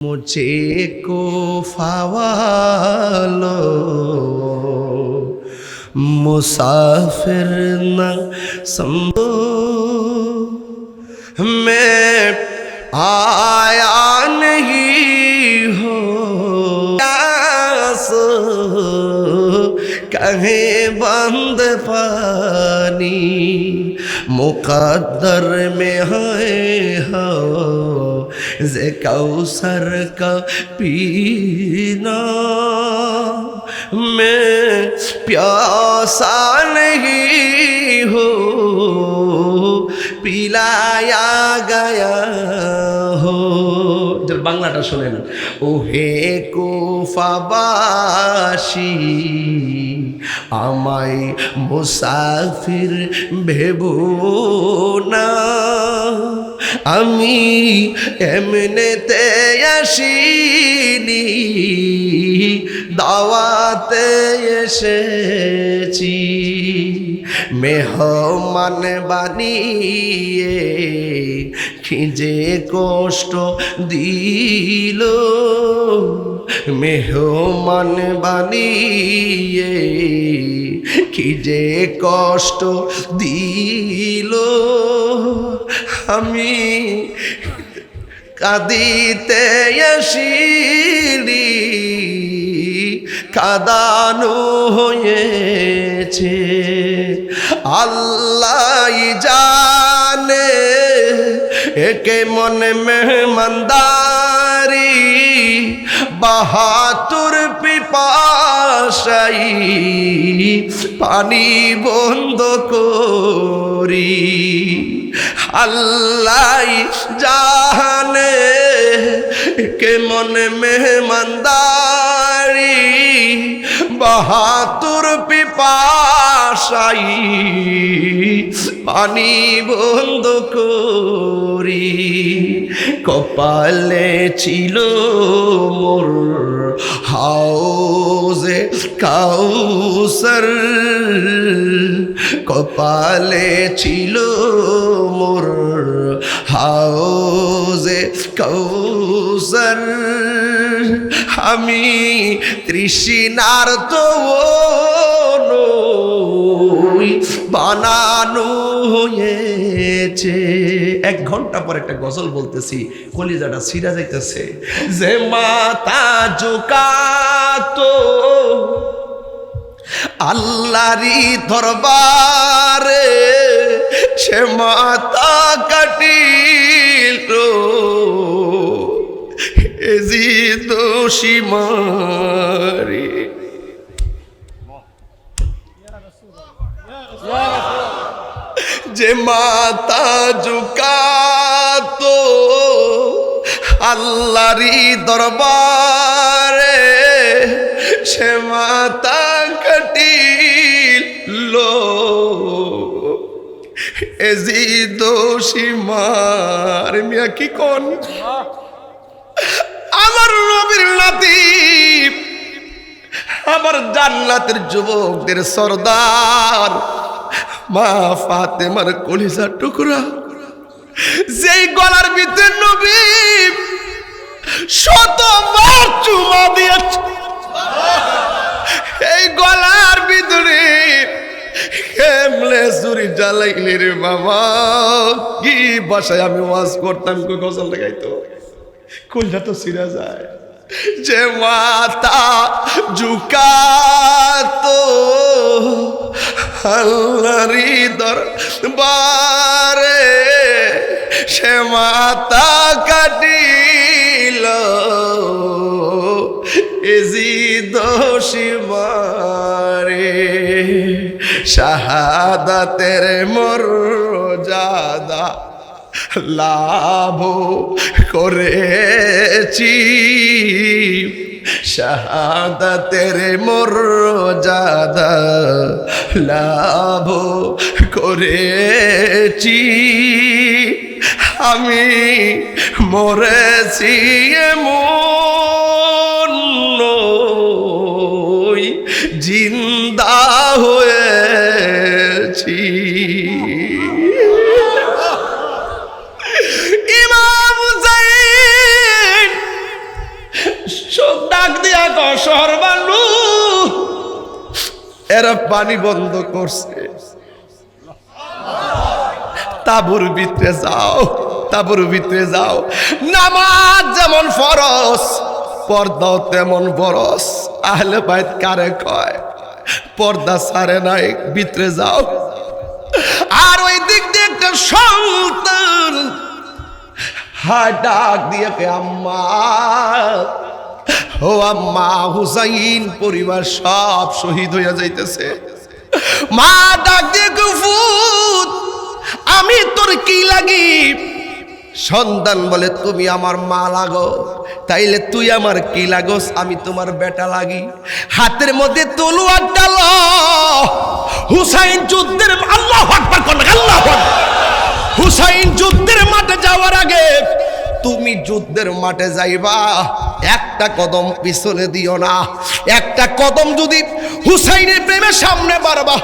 मुझे को फ़वालो मुसाफिर न समझो, मैं आया नहीं हो सो कहें बंद पानी मुक़द्दर में है हो जे कौसर का पीना, मैं प्यासा नहीं हो पिलाया गया हो। जब बांग्लाটা শুনেন, ওহে কুফাবাসী আমায় মুসাফির ভেবো না, আমি এমনেতে আসিনি দাওয়াতে এসেছি, মেহমান বানিয়ে খিজে কষ্ট দিল, মেহমান বানিয়ে খিজে কষ্ট দিল, আমি কাঁদিতে আসিনি কাঁদানো হয়েছে, আল্লাহ জানে একে মনে মেহমানদারি, বাহাতুর পিপাসাই পানি বন্ধ করি, আল্লাহ জানে কে মনে মেহমানদারি, বাহাতুর পিপাসাই পানি বন্ধ করি, কপালে ছিল মোর হাউজে কাউসার, কপালে ছিল মোর হাউজে কাউসার, আমি তৃষ্ণার তো বানানো হয়েছে। 1 ঘন্টা পর একটা গজল বলতেছি, কলিজাটা ছিঁড়া যাইতেছে, যে মাথা ঝুকাতো আল্লাহরই দরবারে, সে মাথা কাটিল এজি দোষী মারে, যে মাথা ঝুকাতো আল্লাহরই দরবারে, সে মাথা কাটিল এজি দোষী মার। মিয়া কি কোন আমার নবীর লতিফ, আমার জান্নাতের যুবকদের সরদার মা ফাতেমার কলিজার টুকরা, যেই গলার ভিতরে নবী শতবার চুমা দিয়েছে, এই গলার ভিতরে কেমলে চুরি জ্বালাইলে রে বাবা, কি বাসায় আমি ওয়াজ করতাম, কই গজল লাগাইতো, কলিজা তো ছিঁড়া যায়, যে মাথা ঝুকাতো আল্লাহরই দরবারে, সে মাথা কাটিল এজি দোষী মারে, শাহাদাতের মর্যাদা লাভ করেছি, শাহাদাতের মর্যাদা লাভ করেছি, আমি মরেছি এমন নই, জিন্দা হয়েছি। ডাক দিয়া কয় সরবানু এরা পানি বন্ধ করছে, তাঁবুর ভিতরে যাও, তাঁবুর ভিতরে যাও। নামাজ যেমন ফরজ, পর্দাও তেমন ফরজ। আহলে বাইত কারে কয় পর্দা ছাড়ে নাই, ভিতরে যাও। আর ওই দিক দিয়ে একটা সন্তান হায় ডাক দিয়ে কে আম্মা, ও আম্মা, হুসাইন পরিবার সব শহীদ হইয়া যাইতেছে। মা ডাক দিয়ে ফুত, আমি তোর কি লাগি? সন্তান বলে তুমি আমার মা লাগো, তাইলে তুই আমার কি লাগোস? আমি তোমার বেটা লাগি। হাতের মধ্যে তলোয়ার ডাল। হুসাইন যুদ্ধের, আল্লাহু আকবার কর, আল্লাহু আকবার। হুসাইন যুদ্ধের মাঠে যাওয়ার আগে তুমি যুদ্ধের মাঠে যাইবা, একটা কদম পিছনে দিও না। একটা কদম যদি হুসাইনের প্রেমের সামনে বাড়বা,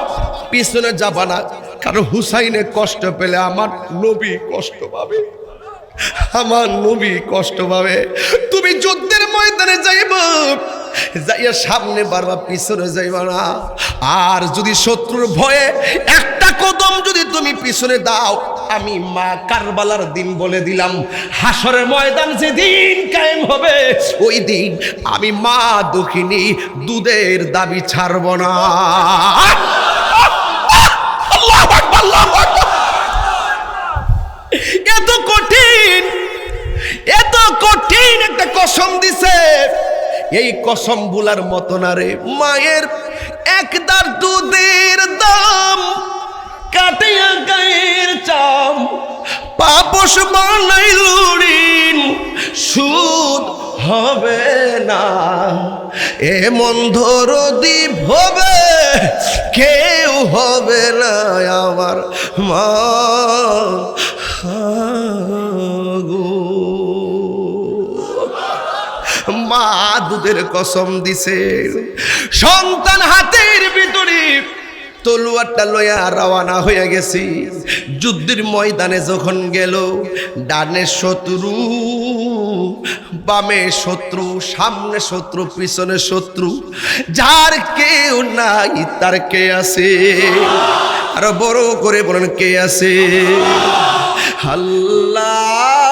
পিছনে যাবা না। কারণ হুসাইনে কষ্ট পেলে আমার নবী কষ্ট পাবে, আমার নবী কষ্ট পাবে। তুমি যুদ্ধের ময়দানে যাইবা, যাইয়া সামনে বারবার পিছনে যাইবা না। আর যদি শত্রুর ভয়ে একটা কদম যদি তুমি পিছনে দাও, আমি মা কারবালার দিন বলে দিলাম, হাসরের ময়দান যেদিন কায়েম হবে, ওই দিন আমি মা দুঃখিনী দুধের দাবি ছাড়ব না। আল্লাহু আকবার, আল্লাহু আকবার। এত কঠিন, এত কঠিন একটা কসম দিছে, এই কসম ভুলার মতো না রে। মায়ের একদার দুধের দাম কাটিয়া গায়ের চাম, পাপস বানাইল ঋণ সুদ হবে না। এমন দরদি হবে কেউ হবে না আমার মা গো। মা দুধের কসম দিছে। সন্তান হাতের ভিতরে তলোয়ারটা লইয়া রওনা হয়ে গেছি। যুদ্ধের ময়দানে যখন গেল, ডানে শত্রু, বামে শত্রু, সামনে শত্রু, পিছনে শত্রু, যার কেউ নাই তার কে আছে? আরো বড় করে বলেন কে আছে? আল্লাহ,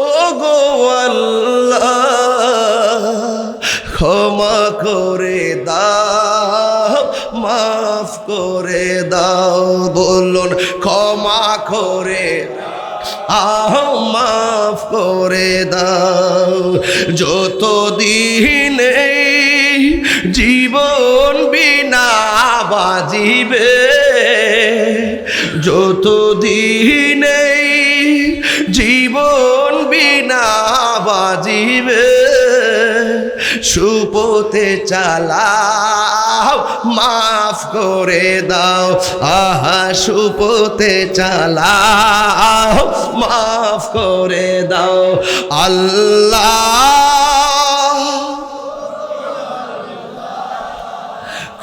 ও গো আল্লাহ, ক্ষমা করে দাও, মাফ করে দাও। বলুন ক্ষমা করে দাও, মাফ করে দাও। যতদিন জীবন বিনা বাজিবে, যতদিন জীবন বিনা বাজিবে, সুপথে চালাও, মাফ করে দাও। আহা, সুপথে চালাও, মাফ করে দাও। আল্লাহ,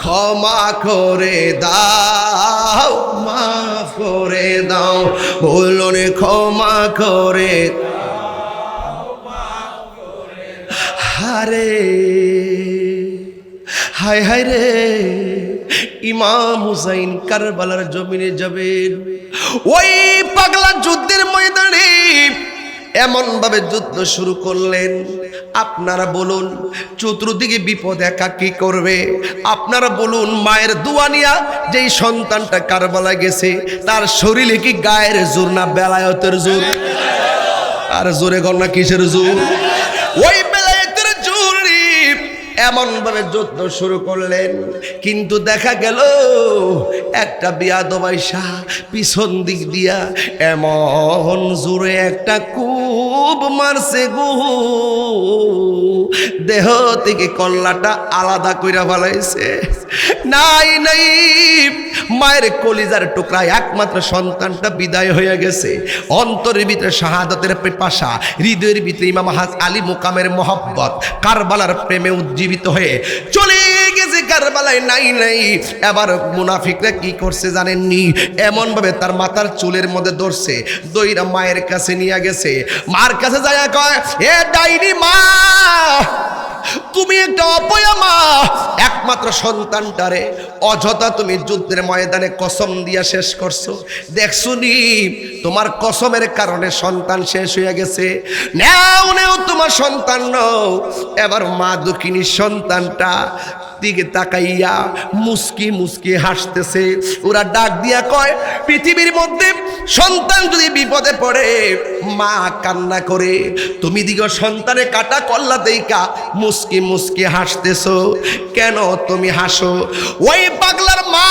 ক্ষমা করে দাও, মাফ করে দাও। বলুন ক্ষমা করে হারে। হায় হায় রে, ইমাম হুসাইন কারবালার জমিনে যাবেন। ওই পাগলা যুদ্ধের ময়দানে এমন ভাবে যুদ্ধ শুরু করলেন, আপনারা বলুন চতুর্দিকে বিপদ, একা কি করবে? আপনারা বলুন মায়ের দোয়া নিয়া যেই সন্তানটা কারবালায় গেছে, তার শরীরে কি গায়ের জোর না বেলায়েতের জোর? আর জোরে গল না কিসের জোর? ওই বেলায়েতের জোর। এমন ভাবে যুদ্ধ শুরু করলেন, কিন্তু দেখা গেল একটা বিয়াদব আইসা পিছন দিক দিয়া এমন জোরে একটা কুব মারছে গো, দেহ থেকে কল্লাটা আলাদা কইরা ফেলাইছে। নাই নাই, মায়ের কলিজার টুকরা একমাত্র সন্তানটা বিদায় হয়ে গেছে। অন্তরের ভিতরে শাহাদাতের পিপাসা, হৃদয়ের ভিতরে ইমাম আলী মুকামের মহব্বত, কারবালার প্রেমে উজ্জীবিত হয়ে চলে গেছে কারবালায়। নাই নাই, এবার মুনাফিকরা কি করছে জানেননি? এমন ভাবে তার মাথার চুলের মধ্যে ধরছে, দইরা মায়ের কাছে নিয়ে গেছে। মার কাছে যায় কয়, এ ডাইনি মা, তুমি একটা অপয়া মা, একমাত্র সন্তানটারে অযথা তুমি যুদ্ধের ময়দানে কসম দিয়া শেষ করছো। দেখছুনি তোমার কসমের কারণে সন্তান শেষ হয়ে গেছে। নেও নেও তোমার সন্তান নাও। এবার মা দুঃখিনী সন্তানটা দিকে তাকাইয়া মুস্কি মুস্কি হাসতেছে। ওরা ডাক দিয়া কয়, পৃথিবীর মধ্যে সন্তান যদি বিপদে পড়ে মা কান্না করে, তুমি দিগো সন্তানে কাটা কল্লা দেইকা মুস্কি মুস্কি হাসতেছো কেন? তুমি হাসো। ওই পাগলার মা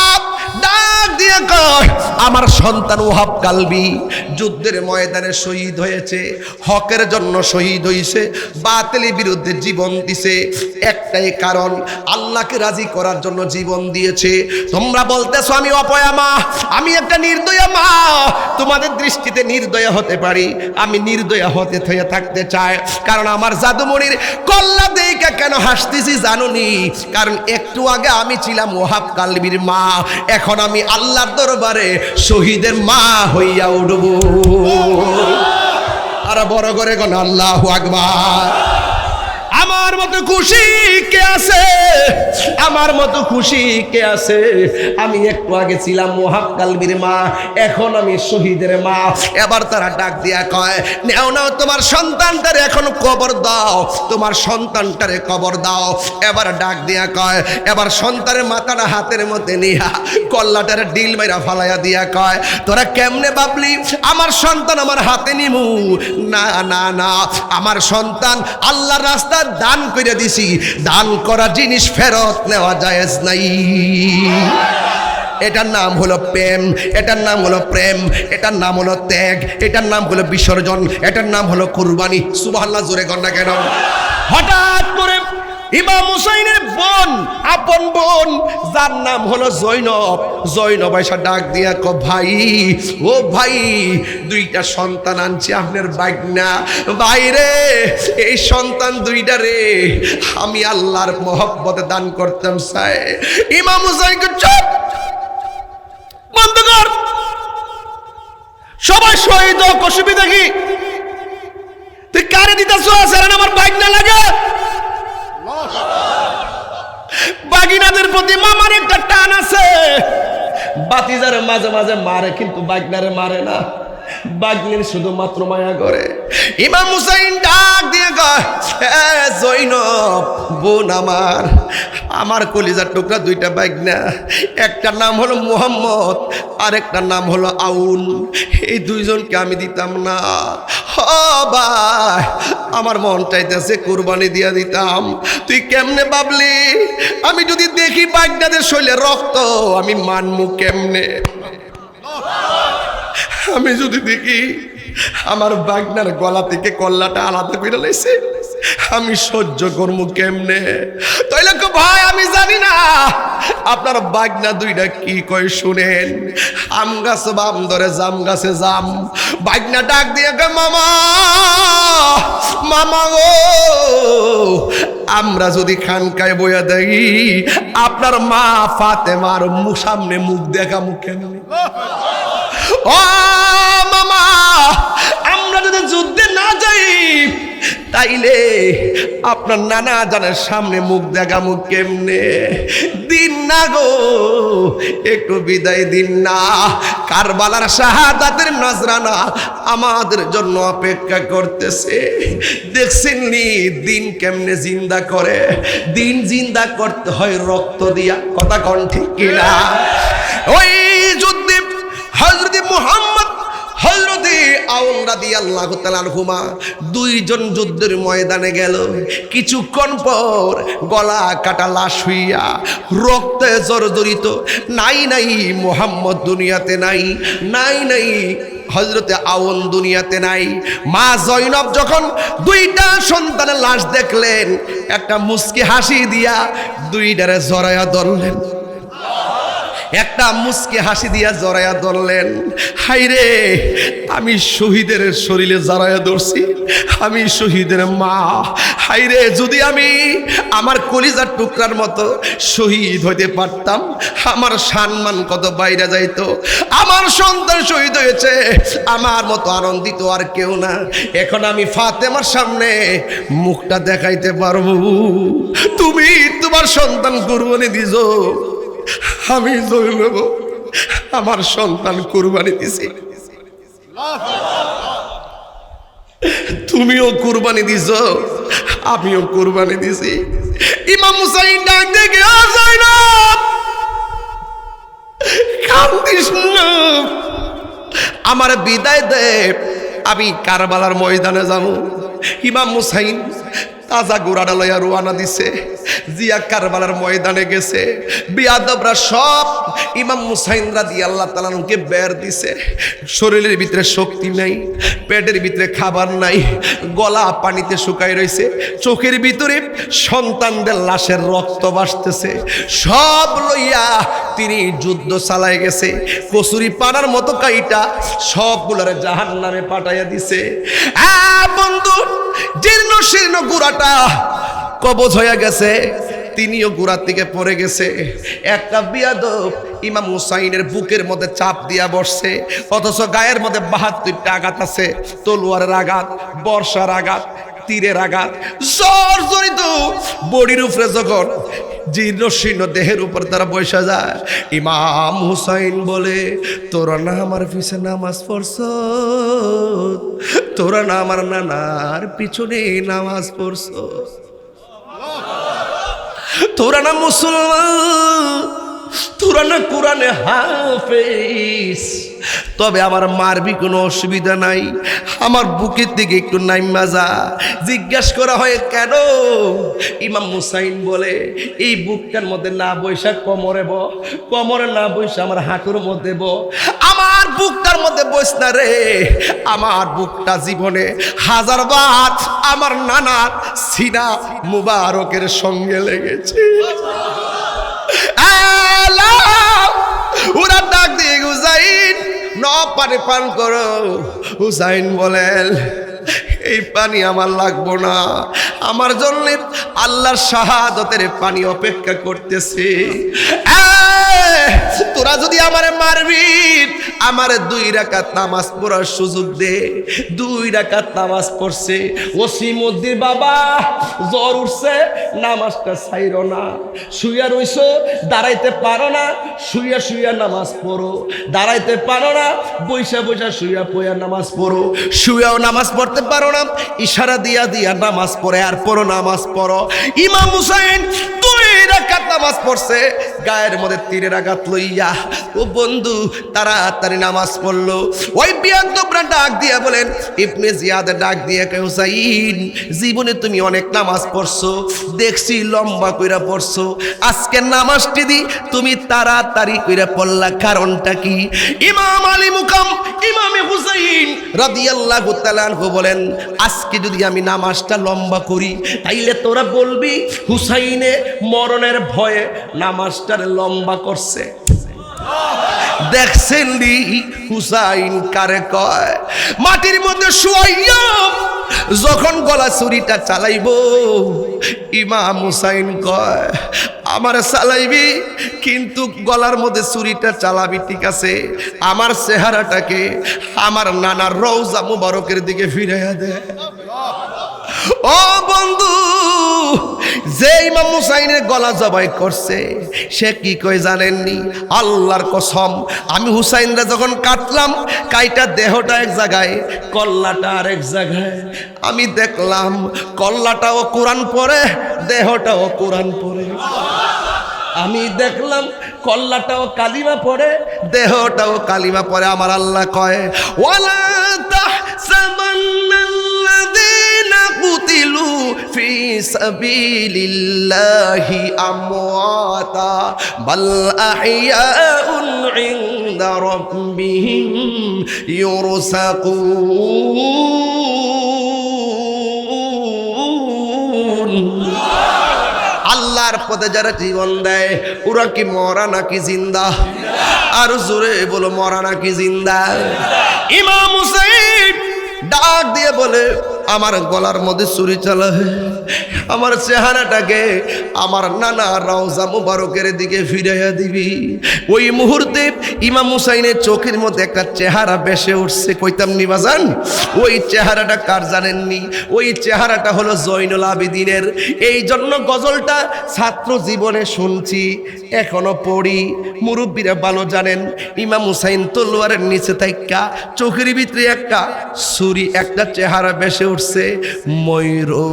ডাক দিয়ে কয়, আমার সন্তান ওহাব কালবি যুদ্ধের ময়দানে শহীদ হয়েছে, হকের জন্য শহীদ হয়েছে, বাতিলের বিরুদ্ধে জীবন দিছে। একটাই কারণ, আল্লাহকে রাজি করার জন্য জীবন দিয়েছে। তোমরা বলতেছো আমি অপয়া মা, আমি একটা নির্দয়া মা। তোমাদের দৃষ্টিতে নির্দয়া হতে পারি, আমি নির্দয়া হতে থাকতে চাই। কারণ আমার জাদুমণির কল্লা দেইকা কেন হাসতেছি জানুনি? কারণ একটু আগে আমি ছিলাম ওহাব কালবির মা, এখন আমি আল্লাহর দরবারে শহীদের মা হইয়া উঠব। আর বড় করে কোন আল্লাহু আকবার। আমার মতো খুশি কে আছে? আমার মতো খুশি কে আছে? আমি একটু আগে ছিলাম ওহাব কালবির মা, এখন আমি শহীদের মা। এবার তারা ডাক দিয়া কয়, নেও নাও তোমার সন্তানটারে এখন কবর দাও, তোমার সন্তানটারে কবর দাও। এবার ডাক দিয়া কয়, এবার সন্তানের মাথাটা হাতের মধ্যে নিয়া কল্লাটারে ডিল মাইরা ফালাইয়া দিয়া কয়, তোরা কেমনে ভাবলি আমার সন্তান আমার হাতে নিমু? না না না, আমার সন্তান আল্লাহর রাস্তা দান করে দিছি, দান করা জিনিস ফেরত নেওয়া জায়েজ নাই। এটার নাম হলো প্রেম, এটার নাম হলো প্রেম, এটার নাম হলো ত্যাগ, এটার নাম হলো বিসর্জন, এটার নাম হলো কুরবানি। সুবহানাল্লাহ জোরে কর না কেন? হঠাৎ করে ইমাম হুসাইনের বোন, আপন বোন, যার নাম হলো জৈনব, জৈনব এসে ডাক দিয়া কো, ভাই ও ভাই, দুইটা সন্তান আনছি আপনার বাগনা। বাইরে এই সন্তান দুইটা রে আমি আল্লাহর মহব্বতে দান করতাম চাই। ইমাম হুসাইন চুপ, বন্ধ কর, সবাই শহীদ হোক, অসুবিধা কি? তুই কারে দিতেছ? আমার বাগনা লাগে। বাগিনাদের প্রতি মামার একটা টান আছে। বাতিজার মাঝে মাঝে মারে, কিন্তু বাগনারে মারে না। বাগনির শুধুমাত্র মায়া করে। ইমাম হুসাইন ডাক দিয়ে কয়, জৈনব বোন আমার, আমার কলিজার টুকরা দুইটা বাগনা, একটার নাম হলো মুহাম্মদ আর একটার নাম হলো আউন। এই দুইজনকে আমি দিতাম না। ভাই আমার মন চাইতেছে কুরবানি দিয়া দিতাম। তুই কেমনে ভাবলি? আমি যদি দেখি বাগনাদের শৈলে রক্ত, আমি মানমু কেমনে? আমি যদি দেখি আমার বাগনার গলা থেকে কল্লাটা আলাদা করে লাইছে, আমি সহ্য করবো কেমনে? তাইলে ভাই আমি জানি না আপনার বাগনা দুইটা কি কয় শুনেন। আম গাছ বাম ধরে জাম গাছে জাম। বাগনা ডাক দিয়ে কয়, মামা মামা গো, আমরা যদি খানকায় বইয়া দেখি আপনার মা ফাতেমার সামনে মুখ দেখা মুখ কেমনে? ও মামা, আমরা যদি যুদ্ধে না যাই তাইলে আপনার নানা জানের সামনে মুখ দেখা মুখ কেমনে? দিন না গো, একটু বিদায় দিন না। কারবালার শাহাদাতের নজরানা আমাদের জন্য অপেক্ষা করতেছে। দেখছেন নি দিন কেমনে জিন্দা করে? দিন জিন্দা করতে হয় রক্ত দিয়া। কথা কোন ঠিক কিনা? ওই যুদ্ধে হযরত মুহাম্মদ, হযরত আউন রাদিয়াল্লাহু তাআলা আনহুমা দুইজন যুদ্ধের ময়দানে গেল। কিছুক্ষণ পর গলা কাটা লাশ হইয়া রক্তে জর্জরিত, নাই নাই মুহাম্মদ দুনিয়াতে নাই, নাই নাই হযরতে আউন দুনিয়াতে নাই। মা জয়নব যখন দুইটা সন্তানের লাশ দেখলেন, একটা মুস্কি হাসি দিয়া দুইটারে জড়ায়া ধরলেন। একটা মুস্কি হাসি দিয়া জড়াইয়া ধরলেন। হাইরে, আমি শহীদের শরীরে জড়াইয়া ধরছি, আমি শহীদের মা। হাইরে, যদি আমি আমার কলিজার টুকরার মতো শহীদ হইতে পারতাম, আমার সম্মান কত বাইরে যাইতো। আমার সন্তান শহীদ হয়েছে, আমার মতো আনন্দিত আর কেউ না। এখন আমি ফাতেমার সামনে মুখটা দেখাইতে পারবো। তুমি তোমার সন্তান কুরবানি দিছো, আমি জৈব আমার সন্তান কুরবানি দিছি, তুমিও কুরবানি দিছো, আমিও কুরবানি দিছি। ইমাম হুসাইন ডাক দেখে যায়নাব, কান্দিস না, আমার বিদায় দে, আমি কারবালার ময়দানে যাবো। ইমাম হুসাইন তাজা গোড়াটা লইয়া রওনা দিছে, জিয়া কারবালার ময়দানে গেছে। বিয়াদবরা সব ইমাম হুসাইন রাদিয়াল্লাহু তাআলা আনহুকে বের দিছে। শরীরের ভিতরে শক্তি নাই, পেটের ভিতরে খাবার নাই, গলা পানিতে শুকাই রয়েছে, চোখের ভিতরে সন্তানদের লাশের রক্ত ভাসতেছে। সব লইয়া তিনি যুদ্ধ চালায় গেছে। কচুরি পানার মতো কাইটা সবগুলোরে জাহান্নামে পাঠাইয়া দিছে। বন্ধু, জীর্ণ শীর্ণ গুড়াটা কবজ হয়ে গেছে, তিনিও গুড়া থেকে পড়ে গেছে। একটা বিয়াদব ইমাম হুসাইনের বুকের মধ্যে চাপ দিয়া বসছে, অথচ গায়ের মধ্যে 72টা আঘাত আছে। তলোয়ারের আঘাত, বর্ষার আঘাত, তীরের আঘাত, জর্জরিত বডির উপরে যখন জীর্ণ শীর্ণ দেহের উপর তারা বসে যায়, ইমাম হুসাইন বলে, তোরা না আমার পিছে নামাজ পড়ছ, তোরা না আমার নানার পিছনে নামাজ পড়ছ, তোরা না মুসলমান, তোরা না কোরআনে হাফেজ, তবে আমার মারবি কোনো অসুবিধা নাই, আমার বুকের দিকে একটু নাইমা যা। জিজ্ঞাসা করা হয় কেন? ইমাম হুসাইন বলে, এই বুকটার মধ্যে না বৈশা কোমরে ব, কোমরে না বৈশা আমার হাঁটুর মধ্যে ব, আমার বুকটার মধ্যে বস না রে, আমার বুকটা জীবনে 1000বার আমার নানার সিনা মুবারকের সঙ্গে লেগেছে। ওরা ডাক দিয়ে, হুসাইন পানি পান করো। হুসাইন বলেন, এই পানি আমার লাগবো না, আমার জন্য আল্লাহর শাহাদতের পানি অপেক্ষা করতেছে। তোরা যদি আমারে মারবি, আমারে 2 রাকাত নামাজ পড়ার সুযোগ দে। 2 রাকাত নামাজ পড়ছে। ওসিমউদ্দিন বাবা জ্বর উঠছে, নামাজটা ছাইরো না, শুইয়া রইছো, দাঁড়াইতে পারো না, শুইয়া শুইয়া নামাজ পড়ো, দাঁড়াইতে পারো না, বইসা বইসা শুইয়া পইয়া নামাজ পড়ো, শুইয়াও নামাজ পড়তে পারো না, ইশারা দিয়া দিয়া নামাজ পড়ে আর পড়ো, নামাজ পড়ো। ইমাম হুসাইন 2 রাকাত নামাজ পড়ছে, গায়ের মধ্যে 3 রাকাত লইয়া। ও বন্ধু, তাড়াতাড়ি নামাজ পড়লো। ওই বিয়াদবরা ডাক দিয়া বলেন, ইবনে জিয়াদ ডাক দিয়া কয়, হুসাইন জীবনে তুমি অনেক নামাজ পড়ছো, দেখছি লম্বা কইরা পড়ছো, আজকে নামাজটি দি তুমি তাড়াতাড়ি কইরা পড়লা, কারণটা কি? ইমাম আলী মুকাম ইমামে হুসাইন রাদিয়াল্লাহু তাআলা আনহু বলেন, আজকে যদি আমি নামাজটা লম্বা করি, তাইলে তোরা বলবি হুসাইনে মরণের ভয়ে নামাজটার লম্বা করছে। দেখছেন নি হুসাইন কারে কয়? মাটির মধ্যে শুয়াইয়া যখন গলা ছুরিটা চালাইব, ইমাম হুসাইন কয়, আমার চালাইবি কিন্তু গলার মধ্যে ছুরিটা চালাবি, ঠিক আছে, আমার চেহারাটাকে আমার নানার রওজা মুবারকের দিকে ফিরাইয়া দে। ও বন্ধু, যে ইমাম হুসাইনের গলা জবাই করছে, সে কি কয় জানেননি? আল্লাহর কসম, আমি হুসাইনরা যখন কাটলাম, কাইটা দেহটা এক জায়গায়, কল্লাটা আরেক জায়গায়। আমি দেখলাম কল্লাটাও কোরআন পড়ে, দেহটাও কোরআন পড়ে। আমি দেখলাম কল্লাটাও কালিমা পড়ে, দেহটাও কালিমা পড়ে। আমার আল্লাহ কয়, ওয়ালা তাহসাবান্নাল্লাযীনা কুতিলু ফি সাবিলিল্লাহি আমওয়াতা বাল আহইয়াউন ইনদা রাব্বিহিম ইউরসাকুন। আল্লাহর পথে যারা জীবন দেয়, ওরা কি মরা নাকি জিন্দা? আর জোরে বলো, মরা নাকি জিন্দা? ইমাম হুসাইন ডাক দিয়ে বলে, আমার গলার মধ্যে ছুরি চালায়, আমার চেহারাটাকে আমার নানা রওজা মুবারকের দিকে ফিরাইয়া দিবি। ওই মুহূর্তে ইমাম হুসাইনের চোখের মধ্যে একটা চেহারা ভেসে উঠছে, কইতাম নি বাজান? ওই চেহারাটা কার জানেননি? ওই চেহারাটা হলো জয়নুল আবেদিনের। এই জন্য গজলটা ছাত্র জীবনে শুনছি, এখনো পড়ি। মুরব্বীরা ভালো জানেন, ইমাম হুসাইন তলোয়ারের নিচে থাইকা চোখের ভিতরে একটা ছুরি, একটা চেহারা ভেসে উঠছে। ময়ূরো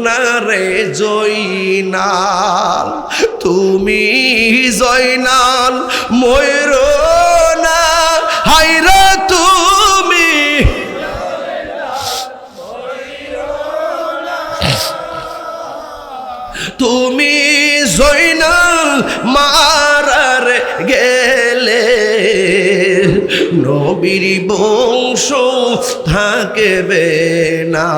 না রে জয়নাল, তুমি জয়নাল ময়ূরো না, হায়রে তুমি তুমি জয়নাল মারার গেলে নবীর বংশ থাকবে না।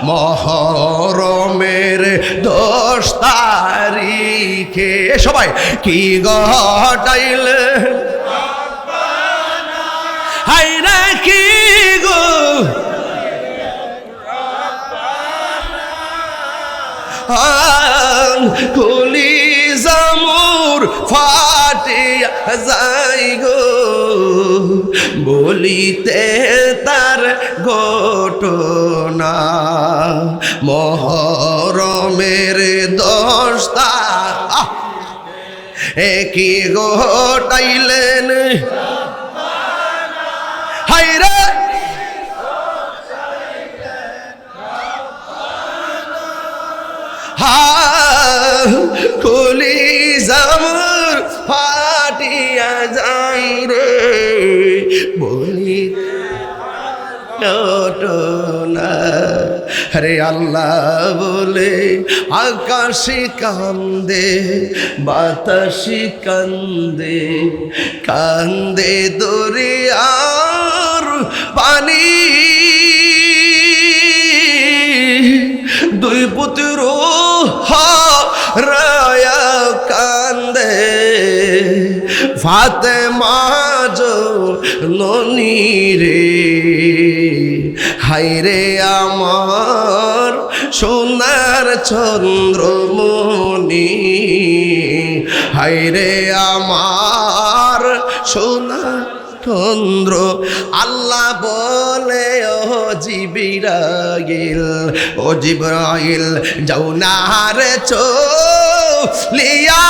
মহরমের 10 তারিখে সবাই কি ঘটাইলে, হায়রে কি গো কলিজা মোর ফাটিয়া যাই গো, বলিতে তার ঘটনা। মহরমের 10 কি ঘটাইলেন, হায়রে কলিজা মোর ফাটিয়া যাই রে, বলি ঘটনা। হরে আল্লাহ বলে আকাশে কান্দে, বাতাসে কান্দে, কান্দে দরিয়ার পানি। দুই পুত্র হারায়া কান্দে, ফাতেমা জননী রে, হায়রে আমার সোনার চন্দ্রমণি, হায়রে আমার সোনার চন্দ্র। আল্লাহ বলে ও জিবরাইল, ও জিবরাইল যাও না রে চলিয়া,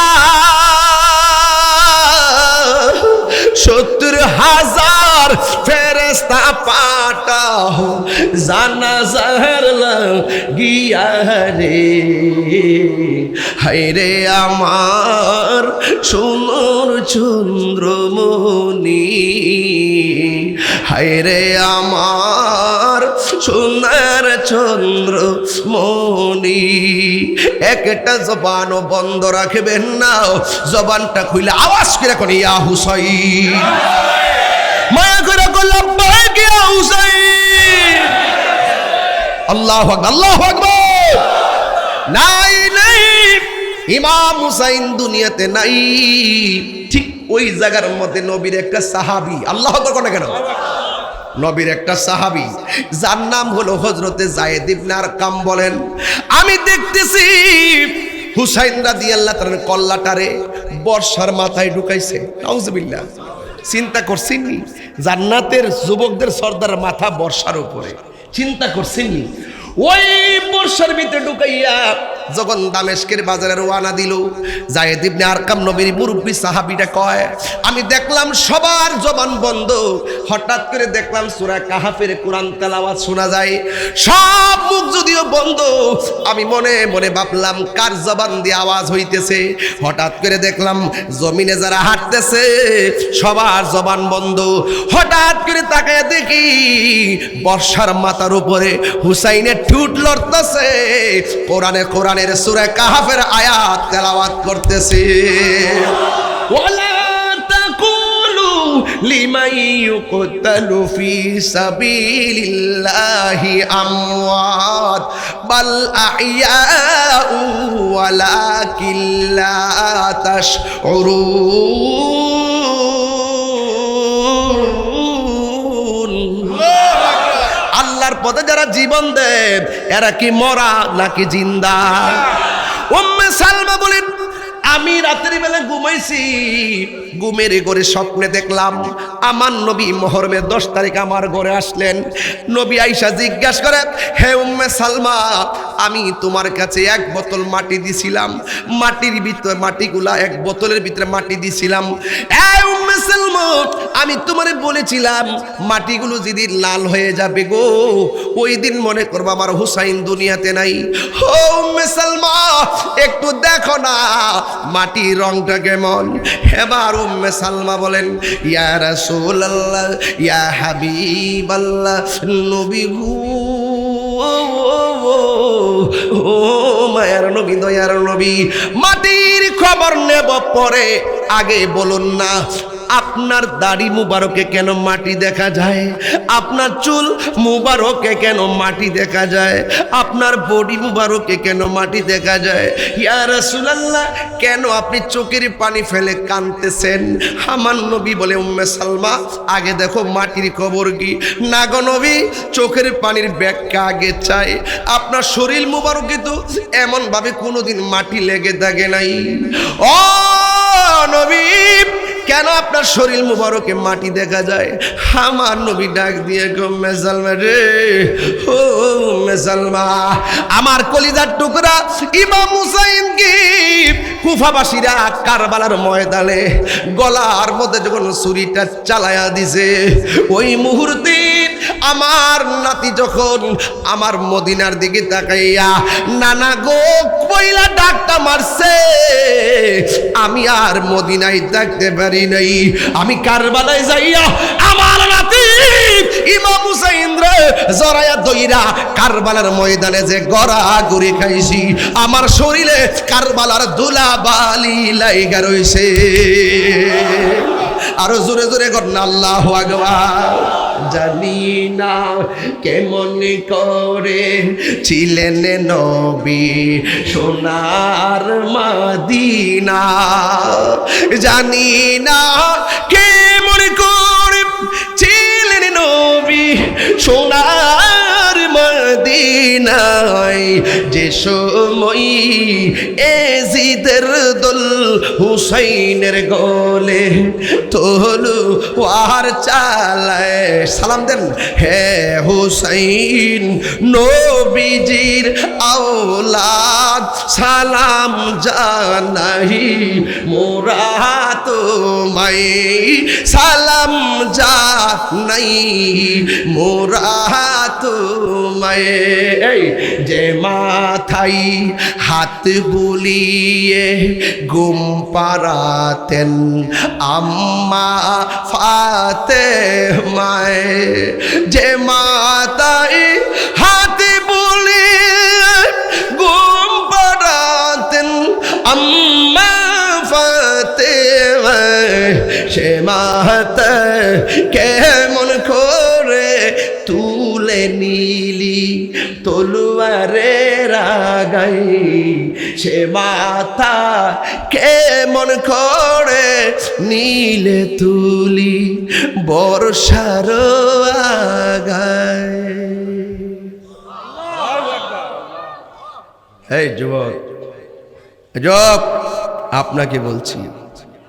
70,000 ফেরেশতা পাঠাও জানাজার লাগিয়া রে, হায়রে আমার সোনার চন্দ্রমণি, হায়রে আমার সোনার চন্দ্রমণি। একটা জবানও বন্ধ রাখবেন না, জবানটা খুলে আওয়াজ করে কোন ইয়া হুসাইন, মায়া করে করলাম ইয়া হুসাইন। আল্লাহু আকবার, আল্লাহু আকবার। নাই নাই, ইমাম হুসাইন দুনিয়াতে নাই। ঠিক ওই জায়গার মধ্যে নবীর একটা সাহাবী, আল্লাহু আকবার কোন কেন, নবীর একটা সাহাবী যার নাম হলো হযরতে যায়েদ ইবনে আরকাম বলেন, আমি দেখতেছি হুসাইন রাদিয়াল্লাহু তাআলার কল্লাটারে বর্ষার মাথায় ঢুকাইছে। নাউজুবিল্লাহ। চিন্তা করছেননি জান্নাতের যুবকদের সর্দার মাথা বর্ষার উপরে, চিন্তা করছেননি? ওই বর্ষার ভিতরে ঢুকাইয়া যখন দামেস্কের বাজারে রওনা দিল, যায়েদ ইবনে আরকাম নবীর মুরব্বী সাহাবীটা কয়, আমি দেখলাম সবার জবান বন্ধ। হঠাৎ করে দেখলাম সূরা কাহাফের কোরআন তেলাওয়াত শোনা যায়, সব মুখ যদিও বন্ধ। আমি মনে মনে ভাবলাম কার জবান দিয়ে আওয়াজ হইতেছে। হঠাৎ করে দেখলাম জমিনে যারা হাঁটতেছে সবার জবান বন্ধ। হঠাৎ করে তাকায় দেখি বর্ষার মাথার উপরে হুসাইনের ঠোঁট লড়তেছে, কোরআনের সূরা কাহাফের আয়াত তেলাওয়াত করতেছে। ওয়ালা তাকুলু লিমান ইউকতালু ফি সাবিলিল্লাহি আমওয়াত বাল আহইয়াউ ওয়ালাকিন লা তাশউরুন। পথে যারা জীবন দেয় এরা কি মরা নাকি জিন্দা? উম্মে সালমা বলেন, আমি রাতের বেলা ঘুমাইছি, ঘুমের ঘরে স্বপ্নে দেখলাম আমার নবী মুহররমের 10 তারিখ আমার ঘরে আসলেন। নবী আয়েশা জিজ্ঞাসা করে, হে উম্মে সালমা, আমি তোমার কাছে 1 বোতল মাটি দিছিলাম, মাটির ভিতরে মাটিগুলা 1 বোতলের ভিতরে মাটি দিছিলাম। এই উম্মে সালমা, আমি তোমারে বলেছিলাম মাটিগুলো যেদিন লাল হয়ে যাবে গো, ওই দিন মনে করবো আমার হুসাইন দুনিয়াতে নাই। ও উম্মে সালমা, একটু দেখো না মাটির রংটা কেমন। এবার উম্মে সালমা বলেন, ইয়া রাসূলুল্লাহ, ইয়া হাবিবাল্লাহ, নবী গো, ও মায়ার নবী, দয়ার নবী, মাটির খবর নেব পরে, আগে বলুন না আপনার দাড়ি মুবারকে কেন মাটি দেখা যায়? আপনার চুল মুবারকে কেন মাটি দেখা যায়? আপনার বডি মুবারকে কেন মাটি দেখা যায়? ইয়া রাসূলুল্লাহ, কেন আপনি চোখের পানি ফেলে কাঁদতেছেন? আমার নবী বলে, উম্মে সালমা, আগে দেখো মাটির খবর কি। না গো নবী, চোখের পানির ব্যাখ্যা আগে চাই। আপনার শরীর মুবারকে তো এমন ভাবে কোনোদিন মাটি লেগে থাকে নাই। ও নবী, কেন আপনার শরীর মুবারকে মাটি দেখা যায়? আমার নবী ডাক দিয়ে উম্মে সালমা রে, ও উম্মে সালমা, আমার কলিজার টুকরা ইমাম হুসাইন কি কুফাবাসীরা কারবালার ময়দানে গলার মধ্যে যখন ছুরিটা চালায়া দিছে, ওই মুহূর্তে আমার নাতি যখন আমার মদিনার দিকে তাকাইয়া নানা গো কইলা ডাকটা মারছে, আমি আর মদিনায় থাকতে পারি নাই। আমি কারবালায় যাইয়া আমার নাতি ইমাম হুসাইন রে জরায়া দইরা কারবালার ময়দানে যে গড়াগড়ি খাইছি, আমার শরীরে কারবালার ধুলাবালি লাইগা রইছে। আরো জোরে জোরে করুন আল্লাহু আকবার। জানি না কেমন করে ছিলেন নবী সোনার মদিনা, জানি না কেমন করে ছিলেন নবী সোনার মদিনায়, যে সময় এজিদের দল হুসাইনের গলে তলোয়ার চালায়। সালাম দেন, হে হুসাইন নবীজির আওলাদ, সালাম জানাই মোরা তোমায়, সালাম জানাই মোরা তোমায়। যে মাথায় হাত বুলিয়ে ঘুম পাড়াতেন আম্মা ফাতেমায়, যে মাথায় হাত বুলিয়ে ঘুম পাড়াতেন আম্মা ফাতেমায়, সে মাথা কেমন করে তুলে নিলি তলোয়ারের আগাই, সে মাথা কেমন করে নীলে তুলি বর্ষার আগায়। এই যুবক, যুবক, আপনাকে বলছি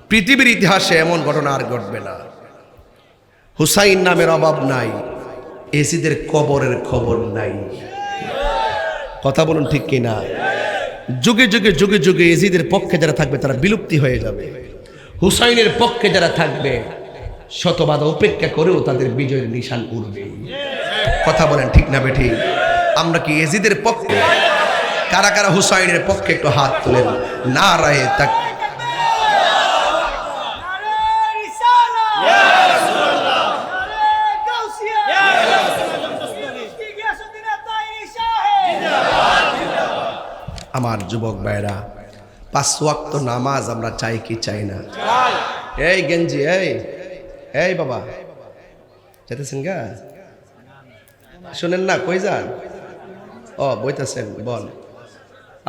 পৃথিবীর ইতিহাসে এমন ঘটনা আর ঘটবে না। হুসাইন নামের অভাব নাই, এসিদের কবরের খবর নাই। কথা বলুন ঠিক কিনা? যুগে যুগে যুগে যুগে এজিদের পক্ষে যারা থাকবে তারা বিলুপ্তি হয়ে যাবে, হুসাইনের পক্ষে যারা থাকবে শত বাধা উপেক্ষা করেও তাদের বিজয়ের নিশান উড়বে। কথা বলেন ঠিক না বেঠিক? আমরা কি এজিদের পক্ষে? কারা কারা হুসাইনের পক্ষে একটু হাত তুলেন। নারায়ে তাকবীর। আমার যুবক ভাইরা, 5 ওয়াক্ত নামাজ আমরা চাই কি চাই না? এই গেঞ্জি, এই বাবা যেতেছেন গা? শোনেন না, কই যান? ও বইতেছেন, বল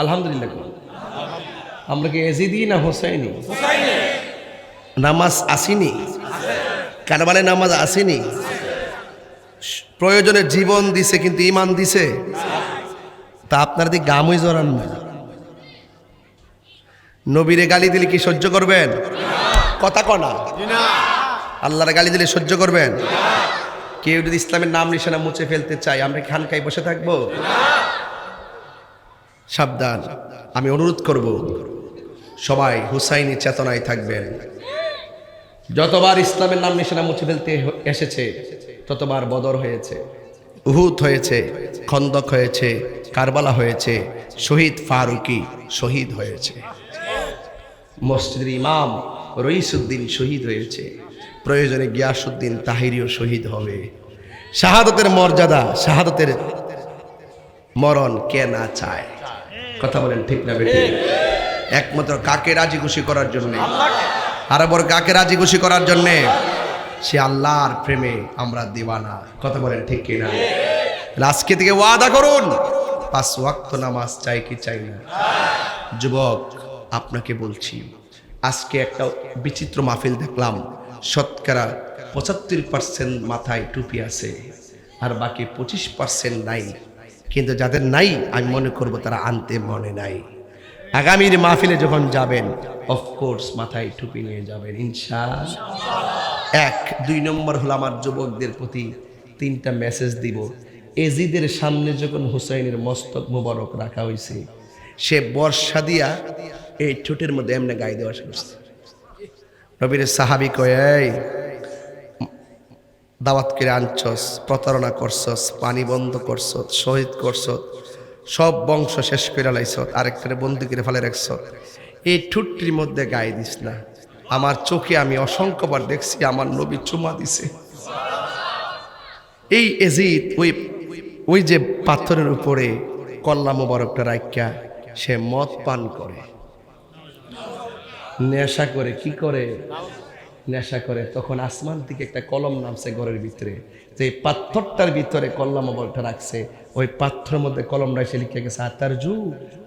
আলহামদুলিল্লাহ। আমরা কি এজিদি না হোসাইনি? নামাজ আসেনি? কারবালায় নামাজ আসেনি? প্রয়োজনে জীবন দিছে, কিন্তু ইমান দিছে। তা আপনার দিকে গামই জড়ান না। নবীরে গালি দিলে কি সহ্য করবেন? কথা কনা। আল্লাহর গালি দিলে সহ্য করবেন? কেউ যদি ইসলামের নাম নিশানা মুছে ফেলতে চাই, আমরা খানকায় বসে থাকবো? সাবধান। আমি অনুরোধ করব, সবাই হুসাইনি চেতনায় থাকবেন। যতবার ইসলামের নাম নিশানা মুছে ফেলতে এসেছে, ততবার বদর হয়েছে, উহুদ হয়েছে, খন্দক হয়েছে, কারবালা হয়েছে, শহীদ ফারুকি শহীদ হয়েছে, মসজিদের ইমাম রইসুদ্দিন শহীদ হয়েছে, প্রয়োজনে গিয়াসউদ্দিন তাহিরিও শহীদ হবে। শাহাদতের মর্যাদা, শাহাদতের মরণ কে না চায়? কথা বলেন ঠিক না বেঠিক? একমাত্র কাকে রাজি খুশি করার জন্য, আর বড় কাকে রাজি খুশি করার জন্য? সে আল্লাহর প্রেমে আমরা দিওয়ানা। কথা বলেন ঠিক কিনা? আজকে থেকে ওয়াদা করুন, 5 ওয়াক্ত নামাজ চাই কি চাই না? যুবক, আপনাকে বলছি, আজকে একটা বিচিত্র মাহফিল দেখলাম। শতকরা 75% মাথায় টুপি আছে, আর বাকি 25% নাই। কিন্তু যাদের নাই, আমি মনে করব তারা আনতে মনে নাই। আগামীর মাহফিলে যখন যাবেন, অফকোর্স মাথায় টুপি নিয়ে যাবেন ইনশাআল্লাহ। 1, 2 নম্বর হলো, আমার যুবকদের প্রতি 3টা মেসেজ দিব। এজিদের সামনে যখন হুসাইনের মস্তক মুবারক রাখা হয়েছে, সে বর্ষা দিয়া এই ঠোঁটের মধ্যে এমনি গায়ে দেওয়া শুরু করছে। নবীর সাহাবী কয়, এই দাওয়াত করে আনছস, প্রতারণা করছস, পানি বন্ধ করছস, শহীদ করছস, সব বংশ শেষ করে লাইছত, আরেকটা বন্দি করে ফেলে রাখছ, এই ঠোঁটটির মধ্যে গায়ে দিস না। আমার চোখে আমি অসংখ্যবার দেখছি আমার নবী চুমা দিছে। এই এজিদ ওই যে পাথরের উপরে কল্লা মোবারকটা রাখিয়া সে মদ পান করে, নেশা করে। কি করে? নেশা করে। তখন আসমান থেকে একটা কলম নামছে ঘরের ভিতরে, যে পাথরটার ভিতরে কল্লা মোবারকটা রাখছে, ওই পাথরের মধ্যে কলমটা এসে লিখে গেছে, আতারজু,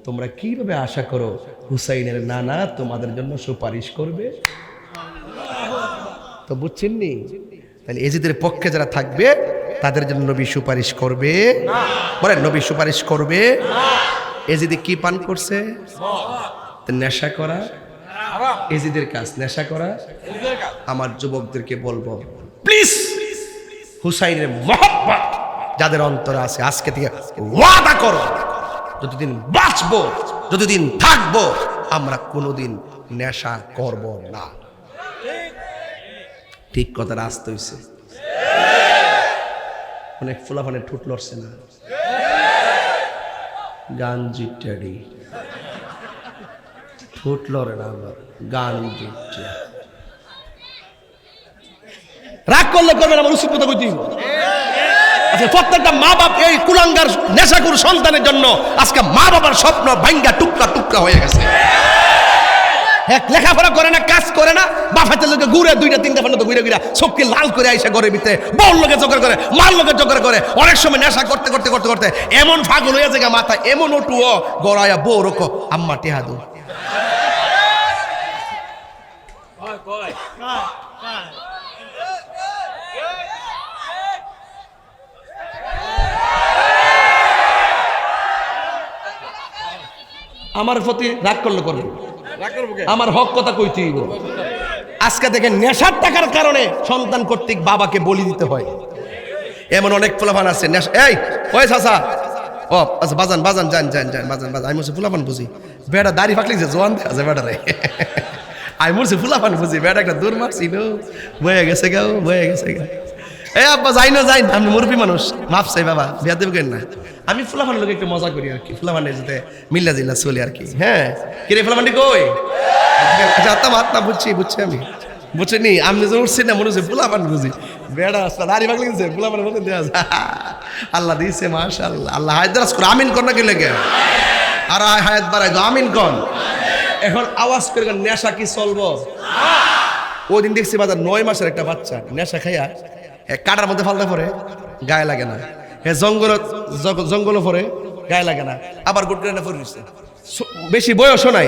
তোমরা কিভাবে আশা করো হুসাইনের নানা তোমাদের জন্য সুপারিশ করবে? তো বুঝছেননি? তাহলে এজিদের পক্ষে যারা থাকবে তাদের জন্য নবী সুপারিশ করবে। বলেন, নবী সুপারিশ করবে। এজিদে কি পান করছে? নেশা করা। এজিদের কাজ নেশা করা। আমার যুবকদেরকে বলবো, প্লিজ হুসাইনের মহব্বত যাদের অন্তরে আছে, আজকে থেকে ওয়াদা করো, যতদিন বাঁচবো, যতদিন থাকবো, আমরা কোনোদিন নেশা করব না। ঠিক কথাটা আসতে হইছে। অনেক ফুলাফানে ঠুট লড়ছে না, গাঞ্জি টেডি ঠুট লড়ে না, আবার গাঞ্জি। রাগ করলে করবেন, আমার উচিত কথা কইতে হইব। আচ্ছা, প্রত্যেকটা মা বাপ এই কুলাঙ্গার নেশাকুর সন্তানের জন্য আজকে মা বাবার স্বপ্ন ভাঙ্গা টুকরা টুকরা হয়ে গেছে। লেখাপড়া করে না, কাজ করে না, বাফাতে লোকে ঘুরে 2টা 3টা ঘুরে ঘুরে চোখকে লাল করে আইসা ঘরের ভিতরে বউর লোকে জোগাড় করে, মার লোকে জোগাড় করে। অনেক সময় নেশা করতে করতে করতে করতে এমন ফাগল হয়ে যায় মাথা, এমন ওটুও গড়াইয়া বউ রকো, আম্মা টেহা দু। আমার প্রতি রাগ করলে করবে, আমার হক কথা কইতে হইব। আজকে দেখেন, নেশার টাকার কারণে সন্তান কর্তৃক বাবাকে বলি দিতে হয়। এমন অনেক ফুলাফান আছে। এই ওই চাচা, ও আচ্ছা, বাজান বাজান, যান যান যান, বাজান বাজান। আমি বলছি ফুলাফান বুঝি, বেটা দাড়ি ফাঁকলি যে জোয়ান দেওয়া যায় বেটারে। আমি বলছি ফুলাফান বুঝি, বেটা একটা দূর মারছিল, বয়ে গেছে গাও, বয়ে গেছে গা। এই আব্বা যাই না যাই, আমি মুরব্বী মানুষ, মাফ চাই বাবা, বিয়া দেবেন না। আমি ফুলাফানের লোক একটু মজা করি আর কি, ফুলাফানের যেতে মিল্লা জিল্লা চলি আর কি। হ্যাঁ, কিরে ফুলাফানটি কই? আত্মা বুঝছি বুঝছি, আমি বুঝছিনি, আমি যে উঠছি না, মনে হচ্ছে ফুলাফান বুঝি, বেড়া দাড়ি ভাগ লিখছে ফুলাফানের মধ্যে দেওয়া যায়। আল্লাহ দিয়েছে মাশাআল্লাহ। আল্লাহ হায়াত দারাজ করে, আমিন কর না কি লেগে, আর হায়াত বাড়াই দো, আমিন কর। এখন আওয়াজ করে নেশা কি চলবো? ওই দিন দেখছি বাজার 9 মাসের একটা বাচ্চা নেশা খাইয়া কাটার মধ্যে ফালতে পরে, গায়ে লাগে না। জঙ্গল পরে, গায়ে লাগে না। আবার গুটগানা পরে দিচ্ছে, বেশি বয়সও নাই।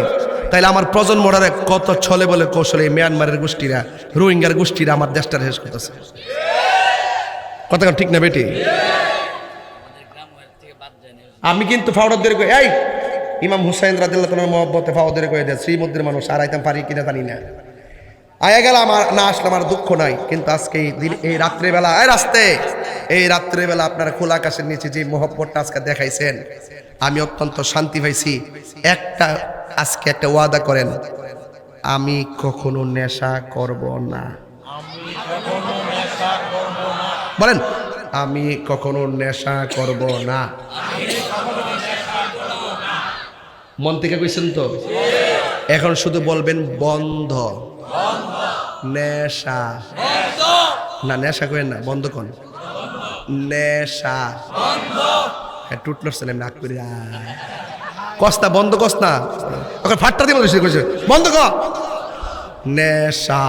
তাইলে আমার প্রজন্মটারে কত ছলে বলে কৌশলে মিয়ানমারের গোষ্ঠীরা, রোহিঙ্গার গোষ্ঠীরা আমার দেশটা শেষ করতেছে। কথা ঠিক না বেটি? আমি কিন্তু ফাউডারদের কই, এই ইমাম হুসাইন রাদিয়াল্লাহু তাআলার মহব্বতে ফাউডারদের কই দেয় শ্রীমদ্দির মানুষ আর আইতাম পারি কিনা জানি না। আয়া গেল আমার না আসলে আমার দুঃখ নাই, কিন্তু আজকে এই রাত্রেবেলা এই রাত্রেবেলা আপনারা খোলা আকাশের নিচে যে মহব্বতটা আজকে দেখাইছেন, আমি অত্যন্ত শান্তি পাইছি। আজকে একটা ওয়াদা করেন, আমি কখনো নেশা করব না। বলেন, আমি কখনো নেশা করব না। মন থেকে কইছেন তো? এখন শুধু বলবেন বন্ধ। নেশা না, নেশা করেন না, বন্ধ করেন। নেশা টুটলছেন নাক করে কস্তা বন্ধ কস না, ওকে ফাটটা দিয়ে কইছে বন্ধ কর। নেশা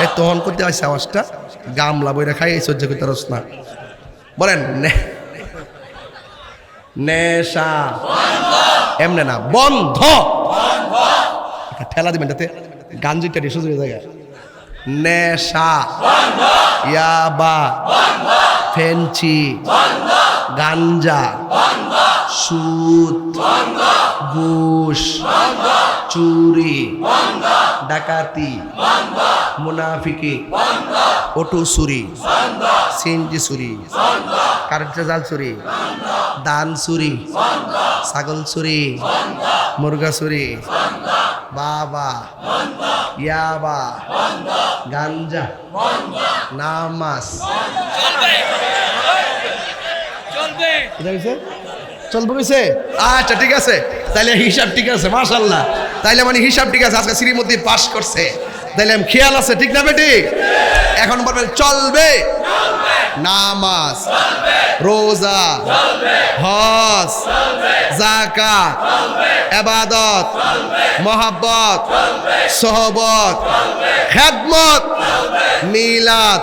এই তখন করতে আসছে আওয়াজটা, গামলা বইরা খাই সহ্য করতে পারস না। বলেন নেশা এমনে না, বন্ধ। ঠেলা দিবেন যাতে গাঞ্জিটা সুযোগ জায়গা। নেশা, ইয়াবা, ফেঞ্চি, গাঞ্জা, সুদ, ঘুষ, চুরি, ডাকাতি, মুনাফিকি, অটো চুরি, সিএনজি চুরি, কারেন্ট জাল চুরি, দান চুরি, ছাগল চুরি, মুরগা চুরি, বাবা, ইয়াবা, গাঞ্জা, নামাজ। চলবে কইছে? আচ্ছা ঠিক আছে, তাইলে হিসাব ঠিক আছে, মাশাআল্লাহ। তাইলে মানে হিসাব ঠিক আছে, আজকে শ্রীমতী পাস করছে, তাইলে খেয়াল আছে, ঠিক না বেটি? এখন বলবেন চলবে নামাজ, রোজা, হজ, যাকাত, ইবাদত, মহব্বত, সোহবত, খেদমত, মিলাদ,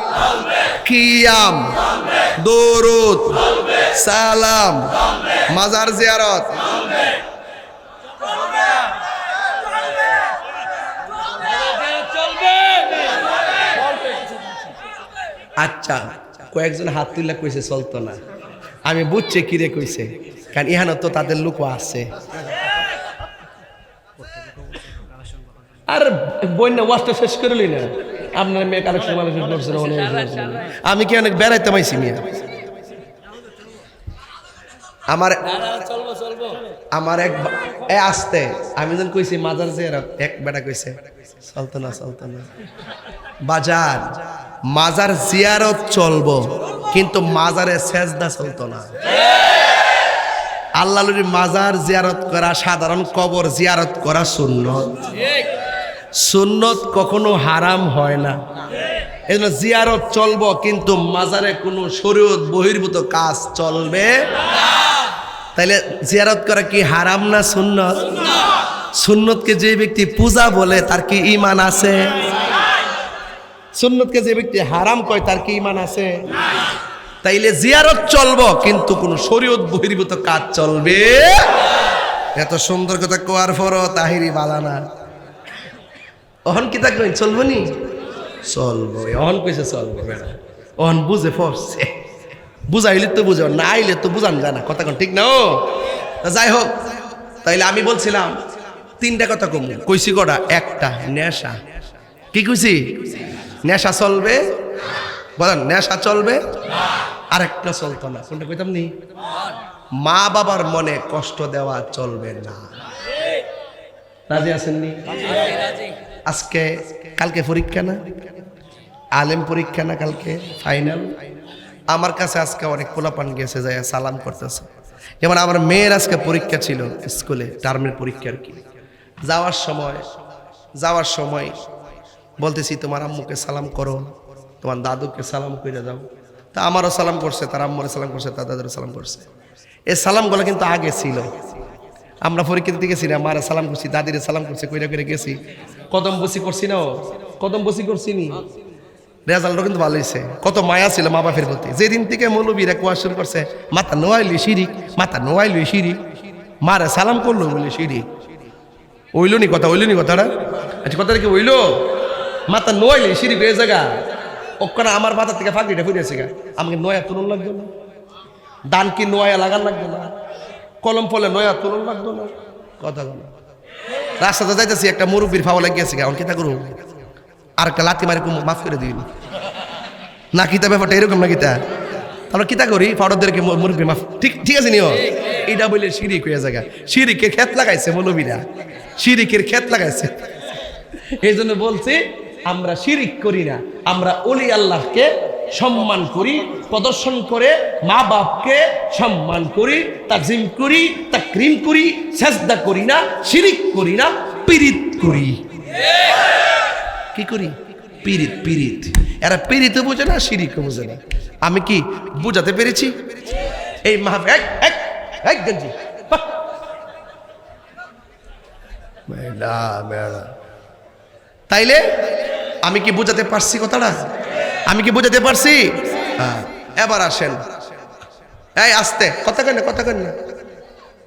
কিয়াম, দরুদ, সালাম, মাজার জিয়ারত। আচ্ছা, কয়েকজন হাত তুলে কইছে চলতো না, আমি বুঝছি কিরে কইছে, কারণ ইহানো তো তাদের লোক আছে। আর বন্যা ওয়াজটা শেষ করলি না, আপনার মেয়ে কালেকশন করছেন অনেক। আমি কি অনেক বেড়াইতে পাইছি মিয়া। আমার এক আসতে আমি যখন কইছি মাজার জিয়ারত, এক বেটা কইছে চলতো না বাজার। মাজার জিয়ারত চলবো, কিন্তু মাজারে সেজদা চলতো না। আল্লাহর মাজার জিয়ারত করা, সাধারণ কবর জিয়ারত করা সুন্নত। সুন্নত কখনো হারাম হয় না, এজন্য জিয়ারত চলবো, কিন্তু মাজারে কোনো শরীয়ত বহির্ভূত কাজ চলবে না। তাইলে জিয়ারত করা কি হারাম না সুন্নত? সুন্নতকে যে ব্যক্তি পূজা বলে তার কি ঈমান আছে? সুন্নতকে যে ব্যক্তি হারাম কয় তার কি ঈমান আছে? তাইলে জিয়ারত চলবো, কিন্তু কোন শরীয়ত বহির্ভূত কাজ চলবে। এত সুন্দর কথা কোয়ার পরও তাহিরি বালানা অহন কি থাকবে, চলবো নি? চলবো, অহন কইছে চলবো। অহন বুঝে পড়ছে, বুঝাইলে তো বুঝো, না আইলে তো বুঝান যায় না। কথা কোন ঠিক না? ও যাই হোক, তাইলে আমি বলছিলাম তিনটা কথা কম কইছি, কটা? একটা নেশা। কি কইছি? নেশা চলবে, বলেন নেশা চলবে। আরেকটা চলতো না, কোনটা কইতাম নি? মা বাবার মনে কষ্ট দেওয়া চলবে না। রাজি আছেন নি? আজকে কালকে পরীক্ষা না, আলেম পরীক্ষা না, কালকে ফাইনাল। আমার কাছে আজকে অনেক পোলাপান গেছে, যায় সালাম করতেছে। যেমন আমার মেয়ের আজকে পরীক্ষা ছিল স্কুলে, টার্মের পরীক্ষা আর কি। যাওয়ার সময় বলতেছি তোমার আম্মুকে সালাম করো, তোমার দাদুকে সালাম করে দাও। তা আমারও সালাম করছে, তার আম্মুরে সালাম করছে, তার দাদুরে সালাম করছে। এই সালামগুলো কিন্তু আগে ছিল, আমরা পরীক্ষা দিতে গেছি না, মারা সালাম করছি, দাদিরে সালাম করছে, কইরা করে গেছি। কদম বসি করছি না, কদম বসি করছি নি, রেজাল্টও কিন্তু ভালো হয়েছে। কত মায়া ছিল মা বাপের প্রতি। যেদিন থেকে মৌলবীরা কোয়া শুরু করছে, মাথা নোয়াইলি শিরিক, মাথা নোয়াইলি শিরিক, মারা সালাম করলো বলে শিরিক। ওইল নি কথা, ওইল নি কথাটা? আচ্ছা কথাটা কি ওইল? মাথা নোয়াইলি শিরিক এই জায়গা ওখানে আমার বাজার থেকে ফাঁকিটা ফুটেছে গা, আমাকে নয়া তুলন লাগবে না? দান কি নয়া লাগান লাগবে না? কলম ফলে নয়া তুলন লাগবে না? কথা বলো। রাস্তাতে যাইতেছি, একটা মুরব্বীর ফাওয়া লাগিয়েছে গা, কি তা করবো? আর একটা লাথি মারি মাফ করে দিন না, কিতা ব্যাপারটা এরকম না? কিতা আমরা কিতা করি? ফাউডারদেরকে মুরব্বী মাফ, ঠিক ঠিক আছে নিও। এটা বলে শিরিক হয়ে জায়গা, শিরিকের ক্ষেত লাগাইছে মৌলবীরা, শিরিকের ক্ষেত লাগাইছে। এই জন্য বলছি আমরা শিরিক করি না, আমরা ওলি আল্লাহকে সম্মান করি, প্রদর্শন করে মা বাপকে সম্মান করি, তাজিম করি, তাকরিম করি, সাজদা করি না, শিরিক করি না, পীরিত করি। কি করি? পীরিত। পীরিত এরা পীরিত বোঝে না, শিরিকও বোঝে না। আমি কি বুঝাতে পেরেছি? এই মাহফিল গঞ্জি তাইলে আমি কি বুঝাতে পারছি কথাটা? আমি কি বুঝাতে পারছি? এবার আসেন, এই আসতে কথা কেন, কথা কেন না।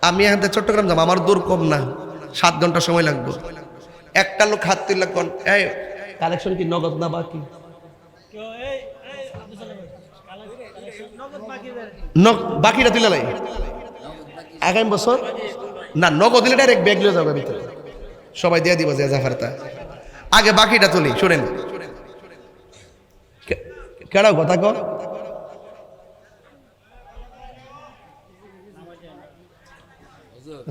আমি এখান থেকে চট্টগ্রাম যাবো, আমার দূর কম না, 7 ঘন্টা সময় লাগবে। একটা লোক হাত তুললে কোন এই কালেকশন কি নগদ না বাকি? বাকিটা তুলে লাই আগামী বছর না, নগদ দিলে ডাইরেক্ট ব্যাগ লিয়ে যাবে ভিতরে, সবাই দিয়ে দিব যে জাফারটা। আগে বাকিটা তুলি, শোনেন কেডাও কথা কর।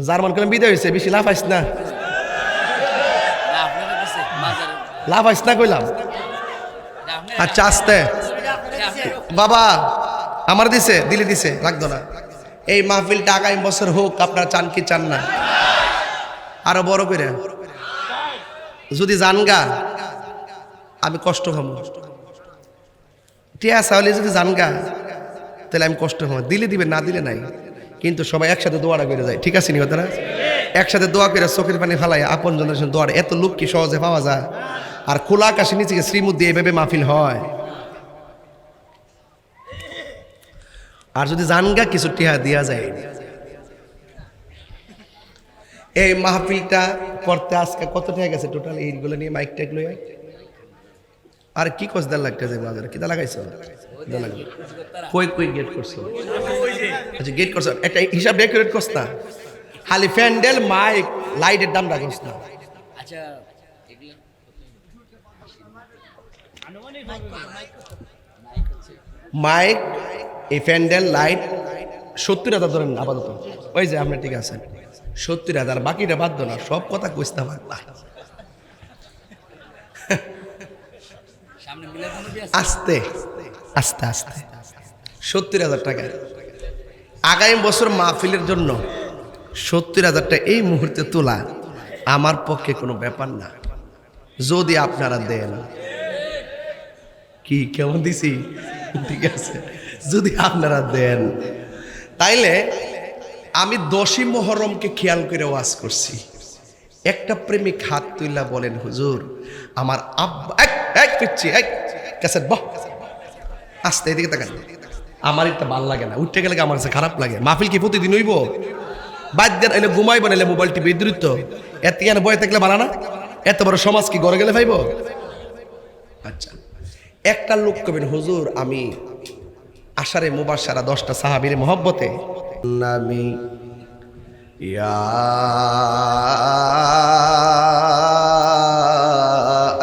জার্মান করে বিদায় হয়েছে, বেশি লাফাইস না, লাফাইস না কইলাম। আচ্ছা আস্তে বাবা, আমার দিছে, দিলে দিছে, লাগতো না। এই মাহফিলটা আগামী বছর হোক, আপনারা চান কি চান না? আরো বড় করে যদি জানগা, আমি কষ্ট হব। টিয়া সাহলে যদি জানগা, তাহলে আমি কষ্ট হব। দিলে দিবে, না দিলে নাই। কিন্তু সবাই একসাথে দোয়াটা করে যায়, ঠিক আছে নি কথাটা? একসাথে দোয়া করে চোখের পানি ফালাই আপন জনের দোয়ার, এত লোক কি সহজে পাওয়া যায়? আর খোলা আকাশে নিচে শ্রীমুদ দিয়ে এভাবে মাহফিল হয়। আর যদি জানগা কিছু টিহা দেওয়া যায়। এই মাহফিলটা করতে আজকে কত টাকা গেছে টোটাল? এইগুলো নিয়ে মাইক টাইক লই আর কি কস দেড় লাখ টাকা বাজারে কিতা লাগাইছো? কই কই গেট করছো? আচ্ছা গেট করছো, একটা হিসাব ডেকোরেট করছ না? খালি প্যান্ডেল মাইক লাইটের দাম রাখছ না? আচ্ছা মাইক, এই প্যান্ডেল, লাইট 70,000 ধরেন আপাতত। ওই যে আপনি ঠিক আছেন, 70,000, বাকিটা বাদ না, সব কথা কইতে পারবা। আস্তে আস্তে আস্তে 70,000 টাকা আগামী বছর মাহফিলের জন্য। 70,000 টাকা এই মুহূর্তে তোলা আমার পক্ষে কোনো ব্যাপার না, যদি আপনারা দেন। কি কেমন দিছি? ঠিক আছে, যদি আপনারা দেন। তাইলে আমি 10ই মুহররমকে খেয়াল করে ওয়াজ করছি। একটা প্রেমিক হাত তুইলা বলেন, হুজুর আমার আব্বা এক পিচ্ছি এক ক্যাসেট বাহ আস্তে এদিকে তাকান, আমার এটা ভাল লাগে না, উঠতে গেলে আমার কাছে খারাপ লাগে। মাহফিল কি প্রতিদিন হইব? বাদ দেন, এলে ঘুমাই বানাইলে মোবাইল টিভি দ্রুত এত কেন বয়ে থাকলে ভালো না? এত বড় সমাজ কি ঘরে গেলে পাইব? আচ্ছা, একটা লোক কবেন, হুজুর আমি আশারে মুবাশশারা 10টা সাহাবীর মহব্বতে নামি ইয়া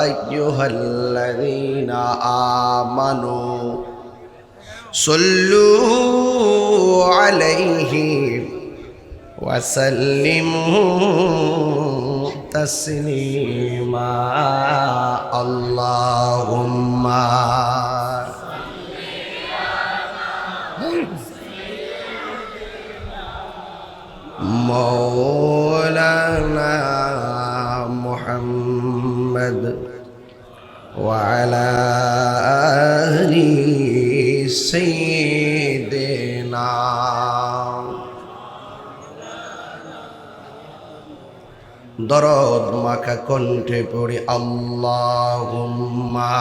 আইয়ুহাল্লাযীনা আমানু সাল্লু আলাইহি ওয়া সাল্লিমু তাসলিমা আল্লাহুম্মা مولانا محمد وعلى آل سيدنا দরদ মাখা কণ্ঠে পড়ি আল্লাহুম্মা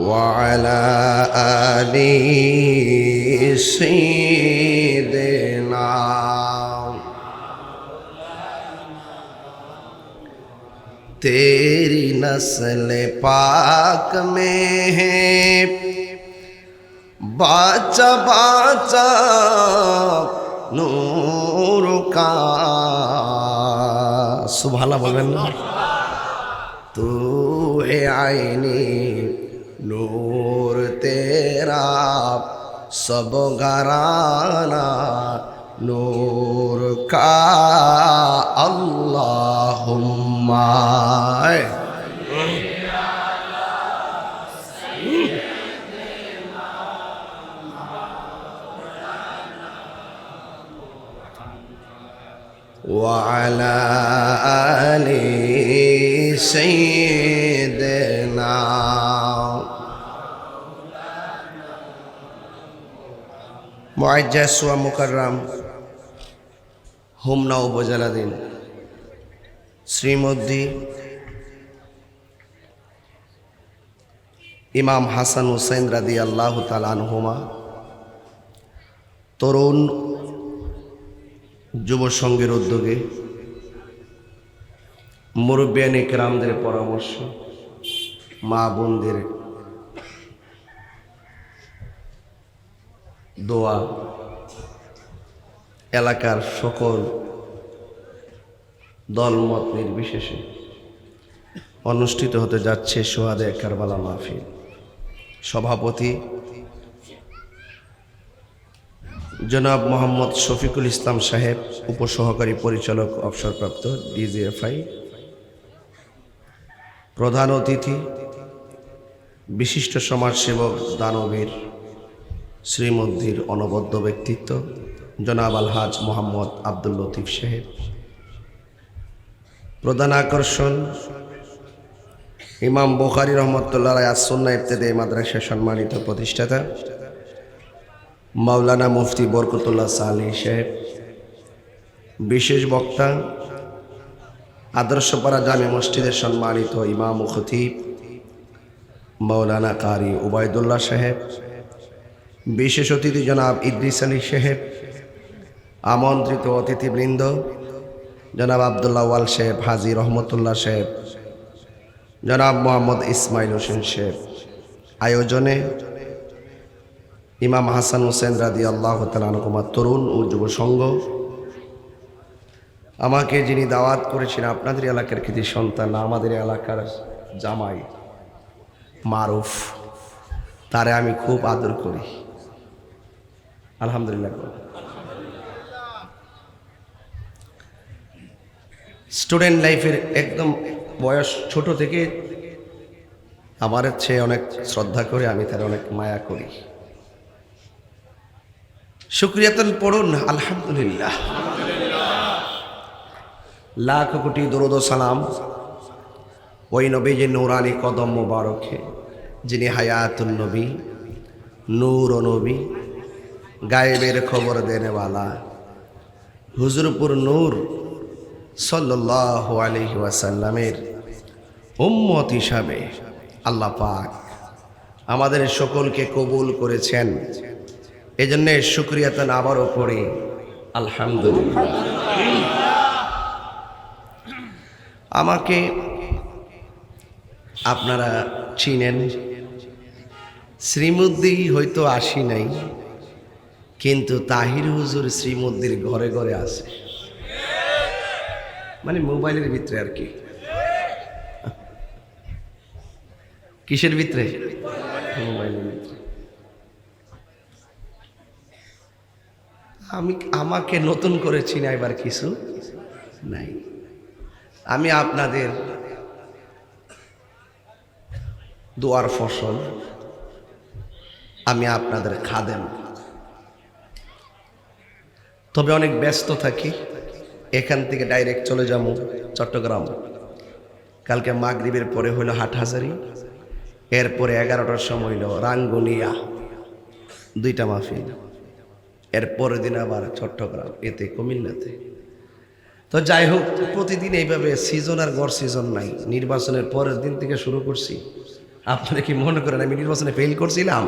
وعلى آل सैयदना तेरी नस्ल पाक में है बाचा बाचा नूर का सुभाना बोलें ना तू है आईनी नूर तेरा सब घराना नूर का अल्लाहुम्मा وعلى آل سيدنا মুআজ্জাজ ওয়া মুকাররম হোমনা উপজেলাধীন শ্রীমদ্দি ইমাম হাসান হুসাইন রাদিয়াল্লাহু তাআলা আনহুমা তরুণ যুব সংঘের উদ্যোগে মুরব্বিয়ানে কেরামদের পরামর্শ মা বোনদের দোয়া এলাকার সকল দলমত নির্বিশেষে অনুষ্ঠিত হতে যাচ্ছে সোহাদে কারবালা মাহফিল। সভাপতি জনাব মোহাম্মদ শফিকুল ইসলাম সাহেব, উপসহকারী পরিচালক অবসরপ্রাপ্ত ডিজিএফআই। প্রধান অতিথি বিশিষ্ট সমাজসেবক দানবীর শ্রীমদ্দির অনবদ্য ব্যক্তিত্ব জনাব আলহাজ মোহাম্মদ আব্দুল লতিফ সাহেব। প্রধান আকর্ষণ ইমাম বুখারী রহমতুল্লাহ আলাইহি আস-সুন্নাহ ইবতিদায়ী মাদ্রাসার সম্মানিত প্রতিষ্ঠাতা মাওলানা মুফতি বরকতুল্লাহ সালেহ সাহেব। বিশেষ বক্তা আদর্শপাড়া জামে মসজিদের সম্মানিত ইমাম ও খতিব মাওলানা কারি উবাইদুল্লাহ সাহেব। বিশেষ অতিথি জনাব ইদ্রিস আলী সাহেব। আমন্ত্রিত অতিথিবৃন্দ জনাব আবদুল্লাহ ওয়াল সাহেব, হাজী রহমতুল্লাহ সাহেব, জনাব মোহাম্মদ ইসমাইল হোসেন সাহেব। আয়োজনে ইমাম হাসান হুসেন রাদিয়াল্লাহু তাআলা আনহুমা তরুণ ও যুব সংঘ। আমাকে যিনি দাওয়াত করেছেন আপনাদের এলাকার কৃতি সন্তান, আমাদের এলাকার জামাই মারুফ, তারে আমি খুব আদর করি। আলহামদুলিল্লাহ। স্টুডেন্ট লাইফের একদম বয়স ছোট থেকে আমার চেয়ে অনেক শ্রদ্ধা করে, আমি তার অনেক মায়া করি। শুকরিয়াতন পড়ুন আলহামদুলিল্লাহ। লাখ কোটি দরুদ ও সালাম ওই নবীজির নূরানি কদম মোবারকে, যিনি হায়াতুন নবী, নূর ও নবী, গায়েবের খবর দেনেওয়ালা, হুজুরপুর নূর সাল্লাল্লাহু আলাইহি ওয়াসাল্লামের উম্মত হিসাবে আল্লাহ পাক আমাদের সকলকে কবুল করেছেন। এজন্য শুকরিয়াতন আবারও পড়ি আলহামদুলিল্লাহ। আমাকে আপনারা চিনেন, শ্রীমদ্দি হয়তো আসি নাই, কিন্তু তাহির হুজুর শ্রীমদ্দির ঘরে ঘরে আছে, মানে মোবাইলের ভিতরে আর কি। কিসের ভিতরে? মোবাইলের ভিতরে। আমাকে নতুন করে চিনাইবার কিছু নাই। আমি আপনাদের দোয়ার ফসল, আমি আপনাদের খাদেম। তবে অনেক ব্যস্ত থাকি। এখান থেকে ডাইরেক্ট চলে যাবো চট্টগ্রাম। কালকে মাগরিবের পরে হইল হাটহাজারি, এরপরে 11টার সময় হইল রাঙ্গুনিয়া, 2টা মাহফিল। এরপরের দিন আবার চট্টগ্রাম, এতে কুমিল্লাতে। তো যাই হোক, প্রতিদিন এইভাবে সিজন আর গড় সিজন নাই। নির্বাচনের পরের দিন থেকে শুরু করছি। আপনারা কি মনে করেন আমি নির্বাচনে ফেল করছিলাম?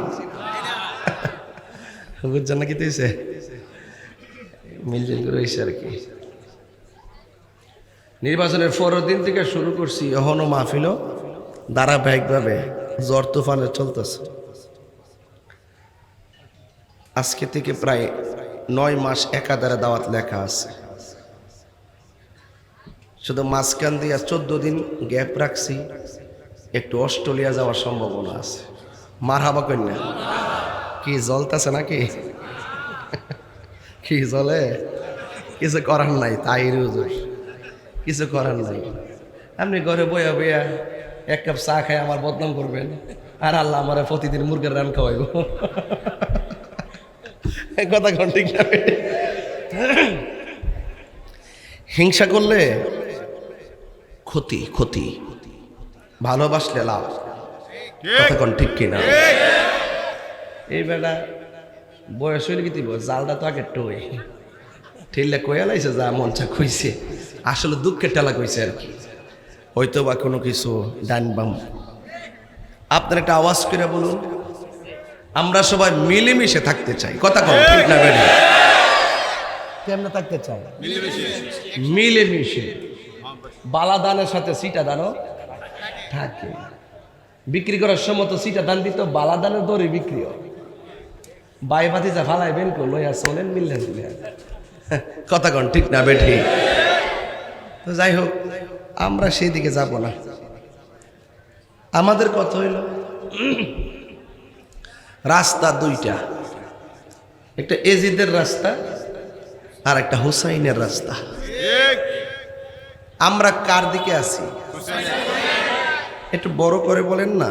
বুঝছেন না কি তুইছে মিলজিল করে হয়েছে আর কি। নির্বাচনের ১৪ দিন থেকে শুরু করছি, এখনো মাহফিল ধারাবাহিকভাবে জ্বর তুফানে চলতেছে। আজকে থেকে প্রায় ৯ মাস একাধারে দাওয়াত লেখা আছে। শুধু মাঝখান দিয়ে ১৪ দিন গ্যাপ রাখছি, একটু অস্ট্রেলিয়া যাওয়ার সম্ভাবনা আছে। মারহাবা কন্যা কি জ্বলতেছে নাকি? কি জ্বলে? কিছু করার নাই, তাই হুজুর কিছু করার নাই। আপনি ঘরে বইয়া বইয়া ১ কাপ চা খাই আমার বদনাম করবেন, আর আল্লাহ আমার প্রতিদিন মুরগের রান খাওয়াইব। কথা কোন ঠিক না? হিংসা করলে ক্ষতি, ক্ষতি, ভালোবাসলে লাভ। কথা কোন ঠিক কিনা? এই বেটা বয়স হইলে কি দিব, জালটা তো আগে টই ঠেললে কয়া লাইছে, যা মনচা কইছে, আসলে দুঃখের টেলা কইছে আর কি, হয়তো বা কোনো কিছু ডান বাম। আপনার একটা আওয়াজ করে বলুন, আমরা সবাই মিলেমিশে থাকতে চাই। কথা কম ঠিক না বেটা? কেমনে থাকতে চাই? মিলেমিশে। বালা দানের সাথে সিটা দানও থাকে। বিক্রি করার সময় তো সিটা দান দিত, বালা দানের দরে বিক্রি হয়। বাই ভাতিজা ফালাইবেন কো লইয়া চলেন মিললেন। কথা কন ঠিক না বেঠি? তো যাই হোক, আমরা সেই দিকে যাব না। আমাদের কথা হইল রাস্তা দুইটা, একটা এজিদের রাস্তা আর একটা হুসাইনের রাস্তা। আমরা কার দিকে আছি? একটু বড় করে বলেন না।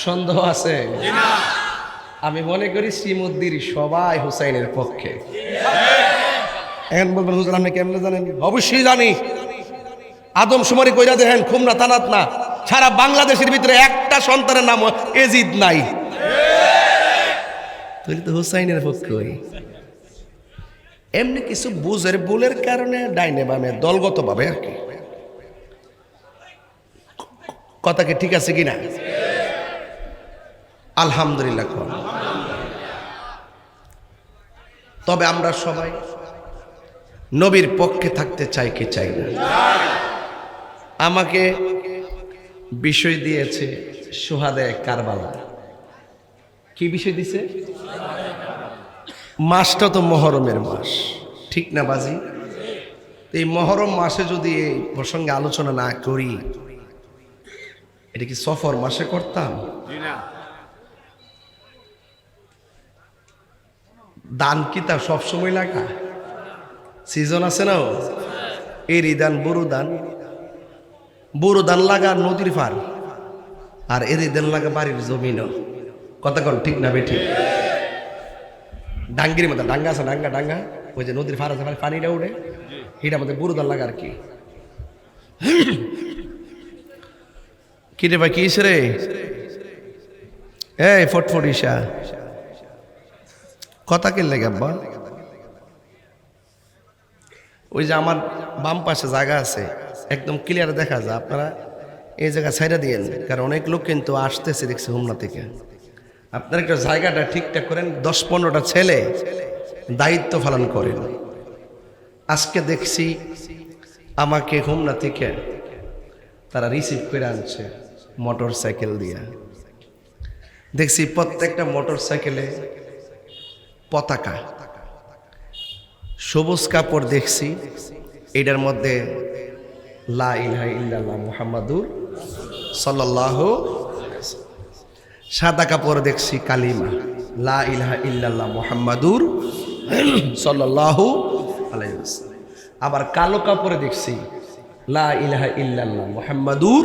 সন্দেহ আছে? আমি মনে করি শ্রীমদ্দির সবাই হুসাইনের পক্ষে। এখন বলবেন হুজুর আপনি কেমনে জানেন? অবশ্যই জানি। আদম শুমারি কইরা দেখেন, খুলনা থানাত না, সারা বাংলাদেশের ভিতরে একটা সন্তানের নাম এজিদ নাই। তুই তো হুসাইনের পক্ষে। এমনি কিছু বুঝের ভুলের কারণে ডাইনে বামে দলগত ভাবে আর কি। কথা কি ঠিক আছে কিনা? আলহামদুলিল্লাহ। তবে আমরা সবাই নবীর পক্ষে থাকতে চাই কি চাই না? আমাকে বিষয় দিয়েছে সুহাদায়ে কারবালা। কি বিষয় দিছে? মাসটা তো মহরমের মাস, ঠিক না বাজি? এই মহরম মাসে যদি এই প্রসঙ্গে আলোচনা না করি, এটা কি সফর মাসে করতাম? দান কি তা সবসময় লাগা? সিজন আছে না? এরি দান, বুরু দান। বুরু দান লাগা নদীর পার, আর এরি দান লাগা বাড়ির জমিনও। কথা কন ঠিক না বেঠিক? ডাঙ্গির মধ্যে ডাঙ্গা আছে, ডাঙ্গা ডাঙ্গা, ওই যে নদীর পার আছে, পানিটা উঠে, এটার মধ্যে বুরু দান লাগা আর কি। কি রে ভাই, কি রে? এই ফটফটিসা কথা কে লেগে আব্বা? ওই যে আমার বাম পাশে জায়গা আছে, একদম ক্লিয়ার দেখা যায়। আপনারা এই জায়গা ছাইড়া দিয়েন, কারণ অনেক লোক কিন্তু আসতেছে দেখছি হোমনা থেকে। আপনারা একটা জায়গাটা ঠিকঠাক করেন। 10-15টা ছেলে দায়িত্ব পালন করেন। আজকে দেখছি আমাকে হোমনা থেকে তারা রিসিভ করে আনছে মোটর সাইকেল দিয়ে। দেখছি প্রত্যেকটা মোটর সাইকেলে পতাকা, সবুজ কাপড় দেখছি, এটার মধ্যে লা ইলাহা ইল্লাল্লাহ মুহাম্মাদুর সাল্লাল্লাহু। সাদা কাপড় দেখছি কালিমা লা ইলাহা ইল্লাল্লাহ মুহাম্মাদুর সাল্লাল্লাহু আলাইহি ওয়াসাল্লাম। আবার কালো কাপড়ে দেখছি লা ইলাহা ইল্লাল্লাহ মুহাম্মাদুর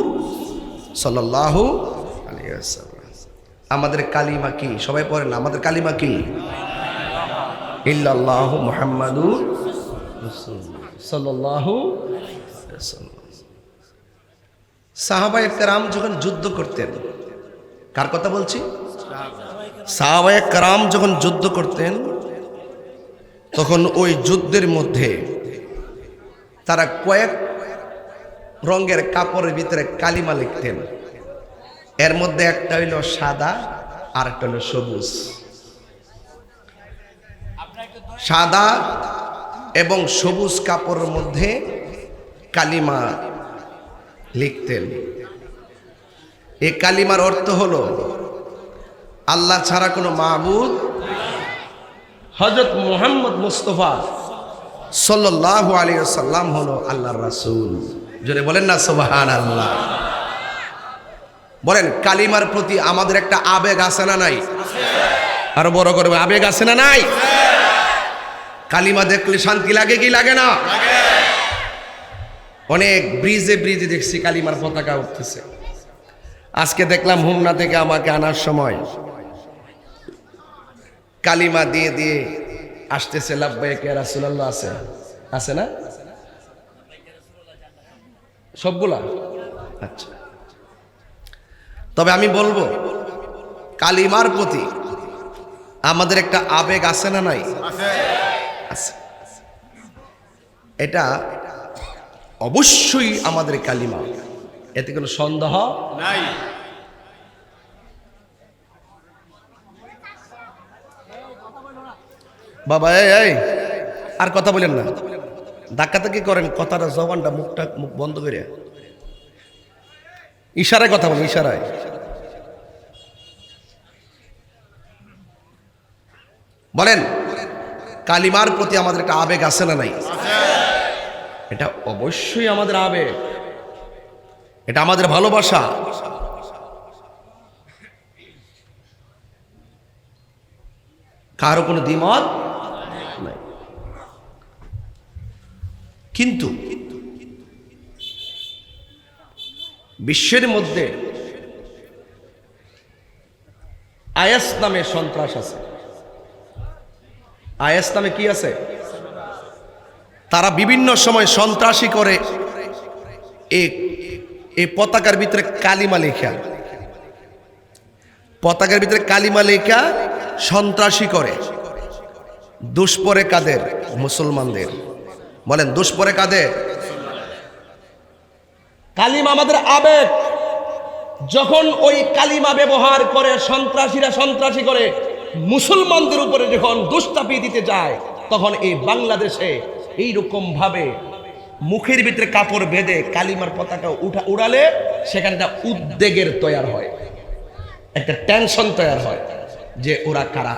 সাল্লাল্লাহু আলাইহি ওয়াসাল্লাম। আমাদের কালিমা কি? সবাই পড়েন না, আমাদের কালিমা কি? ইল্লাল্লাহু মুহাম্মাদুর সাল্লাল্লাহু আলাইহি ওয়াসাল্লাম। সাহাবায়ে কেরাম যখন যুদ্ধ করতেন, কার কথা বলছি? সাহাবায়ে কেরাম যখন যুদ্ধ করতেন, তখন ওই যুদ্ধের মধ্যে তারা কয়েক রঙের কাপড়ের ভিতরে কালিমা লিখতেন। এর মধ্যে একটা হইল সাদা আর একটা হইল সবুজ। সাদা এবং সবুজ কাপড়ের মধ্যে কালিমা লিখতেন। এই কালিমার অর্থ হলো আল্লাহ ছাড়া কোনো মাবুদ, হযরত মুহাম্মদ মুস্তাফা সাল্লাল্লাহু আলাইহি ওয়াসাল্লাম হলো আল্লাহর রাসূল। জোরে বলেন না সুবহানাল্লাহ। বলেন, কালিমার প্রতি আমাদের একটা আবেগ আছে না নাই? আরো বড় করে আবেগ আছে না নাই? কালিমা দেখলে শান্তি লাগে কি লাগে না? অনেক ব্রিজে ব্রিজে দেখছি কালিমার পতাকা উঠতেছে। আজকে দেখলাম হোমনা থেকে আমাকে আনার সময় কালিমা দিয়ে দিয়ে আসতেছে লাব্বাইক ইয়া রাসূলুল্লাহ। আছে আছে না সবগুলা? আচ্ছা, তবে আমি বলবো কালিমার প্রতি আমাদের একটা আবেগ আছে না নাই? আছে। এটা অবশ্যই আমাদের কালিমা, এতে কোনো সন্দেহ নাই। বাবা এই আর কথা বলেন না, ধাক্কাতে কি করেন? কথাটা জবানটা মুখ বন্ধ করে ইশারায় কথা বলেন, ইশারায়। বলেন, কালিমার প্রতি আমাদের একটা আবেগ আছে না নাই? এটা অবশ্যই আমাদের আবেগ, এটা আমাদের ভালোবাসা। কারো কোনো দ্বিমত নাই। কিন্তু বিশ্বের মধ্যে আইএস নামে সন্ত্রাস আছে। আইএস নামে কি আছে? তারা বিভিন্ন সময় সন্ত্রাসী করে এই পতাকার ভিতরে কালিমা লেখা, পতাকার ভিতরে কালিমা লেখা সন্ত্রাসী করে। দুষ্পরে কাদের? মুসলমানদের। বলেন, দুষ্পরে কাদের? কালিমা আমাদের আবেগ। যখন ওই কালিমা ব্যবহার করে সন্ত্রাসীরা সন্ত্রাসী করে মুসলমানদের উপরে যখন দুষ্টাপি দিতে যায়, তখন এই বাংলাদেশে এইরকম ভাবে মুখের ভিতরে কাপড় বেঁধে কালিমার পতাকা উড়ালে সেখানে একটা উদ্বেগের তৈরি হয়, একটা টেনশন তৈরি হয় যে ওরা কারা।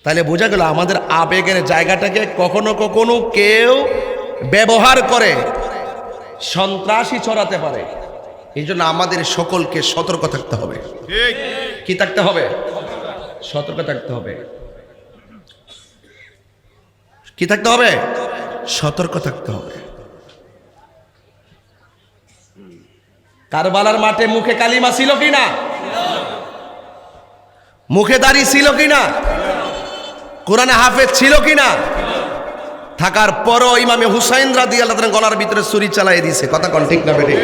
তাহলে বোঝা গেল আমাদের আবেগের জায়গাটাকে কখনো কখনো কেউ ব্যবহার করে সন্ত্রাসী ছড়াতে পারে। এই জন্য আমাদের সকলকে সতর্ক থাকতে হবে। কি থাকতে হবে? সতর্ক থাকতে হবে। কি থাকতে হবে? সতর্ক থাকতে হবে। কারবালার মাঠে মুখে কালিমা ছিল কিনা? মুখে দাড়ি ছিল কিনা? কোরআনে হাফেজ ছিল কিনা? থাকার পরও ইমামে হুসাইন রাদিয়াল্লাহু তাআলা গলার ভিতরে ছুরি চালিয়ে দিয়েছে। কথা কোন ঠিক না বেঠিক?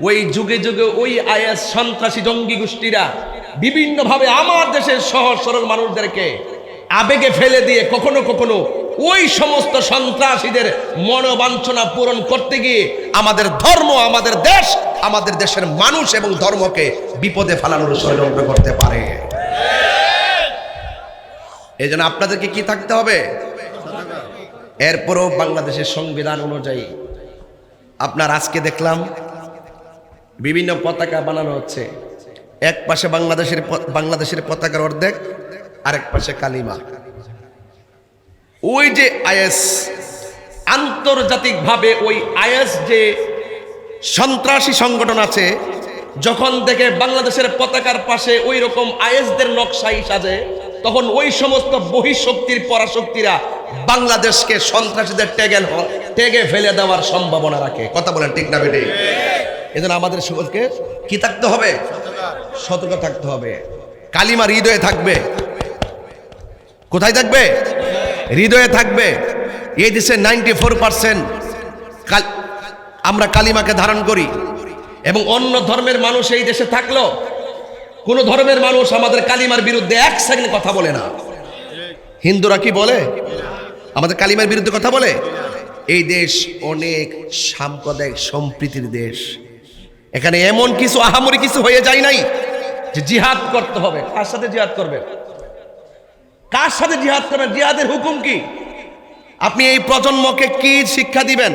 ওই যুগে যুগে ওই আইএস সন্ত্রাসী জঙ্গি গোষ্ঠীরা বিভিন্ন ভাবে আমার দেশের সহজ সরল মানুষদেরকে আবেগে ফেলে দিয়ে কখনো কখনো ওই সমস্ত সন্ত্রাসীদের মনোবাঞ্ছনা পূরণ করতে গিয়ে আমাদের ধর্ম, আমাদের দেশ, আমাদের দেশের মানুষ এবং ধর্মকে বিপদে ফেলানোর ষড়যন্ত্র করতে পারে। এই জন্য আপনাদেরকে কি থাকতে হবে? এরপরও বাংলাদেশের সংবিধান অনুযায়ী আপনার আজকে দেখলাম বিভিন্ন পতাকা বানানো হচ্ছে। এক পাশে বাংলাদেশের পতাকার অর্ধেক, আরেক পাশে কালিমা। ওই যে আইএস, আন্তর্জাতিকভাবে ওই আইএস যে সন্ত্রাসী সংগঠন আছে, যখন দেখে বাংলাদেশের পতাকার পাশে ওই রকম আইএসদের নকশাই সাজে, তখন ওই সমস্ত বহিঃশক্তির পরাশক্তিরা বাংলাদেশকে সন্ত্রাসীদের ট্যাগে ফেলে দেওয়ার সম্ভাবনা রাখে। কথা বলেন ঠিক না বেঠিক? এজন্য আমাদের সকলকে কি থাকতে হবে? সতর্ক থাকতে হবে। কালিমা হৃদয়ে থাকবে। কোথায় থাকবে? হৃদয়ে থাকবে। এই দেশে 94% আমরা কালিমাকে ধারণ করি, এবং অন্য ধর্মের মানুষ এই দেশে থাকলো কোন ধর্মের মানুষ আমাদের কালিমার বিরুদ্ধে এক সেকেন্ড কথা বলে না। হিন্দুরা কি বলে? আমাদের কালিমার বিরুদ্ধে কথা বলে? এই দেশ অনেক সাম্প্রদায়িক সম্প্রীতির দেশ। এখানে এমন কিছু আহামরি কিছু হয়ে যায় নাই যে জিহাদ করতে হবে। কার সাথে জিহাদ করবে? কার সাথে জিহাদ করবেন? জিহাদের হুকুম কি? আপনি এই প্রজন্মকে কি শিক্ষা দিবেন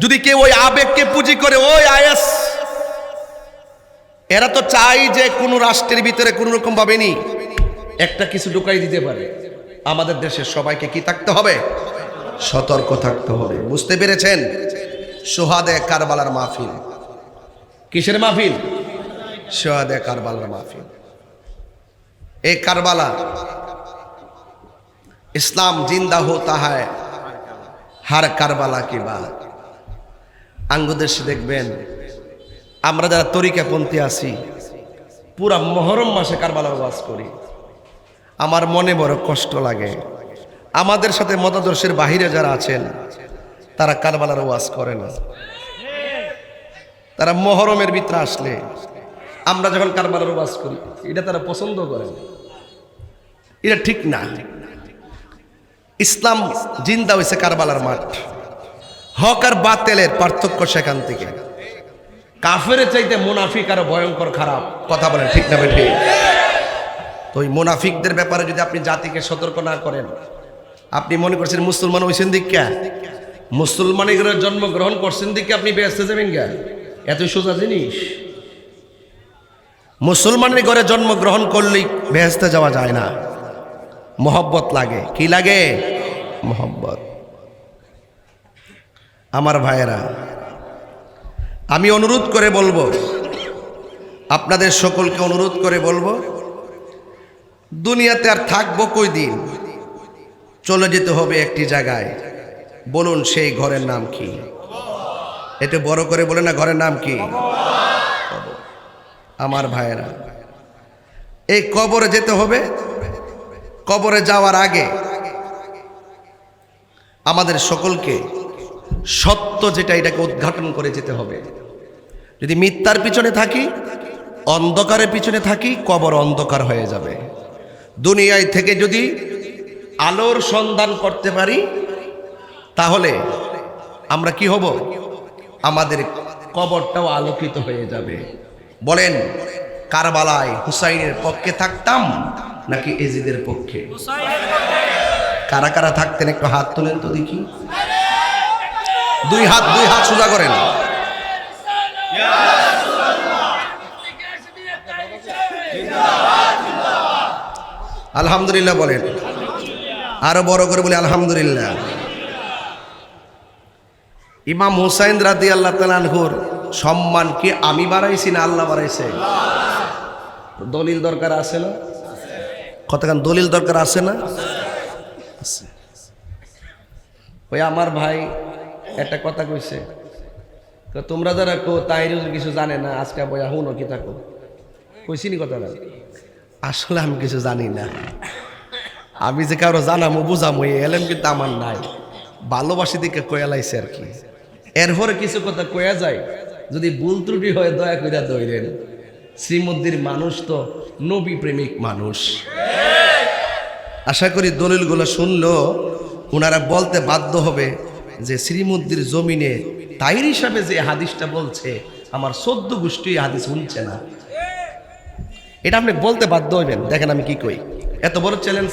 যদি কেউ ওই আবেগকে পুঁজি করে? ওই আইএস এরা তো চাই যে কোনো রাষ্ট্রের ভিতরে কোনো রকম ভাবে নি একটা কিছু ঢুকাই দিতে পারে। আমাদের দেশের সবাইকে কি থাকতে হবে? সতর্ক থাকতে হবে। বুঝতে পেরেছেন? সোহাদে কারবালার মাহফিল। কিসের মাহফিল? সোহাদে কারবালার মাহফিল। এই কারবালা ইসলাম জিন্দা होता है हर কারবালা की बात। আঙ্গুদেশে দেখবেন আমরা যারা তরিকাপন্থী আছি পুরা মুহররম মাসে কারবালার ওয়াজ করি। আমার মনে বড় কষ্ট লাগে, আমাদের সাথে মতাদর্শের বাহিরে যারা আছেন তারা কারবালার ওয়াজ করে না। তারা মুহররমের ভিতরে আসলে আমরা যখন কারবালার ওয়াজ করি এটা তারা পছন্দ করে না। এটা ঠিক না। ইসলাম জিন্দা হয়েছে কারবালার মাঠ। হক আর বাতিলের পার্থক্য সেখান থেকে। কাফের চাইতে মুনাফিক আরো ভয়ঙ্কর খারাপ। কথা বলেন ঠিক না বেঠিক? তো ওই মুনাফিকদের ব্যাপারে যদি আপনি জাতিকে সতর্ক না করেন, আপনি মনে করছেন মুসলমান হইছেন দিকা, মুসলমানের জন্মগ্রহণ করছেন দিকে আপনি বেহেশতে যাবেন গা? এত সোজা জিনিস? মুসলমানের ঘরে জন্মগ্রহণ করলেই বেহেশতে যাওয়া যায় না। মোহব্বত লাগে। কি লাগে? মোহব্বত। আমার ভাইয়েরা, আমি অনুরোধ করে বলবো, আপনাদের সকলকে অনুরোধ করে বলবো, দুনিয়াতে আর থাকবো কই দিন? চলে যেতে হবে একটি জায়গায়। বলুন সেই ঘরের নাম কি? এটা বড় করে বলে না, ঘরের নাম কি? আমার ভাইয়েরা, এই কবরে যেতে হবে। কবরে যাওয়ার আগে আমাদের সকলকে সত্য যেটা এটাকে উদ্ঘাটন করে যেতে হবে। যদি মিথ্যার পিছনে থাকি, অন্ধকারের পিছনে থাকি, কবর অন্ধকার হয়ে যাবে। দুনিয়ায় থেকে যদি আলোর সন্ধান করতে পারি তাহলে আমরা কি হব? আমাদের কবরটাও আলোকিত হয়ে যাবে। বলেন, কারবালায় হুসাইনের পক্ষে থাকতাম নাকি এজিদের পক্ষে? কারা কারা থাকতেন একটু হাত তোলেন তো দেখি। দুই হাত সোজা করেন। আলহামদুলিল্লাহ বলেন। আরো বড় করে বলি আলহামদুলিল্লাহ। ইমাম হুসাইন রাদিয়াল্লাহু তাআলা আনহুর সম্মান কি আমি বাড়াইছি না আল্লাহ বাড়াইছে? দলিল দরকার আছে না? কতক্ষণ দলিল দরকার আছে না? ওই আমার ভাই একটা কথা কইছে, তোমরা যারা কো তাইরও কিছু জানে না, আজকে বইয়া হুনো কি থাকো কইছিনি কথাটা। আসলে আমি কিছু জানি না। আমি যে কারো জানামো বুঝামো এই এলেম কিন্তু আমার নাই। ভালোবাসি দিকে কয়া লাইছে আর কি। এরপরে কিছু কথা কয়া যায়, যদি ভুল ত্রুটি হয় দয়া কইরা দইরেন। শ্রীমদ্দির মানুষ তো নবী প্রেমিক মানুষ। আশা করি দলিলগুলো শুনলেও ওনারা বলতে বাধ্য হবে যে শ্রীমদ্দির জমিনে তাইর হিসাবে যে হাদিসটা বলছে আমার 14 গোষ্ঠী হাদিস শুনছে না। এটা আপনি বলতে বাধ্য হইবেন। দেখেন আমি কি কই। এত বড় চ্যালেঞ্জ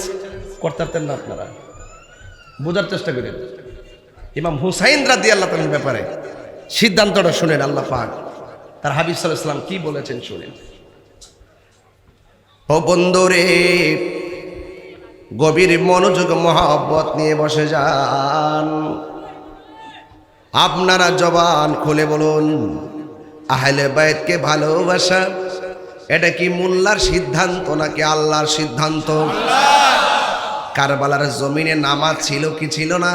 করতে পারতেন না আপনারা? বোঝার চেষ্টা করেন। ইমাম হুসাইন রাদিয়াল্লাহু তাআলার ব্যাপারে সিদ্ধান্তটা শুনেন। আল্লাহ পাক তার হাবিব সাল্লাল্লাহু আলাইহি ওয়াসাল্লাম কি বলেছেন শুনেন। ও বন্ধুরে, গভীর মনোযোগ মহব্বত নিয়ে বসে যান। আপনারা জবান খুলে বলুন, আহলে বাইতকে ভালোবাসা এটা কি মোল্লার সিদ্ধান্ত নাকি আল্লাহর সিদ্ধান্ত? কারবালার জমিনে নামাজ ছিল কি ছিল না?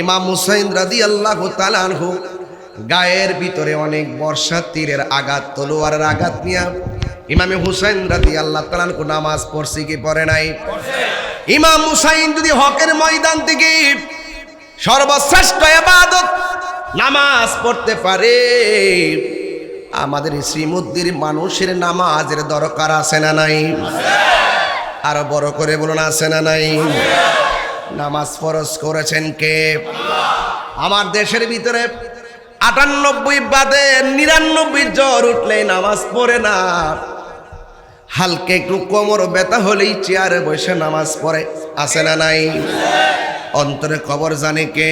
ইমাম হুসাইন রাদিয়াল্লাহু তাআলা আনহু গায়ের ভিতরে অনেক বর্ষা তীরের আঘাত, তলোয়ারের আঘাত নিয়ে ইমামে হুসাইন রাদিয়াল্লাহু তাআলা আনহু নামাজ পড়ছে কি পড়ে নাই? ইমাম হুসাইন যদি হকের ময়দান থেকে সর্বশ্রেষ্ঠ ইবাদত নামাজ পড়তে পারে, আমাদের শ্রীমদ্দির মানুষের নামাজের দরকার আছে না নাই? আরো বড় করে বলুন, আছে না নাই? নামাজ ফরজ করেছেন কে? আমার দেশের ভিতরে 98 বাদে 99 জ্বর উঠলে নামাজ পড়ে না। হালকা একটু কোমর ব্যথা হলেই চেয়ারে বসে নামাজ পড়ে, আছে না নাই? অন্তরে খবর জানে কে?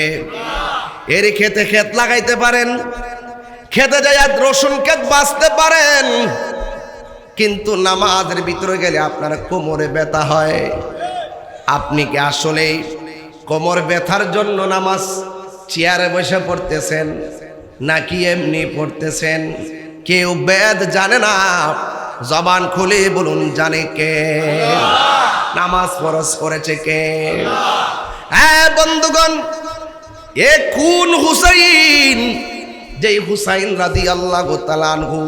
এর খেতে ক্ষেত লাগাইতে পারেন, খেতে যাই রসুন ক্ষেত বাঁচতে পারেন, কিন্তু নামাজের ভিতরে গেলে আপনার কোমরে ব্যথা হয়। আপনি কি আসলে কোমর ব্যথার জন্য নামাজ চেয়ারে বসে পড়তেছেন নাকি এমনি পড়তেছেন? কেউ বেদ জানে না, জবান খুলে বলুন জানে কে? নামাজ ফরজ করেছে কে? হ্যাঁ বন্ধুগণ, এ কোন হুসাইন? যেই হুসাইন রাদিয়াল্লাহু তাআলা আনহু,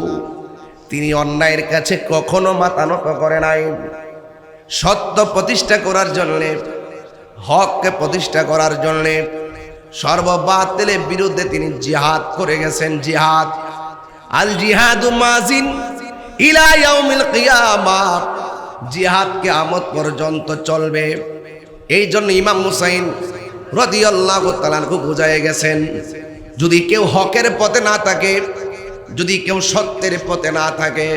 তিনি অন্যায়ের কাছে কখনো মাথা নত করে নাই। সত্য প্রতিষ্ঠা করার জন্যে, হককে প্রতিষ্ঠা করার জন্যে, সর্ববাতিলের বিরুদ্ধে তিনি জিহাদ করে গেছেন। জিহাদ, আল জিহাদু মাজিন ইলা ইয়াউমিল কিয়ামাহ, জিহাদ কিয়ামত পর্যন্ত চলবে। এই জন্য ইমাম হুসাইন রাদিয়াল্লাহু তাআলা আনহু বুঝায় গেছেন, যদি কেউ হকের পথে না থাকে, যদি কেউ সত্যের পথে না থাকে,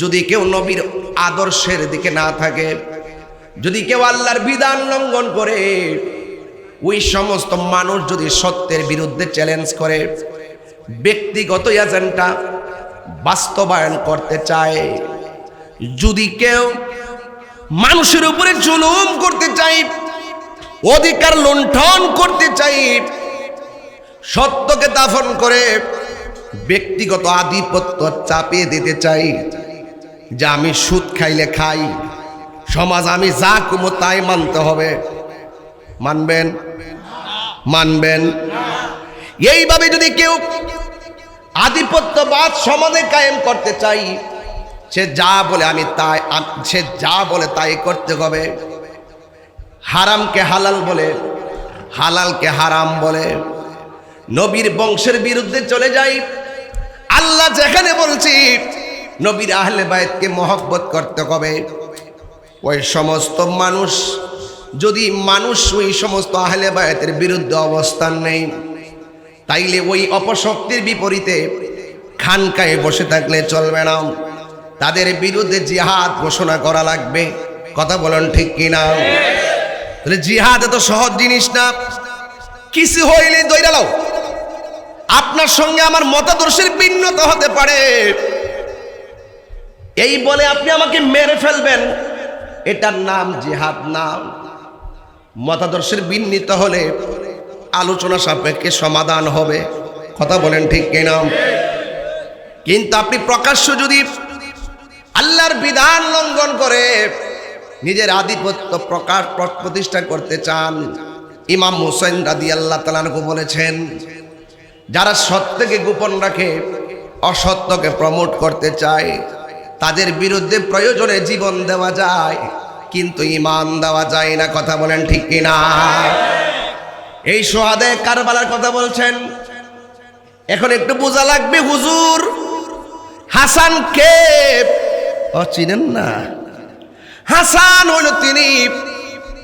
যদি কেউ নবীর আদর্শের দিকে না থাকে, যদি কেউ আল্লাহর বিধান লঙ্ঘন করে, ওই সমস্ত মানুষ যদি সত্যের বিরুদ্ধে চ্যালেঞ্জ করে, ব্যক্তিগত এজেন্ডা বাস্তবায়ন করতে চায়, যদি কেউ মানুষের উপরে জুলুম করতে চায়, অধিকার লুণ্ঠন করতে চায়, সত্যকে দাফন করে ব্যক্তিগত আধিপত্য চাপিয়ে দিতে চাই, যে আমি সুদ খাইলে খাই, সমাজ আমি যা কমো তাই মানতে হবে, মানবেন? মানবেন? এইভাবে যদি কেউ আধিপত্যবাদ সমাজে কায়েম করতে চাই, সে যা বলে আমি তাই, সে যা বলে তাই করতে হবে। হারামকে হালাল বলে, হালালকে হারাম বলে, নবীর বংশের বিরুদ্ধে চলে যাই। আল্লাহ যেখানে বলছি নবীর আহলে বায়তকে মহব্বত করতে হবে, ওই সমস্ত মানুষ যদি ওই সমস্ত আহলে বায়তের বিরুদ্ধে অবস্থান নেই, তাইলে ওই অপশক্তির বিপরীতে খানকায় বসে থাকলে চলবে না, তাদের বিরুদ্ধে জিহাদ ঘোষণা করা লাগবে। কথা বলেন ঠিক কিনা? জিহাদ এত সহজ জিনিস না। কিছু হইলে দইরা লাও, আপনার সঙ্গে আমার মতাদর্শের ভিন্নতা হতে পারে, এই বলে আপনি আমাকে মেরে ফেলবেন, এটার নাম জিহাদ না। মতাদর্শের ভিন্নতা হলে আলোচনা সাপেক্ষে সমাধান হবে। কথা বলেন ঠিক কিনা? কিন্তু আপনি প্রকাশ্য যদি আল্লাহর বিধান লঙ্ঘন করে নিজের আধিপত্য প্রতিষ্ঠা করতে চান, ইমাম হুসাইন রাদিয়াল্লাহু তাআলা আনহু বলেছেন, যারা সত্যকে গোপন রাখে, অসত্যকে প্রমোট করতে চায়, তাদের বিরুদ্ধে প্রয়োজনে জীবন দেওয়া যায়, কিন্তু ঈমান দেওয়া যায় না। কথা বলেন ঠিক কিনা? এই শহাদে কারবালার কথা বলছেন। এখন একটু বোঝা লাগবে, হুজুর হাসান কে? চিনেন না? হাসান হলো তিনি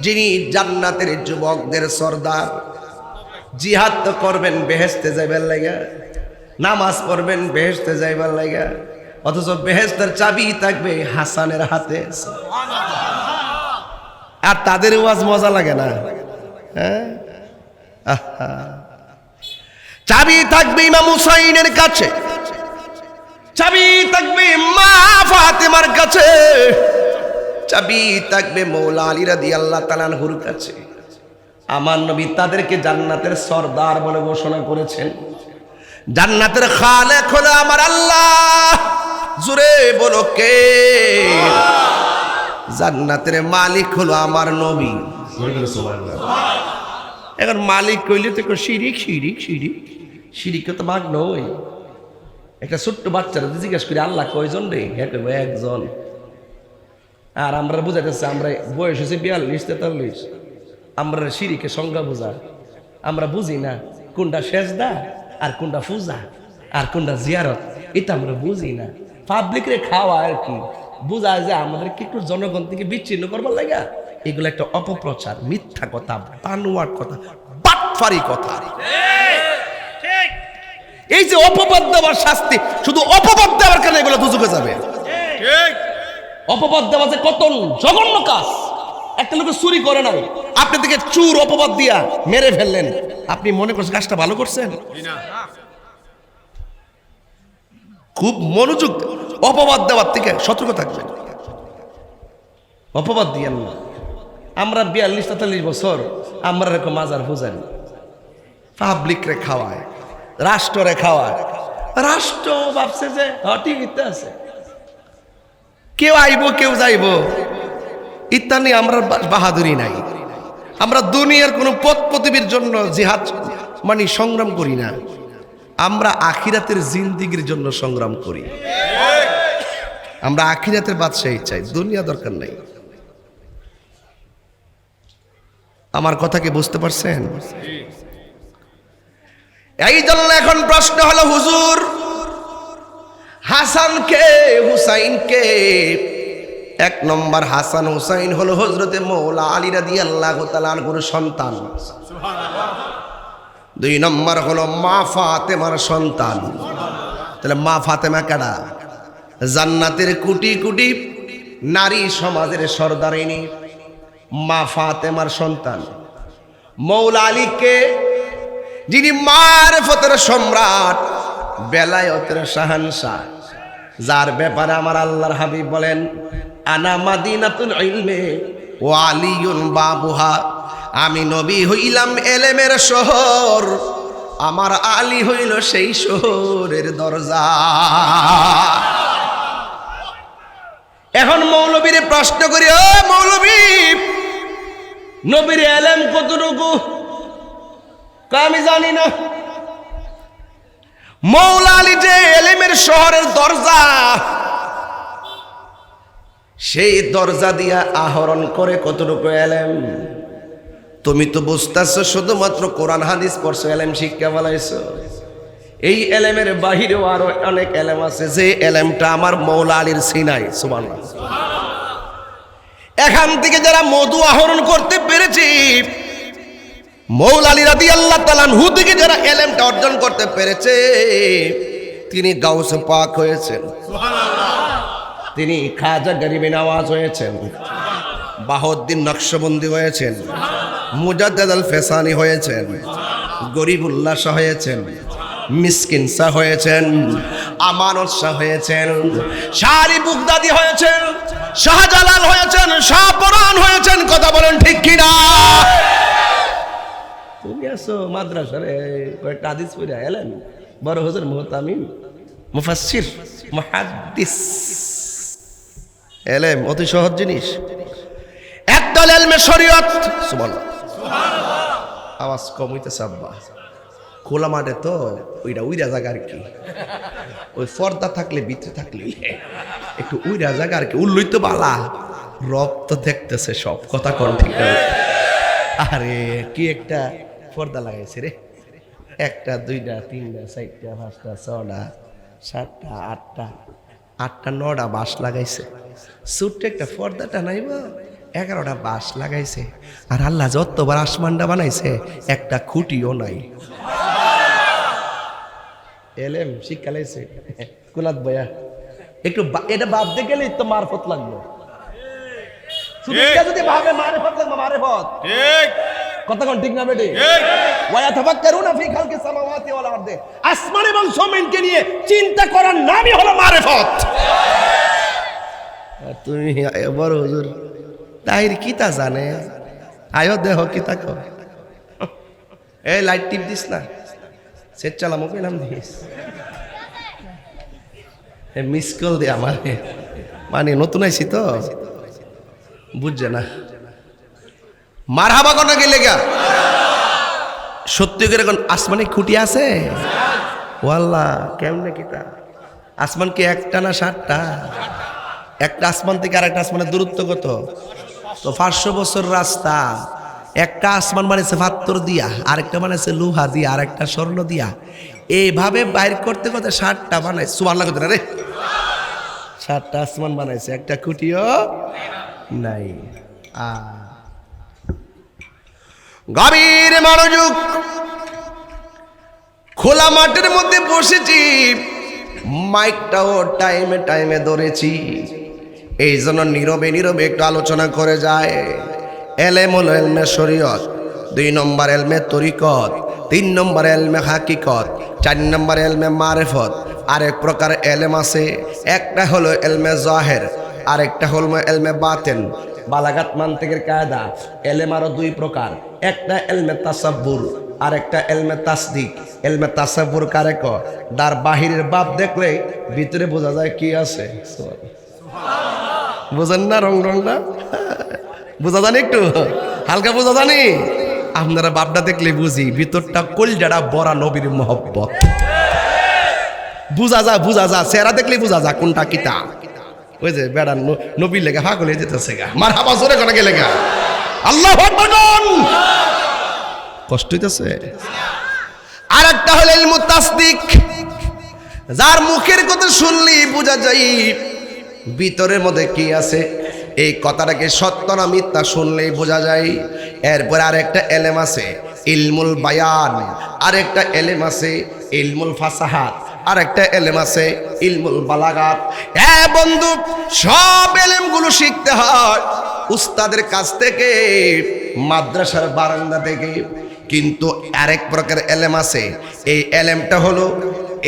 যিনি জান্নাতের যুবকদের সর্দার। জিহাদ তো করবেন বেহেশতে যাইবার লাগা, নামাজ পড়বেন বেহেশতে যাইবার লাগা, অথচ বেহেশতের চাবি থাকবে হাসানের হাতে। আর তাদের ওয়াজ মজা লাগে না? হ্যাঁ, চাবি থাকবে ইমাম হুসাইনের কাছে, চাবি থাকবে মা ফাতেমার কাছে, চাবি থাকবে মৌলা আলী রাদিয়াল্লাহু তাআলা আনহুর কাছে। আমার নবী তাদেরকে জান্নাতের সর্দার বলে ঘোষণা করেছেন। জান্নাতের খালেক হলো আমার আল্লাহ। জোরে বলো কে? জান্নাতের মালিক হলো আমার নবী। এখন মালিক কইলে তো শিরিক শিরিক শিরিক শিরিক তো ভাগ নয়। একটা ছোট্ট বাচ্চারা জিজ্ঞাসা করি আল্লাহ কয়জন রে? একজন। আর আমরা বুঝাইতেছি, আমরা বয়স হয়েছে 42-43, আমরা শিরিকের সংজ্ঞা বোঝা আমরা বুঝি না, কোনটা সেজদা আর কোনটা পূজা আর কোনটা জিয়ারত, এটা আমরা বুঝি না। পাবলিক রে খাওয়া আর কি বোঝা যায়, আমাদের কি একটু জনগণ থেকে বিচ্ছিন্ন করবার লাগা। এগুলো একটা অপপ্রচার, মিথ্যা কথা, বানোয়াট কথা, বাটফারি কথা। এই যে অপবাদ দেওয়ার শাস্তি, শুধু অপবাদ দেওয়ার কারণে এগুলো দুজকে যাবে। অপবাদ দেওয়া যে কত জঘন্য কাজ। একটা লোকে চুরি করে নাই, আপনি থেকে চুর অপবাদ দিয়া মেরে ফেললেন, আপনি মনে করছেন কাজটা ভালো করছেন? খুব মনোযোগ, অপবাদ দেওয়ার থেকে সতর্ক থাকবেন, অপবাদ দিয়েন না। আমরা 42-43 বছর আমরা এরকম মাজার পূজারি, পাবলিক রে খাওয়ায়, রাষ্ট্রে খাওয়ায়, রাষ্ট্র ভাবছে যে টিভিতে আছে, কেউ আইব কেউ যাইব, ইত্যাদি। আমরা বাহাদুরি নাই, আমরা দুনিয়ার কোন পথ পৃথিবীর জন্য জিহাদ মানে সংগ্রাম করি না, আমরা আখিরাতের জিন্দিগির জন্য সংগ্রাম করি। আমরা আখিরাতের বাদশাহী চাই, দুনিয়া দরকার নাই। আমার কথা কি বুঝতে পারছেন? এই জন্য এখন প্রশ্ন হলো, হুজুর হাসান কে হুসাইন কে? এক নম্বর হাসান হুসাইন হলো হযরতে মৌলা আলী রাদিয়াল্লাহু তাআলা আনহুর সন্তান। দুই নম্বর হলো মা ফাতেমার সন্তান। তাহলে মা ফাতেমা কারা? জান্নাতের কোটি কোটি নারী সমাজের সর্দারিনী মা ফাতেমার সন্তান। মৌলা আলীকে, যিনি মারফতের সম্রাট, বেলায়েতের শাহানশাহ, যার ব্যাপারে আমার আল্লাহর হাবিব বলেন, আনা মাদিনাতুল ইলমে ওয়া আলিয়ুন বাবুহা, আমি নবী হইলাম এলেমের শহর, আমার আলী হইল সেই শহরের দরজা। এখন মৌলবীরে প্রশ্ন করি, ও মৌলবী, নবীর এলেম কতটুকু? আমি জানি না। মৌলা আলী যে এলেমের শহরের দরজা, সেই দরজা দিয়া আহরণ করে কতটুকু এলেম? তুমি তো বুঝতেছ শুধুমাত্র কোরআন হাদিস পড়ছো, এলেম শিক্ষা বলাইছো। এই এলেমের বাহিরেও আরো অনেক এলেম আছে, যে এলেমটা আমার মৌলা আলীর সিনাই। সুবহানাল্লাহ। এখান থেকে যারা মধু আহরণ করতে পেরেছি, মৌলা আলী রাদিয়াল্লাহু তাআলা আনহু থেকে যারা এলেমটা অর্জন করতে পেরেছে, তিনি গাউসে পাক হয়েছেন, তিনি খাজা গরিবে নওয়াজ হয়েছেন, বাহাউদ্দিন নকশবন্দি হয়েছেন, মুজাদ্দেদ আল ফেসানি হয়েছেন, গরিবুল্লাহ শাহ হয়েছেন, মিসকিন শাহ হয়েছেন, আমানত শাহ হয়েছেন, শাহরি বুগদাদি হয়েছেন, শাহজালাল হয়েছেন, শাহপরান হয়েছেন। কথা বলেন ঠিক কিনা? তুমি আসো মাদ্রাসারে কয়েকটা হাদিস পড়ে এলেন, বড় হুজুর মুহতামিম মুফাসসির মুহাদ্দিস। এলেম অতি সহজ জিনিস, একদল এলমে শরীয়ত। সুবহানাল্লাহ, আওয়াজ কম হইতেছে আব্বা, খোলা মাঠে তো ওইটা উইরা জায়গা আর কি, ওই পর্দা থাকলে ভিতরে থাকলে একটু উইরা জায়গা আর কি, উল্লই তো বালা, রব তো দেখতেছে সব। কথা কোন ঠিক না? আরে কি একটা পর্দা লাগাইছে রে, একটা দুইটা তিনটা চারটা পাঁচটা ছটা সাতটা আটটা, 9টা বাঁশ লাগাইছে, ছোট্ট একটা পর্দাটা নাইব, 11টা বাঁশ লাগাইছে। আর আল্লাহ যতবার আসমানটা বানাইছে, একটা খুঁটিও নাই। এলেম শিক্ষা লাইছে কুলাত বয়া, একটু এটা ভাবতে গেলেই তো মারফত লাগবে। যদি ভাবে মারফত লাগবে, মারফত ঠিক কথা কোন ঠিক না বেটি? ওয়া ইয়াতাফাক্কারুনা ফি খালকিস সামাওয়াতি ওয়াল আরদি, আসমান এবং জমিনকে নিয়ে চিন্তা করার নামই হলো মারফত। তুমি বড় হুজুর তাইর কি তা জানে? আয়ো দেহ কি তা কর, এই লাইট টিপ দিস না, সেট চালামো পেলাম দিস, মিস কল দে আমার, মানে নতুন আইছি তো বুঝছে না। মারহাবা কোনা গেলে গা সত্যি করে কোন আসমানে খুঁটি আছে? ওয়াল্লাহ কেমনে কিতা? আসমান কি একটা না 7টা? একটা আসমান থেকে আর একটা আসমানের দূরত্ব কত? তো 500 বছর রাস্তা। একটা আসমান বানিয়েছে পাথর দিয়া, আরেকটা বানিয়েছে লোহা দিয়া, আরেকটা স্বর্ণ দিয়া। এইভাবে বাইর করতে করতে 7টা বানাইছে। সুবহানাল্লাহ কত রে, 7টা আসমান বানাইছে, একটা খুঁটিও নাই। গভীর মনোযোগ, খোলা মাঠের মধ্যে বসেছি, মাইকটাও টাইমে টাইমে ধরেছি। এই জন্য নীরবে নীরবে একটু আলোচনা করে যায়। এলেম হলো এলমে শরীয়ত, 2 নম্বর এলমে তরিকত, 3 নম্বর এলমে হাকিকত, 4 নম্বর এলমে মারেফত। আরেক প্রকার এলেম আছে, একটা হলো এলমে জাহের, আরেকটা হলো এলমে বাতেন। বালাগাত মান্তিকের কায়দা এলেম আরো 2 প্রকার, একটা এলমে তাসাব্বুর, আরেকটা এলমে তাসদিক। এলমে তাসাব্বুর কারে কয়? তার বাহিরের বাপ দেখলে ভিতরে বোঝা যায় কি আছে। বুঝেন না রংটা? বোঝা জানি একটু হালকা বোঝা জানি। আপনারা বাপটা দেখলে বুঝি ভিতরটা কলজাটা বড়া নবীর মহব্বত। বুঝা যা চেহারা দেখলে বুঝা যা কোনটা কিতা। ওই যে বেড়া নবীর লেগে পাগল হয়ে যেতেছে গা। মারহাবা জোরে কোনা গেলে গা। আল্লাহু আকবার। কষ্ট হইতেছে। আর একটা হলো ইলমু তাসদিক, যার মুখের কথা শুনলেই বোঝা যায় ভিতরের মধ্যে কি আছে। এই কথাটাকে সত্য না মিথ্যা শুনলেই বোঝা যায়। এরপর আরেকটা এলেম আছে ইলমুল বায়ান, আরেকটা এলেম আছে ইলমুল ফাসাহাত, আরেকটা এলেম আছে ইলমুল বালাগাত। বন্ধু, সব এলেমগুলো শিখতে হয় উস্তাদের কাছ থেকে, মাদ্রাসার বারান্দা থেকে। কিন্তু আরেক প্রকার এলেম আছে, এই এলেমটা হলো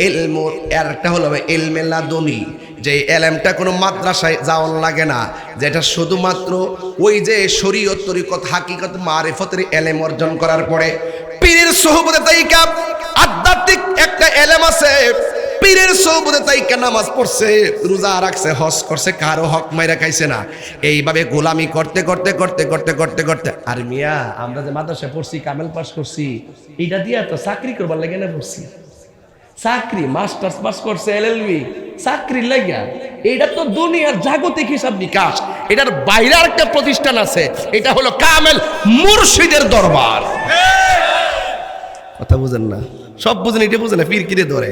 ইলমুল, আরেকটা হলো ইলমে লাদুনি, যে এলেমটা কোনো মাদ্রাসায় যাওয়ার লাগে না, যেটা শুধুমাত্র ওই যে শরীয়ত তরিকত হাকিকত মারিফতের এলেম অর্জন করার পরে পীরের সোহবতে তাইকা আধ্যাত্মিক একটা এলেম আছে। পীরের সোহবতে তাইকা নামাজ পড়ছে, রোজা রাখছে, হজ করছে, কারো হক মাইরা খাইছে না। এইভাবে গোলামি করতে করতে করতে করতে করতে করতে আর মিয়া আমরা যে মাদ্রাসায় পড়ছি, কামেল পাস করছি, এটা দিয়া তো চাকরি করবার লাগে না পড়ছি। চাকরি মাস্টার্স পাস করছে, এলএলবি, চাকরি লাগিয়া। এটা তো দুনিয়ার জাগতিক হিসাব নিকাশ। এটার বাইরে একটা প্রতিষ্ঠান আছে, এটা হলো কামেল মুর্শিদের দরবার। কথা বুঝেন না? সব বুঝেন, এটা বুঝেন না, পীর কিরে ধরে।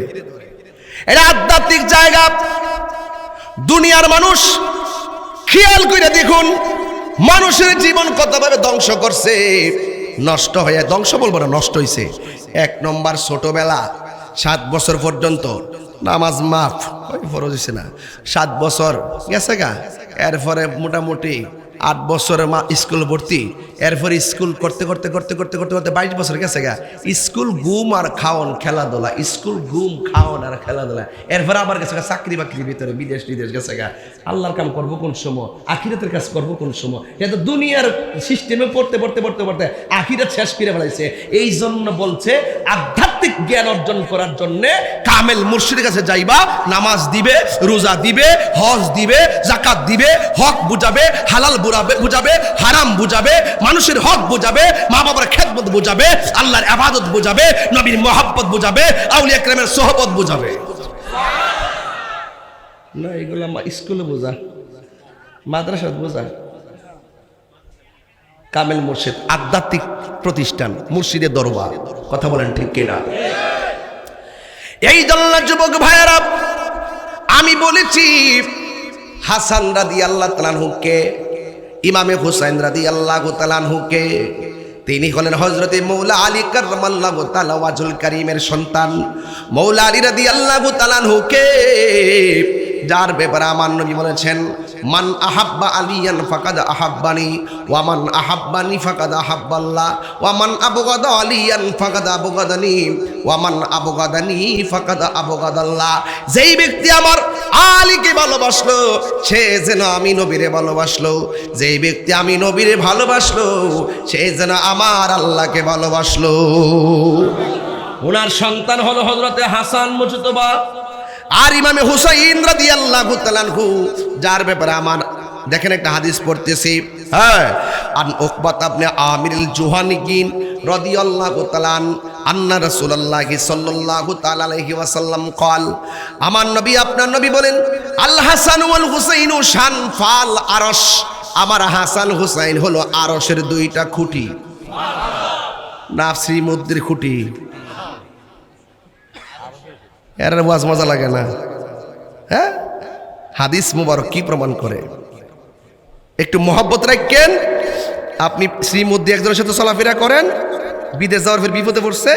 এটা আধ্যাত্মিক জায়গা। দুনিয়ার মানুষ খেয়াল করে দেখুন, মানুষের জীবন কতভাবে ধ্বংস করছে, নষ্ট হয়ে, ধ্বংস বলবো না, নষ্ট হয়েছে। 1 নম্বর ছোটবেলা, 7 বছর পর্যন্ত নামাজ মাফ, ফরজ হইছে না, 7 বছর গেছে গা। এরপরে মোটামুটি 8 বছরের স্কুল ভর্তি, এরপরে স্কুল করতে করতে করতে করতে করতে করতে 22 বছর গেছে গা। স্কুল ঘুম আর খাওয়ান খেলাধুলা, স্কুল ঘুম খাওয়ান আর খেলাধুলা। এরপরে আবার গেছে গা চাকরি বাকরির ভিতরে, বিদেশ টিদেশ গেছে গা। আল্লাহর কাম করবো কোন সময়, আখিরাতের কাজ করবো কোন সময়। এটা দুনিয়ার সিস্টেমে পড়তে পড়তে পড়তে পড়তে আখিরাত শেষ করে ফেলাইছে। এই জন্য বলছে আধ্যাত্মিক জ্ঞান অর্জন করার জন্যে কামেল মুর্শিদের কাছে যাইবা, নামাজ দিবে, রোজা দিবে, হজ দিবে, যাকাত দিবে, হক বুঝাবে, হালাল বুঝাবে, হারাম বুঝাবে, মানুষের হক বুঝাবে, মা বাবার খেদমত বুঝাবে, আল্লাহর ইবাদত বুঝাবে, নবীর মহব্বত বুঝাবে, আউলিয়া কেরামের সোহবত বুঝাবে। না এগুলো স্কুলে বোঝা, মাদ্রাসাত বোঝা। কামেল মুর্শিদ আধ্যাত্মিক প্রতিষ্ঠান, মুর্শিদের দরবার। কথা বলেন ঠিক কিনা? এই জন্য যুবক ভাইয়েরা, আমি বলেছি হাসান রাদিয়াল্লাহু তাআলা আনহুকে, ইমামে হুসাইন রাদিয়াল্লাহু তাআলা আনহুকে, তিনি হলেন হযরতে মৌলা আলী কাররামাল্লাহু তাআলা ওয়াজহুল কারীমের সন্তান। মৌলা আলী রাদিয়াল্লাহু তাআলা আনহুকে, যার ব্যাপারে আমার নবী বলেছেন, মান আহাব্বা আলিয়ান ফাকাদ আহাব্বানি, ওয়া মান আহাব্বানি ফাকাদ আহাব্বাল্লাহ, ওয়া মান আবগাদা আলিয়ান ফাকাদ আবগাদানি, ওয়া মান আবগাদানি ফাকাদ আবগাদাল্লাহ। যেই ব্যক্তি আমার আলীকে ভালোবাসলো, সে যেন আমি নবীরে ভালোবাসলো। যেই ব্যক্তি আমি নবীরে ভালোবাসলো, সে যেন আমার আল্লাহকে ভালোবাসলো। ওনার সন্তান হলো হযরতে হাসান মুজতবা আর ইমামে হুসাইন রাদিয়াল্লাহু তাআলা আনহু, যার ব্যাপারে আমার দেখেন একটা হাদিস পড়তেছি। হ্যাঁ, আন উকবাত ইবনে আমিরুল জুহানিগিন রাদিয়াল্লাহু তাআলা আন্না রাসূলুল্লাহ সাল্লাল্লাহু তাআলা আলাইহি ওয়াসাল্লাম قال, আমার নবী আপনার নবী বলেন, আল হাসান ওয়াল হুসাইনু শানফাল আরশ। আমার হাসান হুসাইন হলো আরশের 2টা খুঁটি, নাফসি মুদ্দির খুঁটি। এর ওয়াজ মজা লাগে না? হ্যাঁ, হাদিস মুবারক কি প্রমাণ করে? একটু মহব্বত রাখেন। আপনি শ্রীমুদ্দি একজনের সাথে চলাফেরা করেন, বিদেশ যাওয়ার ফের বিপদে পড়ছে,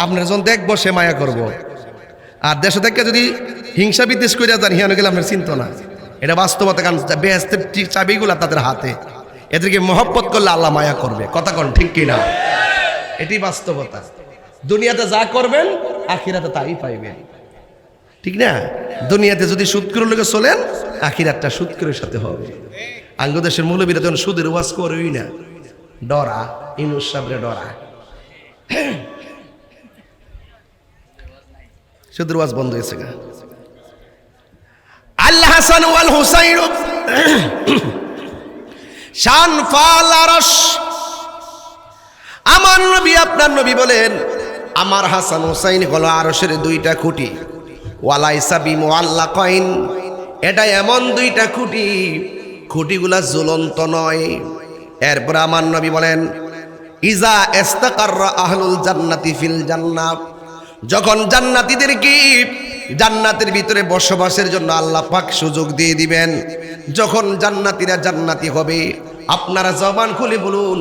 আপনার যখন দেখবো সে মায়া করব। আর দেশে থেকে যদি হিংসা বিদ্বেষ করে যান, হিয়ানো গেলে আপনার চিন্তা না। এটা বাস্তবতা, কারণ বেহেশতের চাবিগুলা তাদের হাতে। এদেরকে মহব্বত করলে আল্লাহ মায়া করবে। কথা কোন ঠিক কিনা? এটি বাস্তবতা। দুনিয়াতে যা করবেন আখিরাতে তাই পাইবেন, ঠিক না? দুনিয়াতে যদি সুদখোরের লোকে চলেন, আখিরাতটা সুদখোরের সাথে হবে। আঙ্গদেশের মৌলবীরা যখন সুদের ওয়াজ করবেই না, ডরা, ইনুস সাবরে ডরা, সুদের ওয়াজ বন্ধ হয়েছে গা। আল হাসান ওয়াল হুসাইন শান ফাল আরশ, আমার নবী আপনার নবী বলেন আমার হাসান হুসাইন হলো আরশের দুইটা খুঁটি। ওয়ালাইসা বিমুআল্লাকাইন, এটা এমন দুইটা খুঁটি, খুঁটিগুলা ঝুলন্ত নয়। এরপর আমার নবী বলেন ইজা ইস্তাকাররা আহলুল জান্নাতি ফিল জান্নাহ, যখন জান্নাতীদেরকে জান্নাতের ভিতরে বসবাসের জন্য আল্লাহ পাক সুযোগ দিয়ে দিবেন, যখন জান্নাতীরা জান্নাতি হবে, আপনারা জবান খুলে বলুন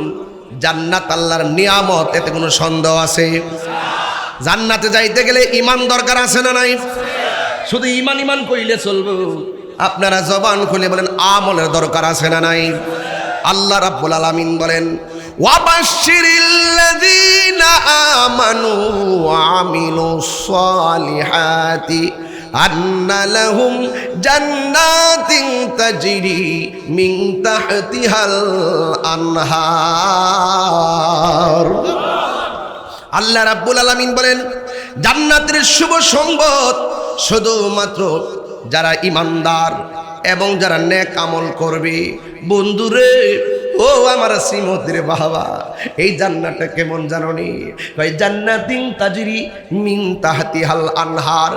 জান্নাত আল্লাহর নিয়ামত, এতে কোনো সন্দেহ আছে? জান্নাতে যাইতে গেলে ঈমান দরকার আছে না নাই? শুধু ঈমান ঈমান কইলে চলবে? আপনারা জবান খুলে বলেন আমলের দরকার আছে না নাই? আল্লাহ রাব্বুল আলামিন বলেন ওয়াবাশশিরিল্লাযীনা আমানু ওয়া আমিলুস সালিহাতি আন্না লাহুম জান্নাতিন তাজরি মিন তাহতিহাল আনহার। আল্লাহ রাব্বুল আলামিন বলেন জান্নাতের শুভ সংবাদ শুধুমাত্র যারা ঈমানদার এবং যারা নেক আমল করবে। বন্ধুরে, ও আমার শ্রীমতির বাবা, এই জান্নাতটা কেমন জানোনি? ভাই জান্নাতিন তাজরি মিন তাহতিহাল আনহার,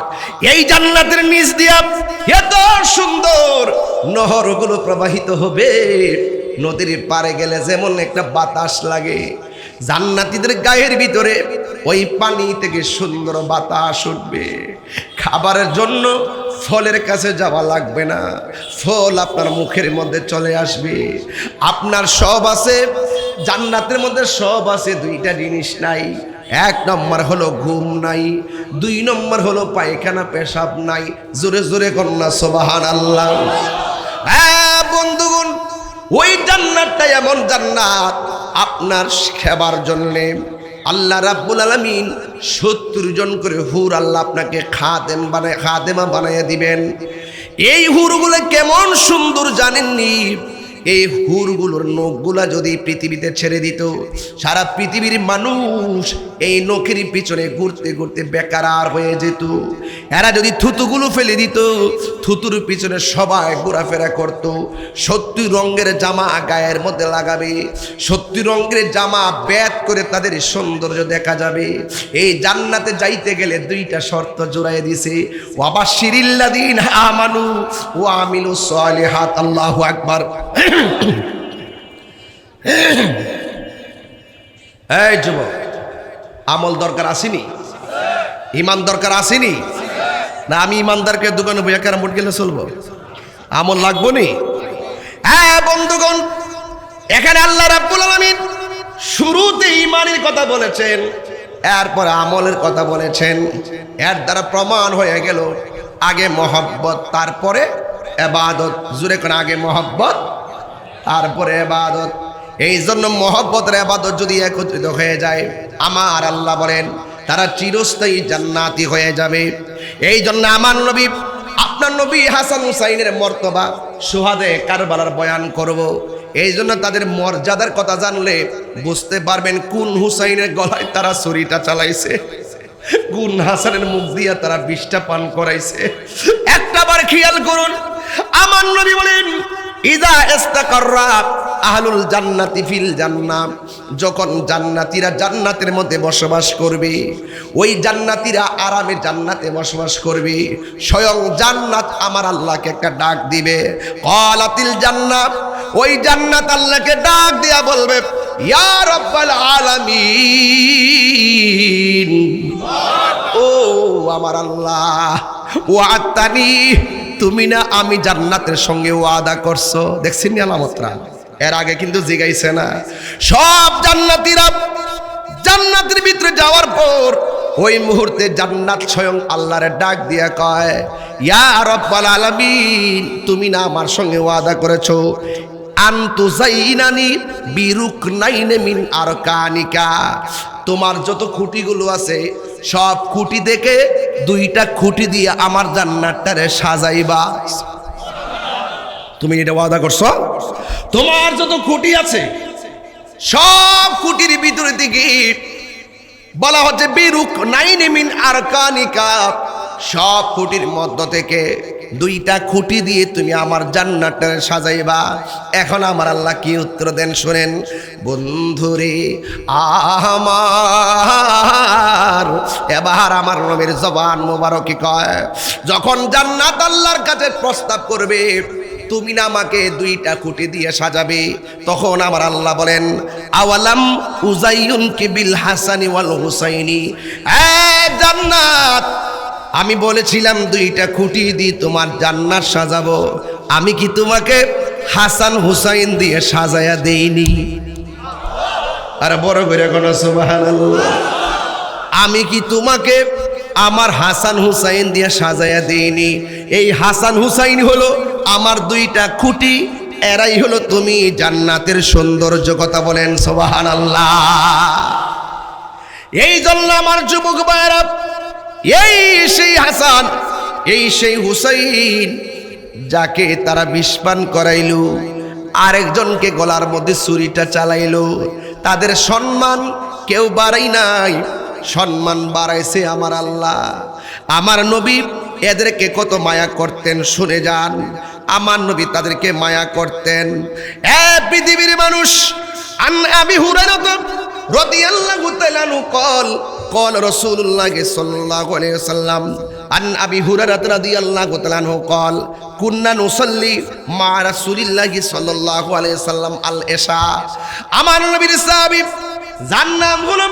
এই জান্নাতের নিচ দিয়া এত সুন্দর নহরগুলো প্রবাহিত হবে, নদীর পাড়ে গেলে যেমন একটা বাতাস লাগে, জান্নাতীদের গায়ের ভিতরে ওই পানি থেকে সুন্দর বাতাস উঠবে। খাবারের জন্য ফলের কাছে যাওয়া লাগবে না, ফল আপনার মুখের মধ্যে চলে আসবে। আপনার সব আছে জান্নাতের মধ্যে, সব আছে, দুইটা জিনিস নাই। এক নম্বর হলো ঘুম নাই, দুই নম্বর হলো পায়খানা পেশাব নাই। জোরে জোরে কন্যা সুবহানাল্লাহ। হ্যাঁ বন্ধুগণ, ওই জান্নাতটা এমন জান্নাত, আপনার খেবার জন্যে আল্লাহ রাব্বুল আলামিন 70 জন করে হুর আল্লাহ আপনাকে খাদেমা বানাইয়া দিবেন। এই হুরগুলো কেমন সুন্দর জানেননি? এই হুরগুলোর নখগুলা যদি পৃথিবীতে ছেড়ে দিত, সারা পৃথিবীর মানুষ এই নখের পিছনে ঘুরতে ঘুরতে বেকার হয়ে যেত। এরা যদি থুতুগুলো ফেলে দিত, থুতুর পিছনে সবাই ঘোরাফেরা করত। 70 রঙের জামা গায়ের মধ্যে লাগাবে, 70 রঙের জামা ব্যাত করে তাদের সৌন্দর্য দেখা যাবে। এই জান্নাতে যাইতে গেলে দুইটা শর্ত জোড়াই দিছে, ওয়াবাশশিরিল্লাযীনা আমানু ওয়া আমিলুস সালিহাত। আল্লাহু আকবার। এই যুবক, আমল দরকার আসেনি? ঈমান দরকার আসেনি? না আমি ঈমানদারকে দোকানে বইয়া ক্যারাম বোর্ড গেলে চলবো? আমল লাগবো নি? হ্যাঁ বন্ধুগণ, এখানে আল্লাহ রাব্বুল আলামিন শুরুতে ঈমানের কথা বলেছেন, এরপর আমলের কথা বলেছেন। এর দ্বারা প্রমাণ হয়ে গেল আগে মহব্বত তারপরে ইবাদত। জোরে করে, আগে মহব্বত তারপরে ইবাদত। এই জন্য মহব্বত আর ইবাদত যদি একত্রিত হয়ে যায়, আমার আল্লাহ বলেন তারা চিরস্থায়ী জান্নাতি হয়ে যাবে। এই জন্য আমার নবী, আপনার নবী হাসান হুসাইনের মর্তবা সুহাদে কারবালার বয়ান করব। এই জন্য তাদের মর্যাদার কথা জানলে বুঝতে পারবেন কোন হুসাইনের গলায় তারা ছুরিটা চালাইছে, কোন হাসানের মুখ দিয়ে তারা বিষটা পান করাইছে। একটাবার খেয়াল করুন, আমার নবী বলেন ইজা ইস্তাকাররা আহলুল জান্নাতি ফিল জান্নাহ, যখন জান্নাতীরা জান্নাতের মধ্যে বসবাস করবে, ওই জান্নাতীরা আরামে জান্নাতে বসবাস করবে, স্বয়ং জান্নাত আমার আল্লাহকে একটা ডাক দিবে। ক্বালাতিল জান্নাত, ওই জান্নাত আল্লাহকে ডাক দিয়া বলবে ইয়া রাব্বাল আলামিন, ও আমার আল্লাহ, ওয়াতানি, তুমি না আমি জান্নাতের সঙ্গে ওয়াদা করছো। দেখছেন নি আলামতরা? এর আগে কিন্তু জিগাইছে না। সব জান্নাতীরা জান্নাতের ভিতরে যাওয়ার পর ওই মুহূর্তে জান্নাত স্বয়ং আল্লাহর ডাক দিয়া কয়, ইয়া রাব্বাল আলামিন, তুমি না আমার সঙ্গে ওয়াদা করেছো আনতুজাইনানি বিরুকনাইনে মিন আরকানিকা, তোমার যত খুঁটিগুলো আছে সব খুঁটি দেখে দুইটা খুঁটি দিয়ে আমার জান্নাতটারে সাজাইবা। তুমি এটা ওয়াদা করছো? তোমার যত খুঁটি আছে সব খুঁটির ভিতরে দিকে বলা হচ্ছে বিরুকনাইনে মিন আরকানিকা, সব খুঁটির মধ্য থেকে দুইটা খুঁটি দিয়ে তুমি আমার জান্নাতটা সাজাইবা। এখন আমার আল্লাহ কি উত্তর দেন শুনেন, বন্ধুরে আমার, এবার আমার নবীর জবান মোবারকে কয়, যখন জান্নাত আল্লাহর কাছে প্রস্তাব করবে তুমি না আমাকে দুইটা খুঁটি দিয়ে সাজাবে, তখন আমার আল্লাহ বলেন, আওয়ালাম উজাইয়ুনকি বিল হাসানি ওয়াল হুসাইনি, জান্নাত আমি বলেছিলাম দুইটা খুঁটি দিয়ে তোমার জান্নাত সাজাবো, আমি কি তোমাকে হাসান হুসাইন দিয়ে সাজায়া দেইনি? আর বড় করে কোন সুবহানাল্লাহ, আমি কি তোমাকে আমার হাসান হুসাইন দিয়ে সাজায়া দেইনি? এই হাসান হুসাইন হলো আমার দুইটা খুঁটি, এরাই হলো তুমি জান্নাতের সৌন্দর্য। কথা বলেন সুবহানাল্লাহ। এই জন্য আমার যুবক ভাইরা, এই সেই হাসান, এই সেই হুসাইন যাকে তারা বিষপান করাইলো, আরেকজনকে গলার মধ্যে ছুরিটা চালাইলো, তাদের সম্মান কেউ বাড়াই নাই, সম্মান বাড়াইছে আমার আল্লাহ। আমার নবী এদেরকে কত মায়া করতেন শুনে যান। আমার নবী তাদেরকে মায়া করতেন। পৃথিবীর মানুষ, আন আবি হুরায়রা রাদিয়াল্লাহু তাআলা আনহু قال رسول الله صلى الله عليه وسلم عن أبي هريرة رضي الله تعالى عنه قال كنا نصلي مع رسول الله صلى الله عليه وسلم العشاء। আমার নবীর সাহাবী যার নাম হলো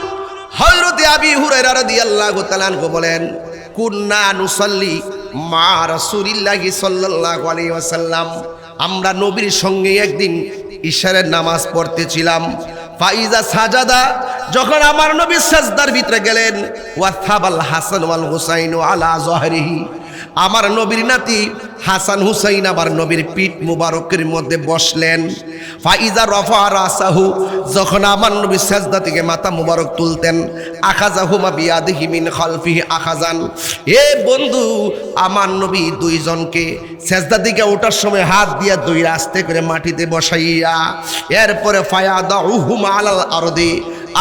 হযরত আবি হুরায়রা রাদিয়াল্লাহু তাআলা আনহু বলেন, কুন্না নুসাল্লি মা রাসূলিল্লাহি সাল্লাল্লাহু আলাইহি ওয়াসাল্লাম, আমরা নবীর সঙ্গে একদিন ইশারের নামাজ পড়তেছিলাম। ফাইজা সাজাদা, যখন আমার নবী সাজদার ভিতরে গেলেন, ওয়াথাবাল হাসান ওয়াল হুসাইন আলা যহরিহি, আমার নবীর নাতি হাসান হুসাইন আবার নবীর পিঠ মুবারকের মধ্যে বসলেন। ফাইজা রফা রাসাহু, যখন আমার নবী সাজদা থেকে মাথা মুবারক তুলতেন, আখাযাহুমা বিয়াদিহি মিন খালফিহি আখাযান, এ বন্ধু আমার নবী দুইজনকে সাজদা থেকে ওঠার সময় হাত দিয়া দুই আস্তে করে মাটিতে বসাইয়া, এরপরে ফায়াদাহুমা আলাল আরদি,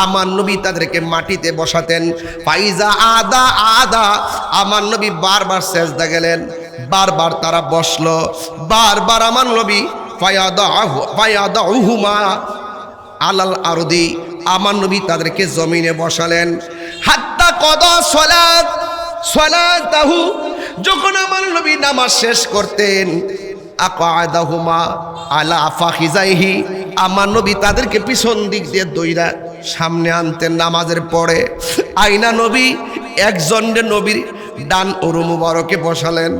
আমার নবী তাদেরকে মাটিতে বসাতেন। ফাইজা আদা আদা, আমার নবী বারবার সেজদা গেলেন, বারবার তারা বসলো, বারবার আমার নবী ফায়াদাহুমা আলাল আরদি, আমার নবী তাদেরকে জমিনে বসালেন। হাত্তা কদা সালাতাহু, যখন আমার নবী নামাজ শেষ করতেন, আকাদাহুমা আলা ফাখিজাইহি, আমার নবী তাদেরকে পিছন দিক দিয়ে দইরা সামনে আনতেন নামাজের পরে। আইনা নবী একজনকে নবীর ডান উরু মুবারকে বসালেন,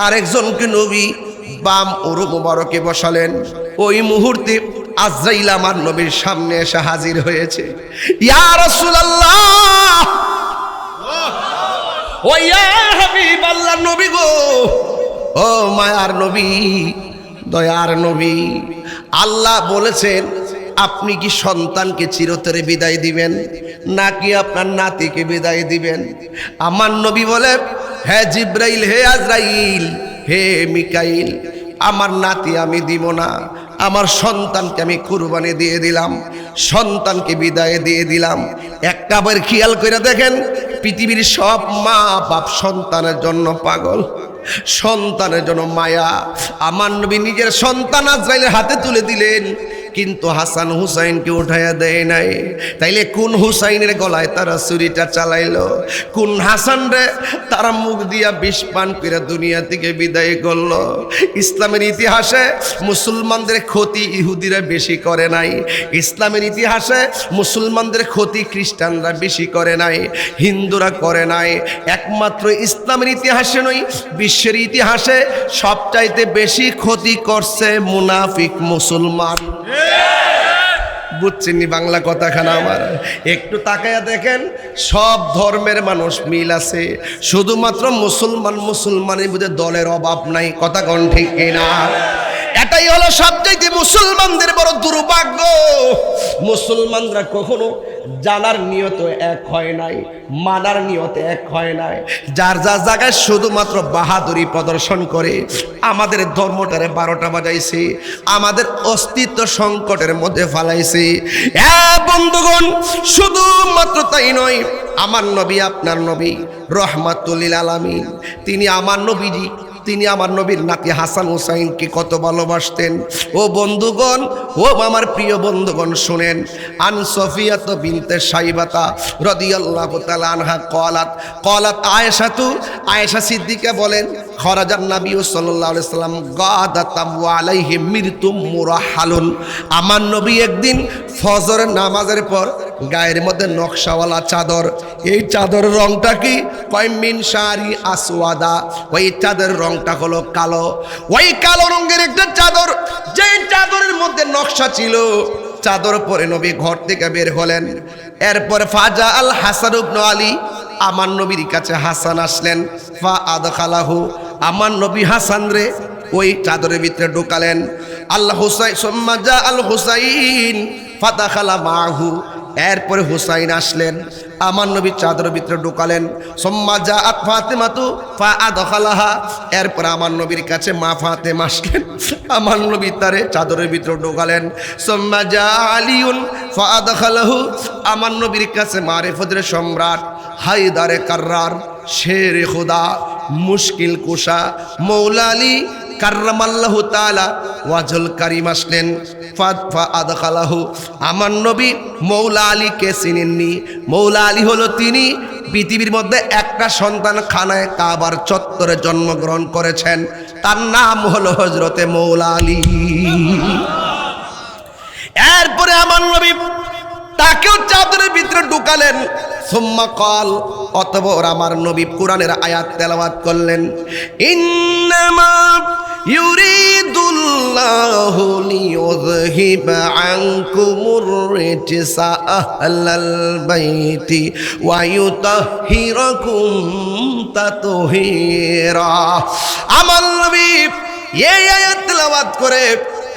আরেকজনকে নবী বাম উরু মুবারকে বসালেন। ওই মুহূর্তে আজরাইল আমার নবীর সামনে এসে হাজির হয়েছে। ইয়া রাসূলুল্লাহ, ও ইয়া হাবিবাল্লাহ, নবী গো, ও মায়ার নবী, দয়ার নবী, আল্লাহ বলেছেন আপনি কি সন্তানকে চিরতরে বিদায় দিবেন নাকি আপনার নাতিকে বিদায় দিবেন? আমার নবী বলে, হে জিব্রাইল, হে আজরাইল, হে মিকাইল, আমার নাতি আমি দিব না, আমার সন্তানকে আমি কুরবানি দিয়ে দিলাম, সন্তানকে বিদায় দিয়ে দিলাম। একটা বার খেয়াল করে দেখেন, পৃথিবীর সব মা বাপ সন্তানের জন্য পাগল, সন্তানের জন্য মায়া। আমার নবী নিজের সন্তান আজরাইলের হাতে তুলে দিলেন, কিন্তু হাসান হুসাইনকে উঠাইয়া দেয় নাই। তাইলে কোন হুসাইনের গলায় তারা ছুরিটা চালাইলো? কোন হাসান রে তারা মুখ দিয়া বিষ পান করে দুনিয়া থেকে বিদায় করলো? ইসলামের ইতিহাসে মুসলমানদের ক্ষতি ইহুদিরা বেশি করে নাই, ইসলামের ইতিহাসে মুসলমানদের ক্ষতি খ্রিস্টানরা বেশি করে নাই, হিন্দুরা করে নাই। একমাত্র ইসলামের ইতিহাসে নয়, বিশ্বের ইতিহাসে সবচাইতে বেশি ক্ষতি করছে মুনাফিক মুসলমান। বুঝছেননি বাংলা কথাখানা আমার? একটু তাকায়া দেখেন, সব ধর্মের মানুষ মিল আছে, শুধুমাত্র মুসলমানের মধ্যে দলের অভাব নাই। কথা কোন ঠিক কিনা? এটাই হলো সবচাইতে মুসলমানদের বড় দুর্ভাগ্য। মুসলমানরা কখনো জানার নিয়ত এক হয় নাই, মানার নিয়ত এক হয় নাই। যার যার জায়গায় শুধুমাত্র বাহাদুরি প্রদর্শন করে আমাদের ধর্মটারে 12টা বাজাইছে, আমাদের অস্তিত্ব সংকটের মধ্যে ফালাইছে। বন্ধুগণ, শুধুমাত্র তাই নয়, আমার নবী, আপনার নবী রহমাতুল লিল আলামিন, তিনি আমার নবীজি, তিনি আমার নবীর নাতি হাসান হুসাইনকে কত ভালোবাসতেন। ও বন্ধুগণ, ও আমার প্রিয় বন্ধুগণ, শুনেন। আন সফিয়াত বিনতে সাইবাতা রাদিয়াল্লাহু তাআলা আনহা ক্বালাত আয়েশা সিদ্দিকা বলেন, খরাজান নবী সাল্লাল্লাহু আলাইহি সাল্লাম গাদাতাম ওয়া আলাইহি মিরতুম মুরাহালুন। আমার নবী একদিন ফজরের নামাজের পর গায়ের মধ্যে নকশাওয়ালা চাদর, এই চাদরের রংটা কি? কয় মিন শারি আসওয়াদা, ওই চাদরের রংটা হলো কালো। ওই কালো রঙের একটা চাদর, যে চাদরের মধ্যে নকশা ছিল, চাদর পরে নবী ঘর থেকে বের হলেন। এরপর ফাজা আল হাসান ইবনে আলী, আমার নবীর কাছে হাসান আসলেন। ফা আদখালাহু, আমার নবী হাসান রে ওই চাদরের ভিতরে ঢোকালেন। আল হুসাইন সুম্মা জা আল হুসাইন ফাদাখালা মাহু, এরপরে হুসাইন আসলেন, আমার নবী চাদরের ভিতরে ঢোকালেন। সুম্মা জা আত ফাতেমাতু ফা আদখালাহা, এরপর আমার নবীর কাছে মা ফাতেমা আসলেন, আমার নবী তারে চাদরের ভিতরে ঢোকালেন। সুম্মা জা আলিউন ফা আদখালাহু, আমার নবীর কাছে মারিফতের সম্রাট হায়দারে কাররার, শেরে খুদা, মুশকিল কুশা মৌলা আলী কাররামাল্লাহু তাআলা ওয়াজহুল কারীম আসলেন। ফা আদখালাহু, আমার নবী মৌলা আলীকে চিনেননি। মৌলা আলী হলো তিনি পৃথিবীর মধ্যে একটা সন্তান খানায় কাবার চত্বরে জন্মগ্রহণ করেছেন, তার নাম হলো হযরতে মৌলা আলী। এরপরে আমার নবী তাকেও চাদরের ভিতরে ঢুকালেন। সুম্মা ক্বাল, অতঃপর আমার নবী কোরআনের আয়াত তেলাওয়াত করলেন, ইন্নামা ইউরিদুল্লাহু লিইয়ুযহিবা আনকুমুর রিজসা আহলাল বাইতি ওয়া ইউতাহহিরাকুম তাতহীরা। আমার নবী এই আয়াত তেলাওয়াত করে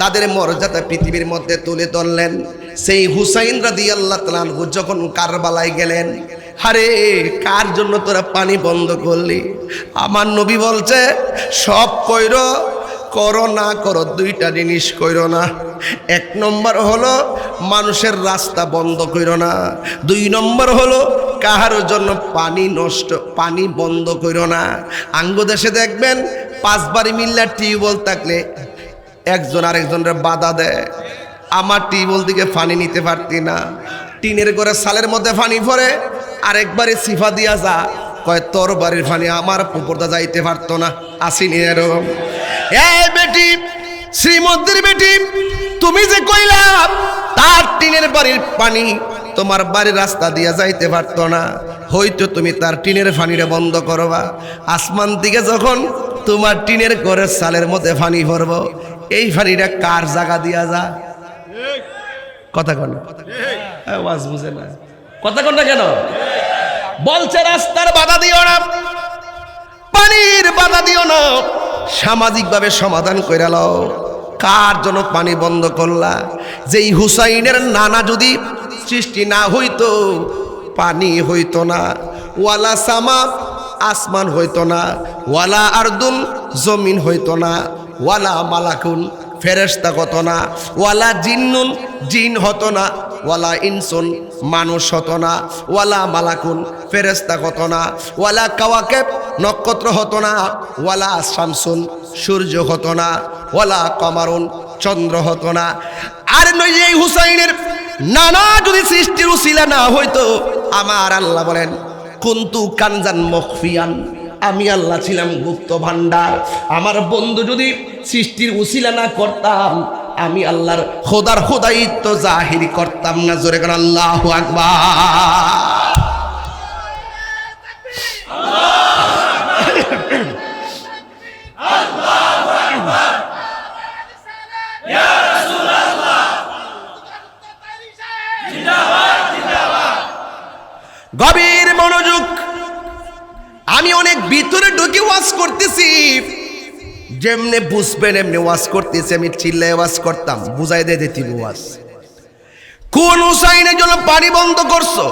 তাদের মর্যাদা পৃথিবীর মধ্যে তুলে ধরলেন। সেই হুসাইন রাদিয়াল্লাহু তাআলা আনহু যখন কারবালায় গেলেন, আরে কার জন্য তোরা পানি বন্ধ করলি? আমার নবী বলছে, সব কইরো, করো না করো দুইটা জিনিস কইরো না। এক নম্বর হলো মানুষের রাস্তা বন্ধ কইরো না, 2 নম্বর হলো কাহার জন্য পানি বন্ধ কইরো না। আঙ্গ দেশে দেখবেন 5 বাড়ি মিল্লা টিউবওয়েল থাকলে একজন আরেকজনের বাধা দেয়। আমার টিউবওয়েল থেকে পানি নিতে পারতি না, টিনের ঘরে সালের মধ্যে পানি পড়ে, আরেকবারে সিফা দিয়া যা, কয় তোর বাড়ির পানি আমার পুকুরটা যাইতে পারতো না। আসিনি এরকম? এই বেটি, শ্রীমন্দির বেটি, তুমি যে কইলা তার টিনের বাড়ির পানি তোমার বাড়ির রাস্তা দিয়া যাইতে পারতো না, হয়তো তুমি তার টিনের পানিটা বন্ধ করবা। আসমান থেকে যখন তোমার টিনের ঘরের সালের মধ্যে পানি ভরবো, এই পানিটা কার জায়গা দিয়া যা? কথা কন, আওয়াজ বুঝে না, কথা কন না কেন? বলছে রাস্তার বাধা দিও না, পানির বাধা দিও না, সামাজিকভাবে সমাধান কইরা লও। কার জন্য পানি বন্ধ করলা? যেই হুসাইনের নানা যদি সৃষ্টি না হইতো, পানি হইতো না, ওয়ালা সামা, আসমান হইতো না, ওয়ালা আরদুন, জমিন হইতো না, ওয়ালা মালাকুন, ফেরেশতা হতো না, ওয়ালা জিন্নুন, জিন হতো না, ওয়ালা ইনসুন, মানুষ হতো না, ওয়ালা মালাকুন, ফেরেশতা হতো না, ওয়ালা কাওয়াকিব, নক্ষত্র হতো না, ওয়ালা শামসুন, সূর্য হতো না, ওয়ালা কমারুন, চন্দ্র হতো না। আর নই এই হুসাইনের নানা যদি সৃষ্টির উসিলা না হইতো, আমার আল্লাহ বলেন কুনতু কানজান মখফিয়ান, আমি আল্লাহ ছিলাম গুপ্ত ভান্ডার। আমার বন্ধু যদি সৃষ্টির উসিলা না করতাম, আমি আল্লাহর খোদার খোদাইত্ব জাহির করতাম না। জোরে করে আল্লাহু আকবার। আমি অনেক ভিতরে ঢুকে ওয়াজ করতেছি, যেমনে বুঝবেন এমনি ওয়াজ করতেছি। আমি চিল্লায় ওয়াজ করতাম, বুঝাই দিয়ে দিতি ওয়াজ। কোন হুসাইনের জন্য পানি বন্ধ করছো?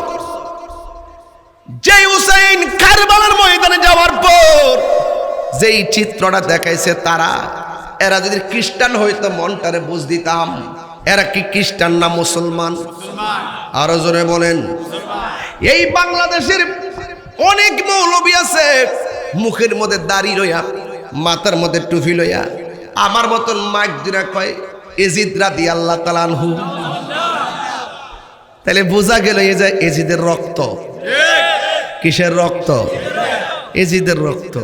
যে হুসাইন কারবালার ময়দানে যাওয়ার পর যেই চিত্রটা দেখাইছে তারা, এরা যদি খ্রিস্টান হইতো মনটারে বুঝ দিতাম। এরা কি খ্রিস্টান না মুসলমান? আরো জোরে বলেন। এই বাংলাদেশের অনেক মৌলবী আছে, মুখের মধ্যে দাড়ি লইয়া, মাথার মধ্যে টুপি লইয়া, আমার মতন মাইক দুরা কয় এজিদ রাদিয়াল্লাহু তাআলা আনহু। তাহলে বোঝা গেল এই যে এজিদের রক্ত। কিসের রক্ত? এজিদের রক্ত।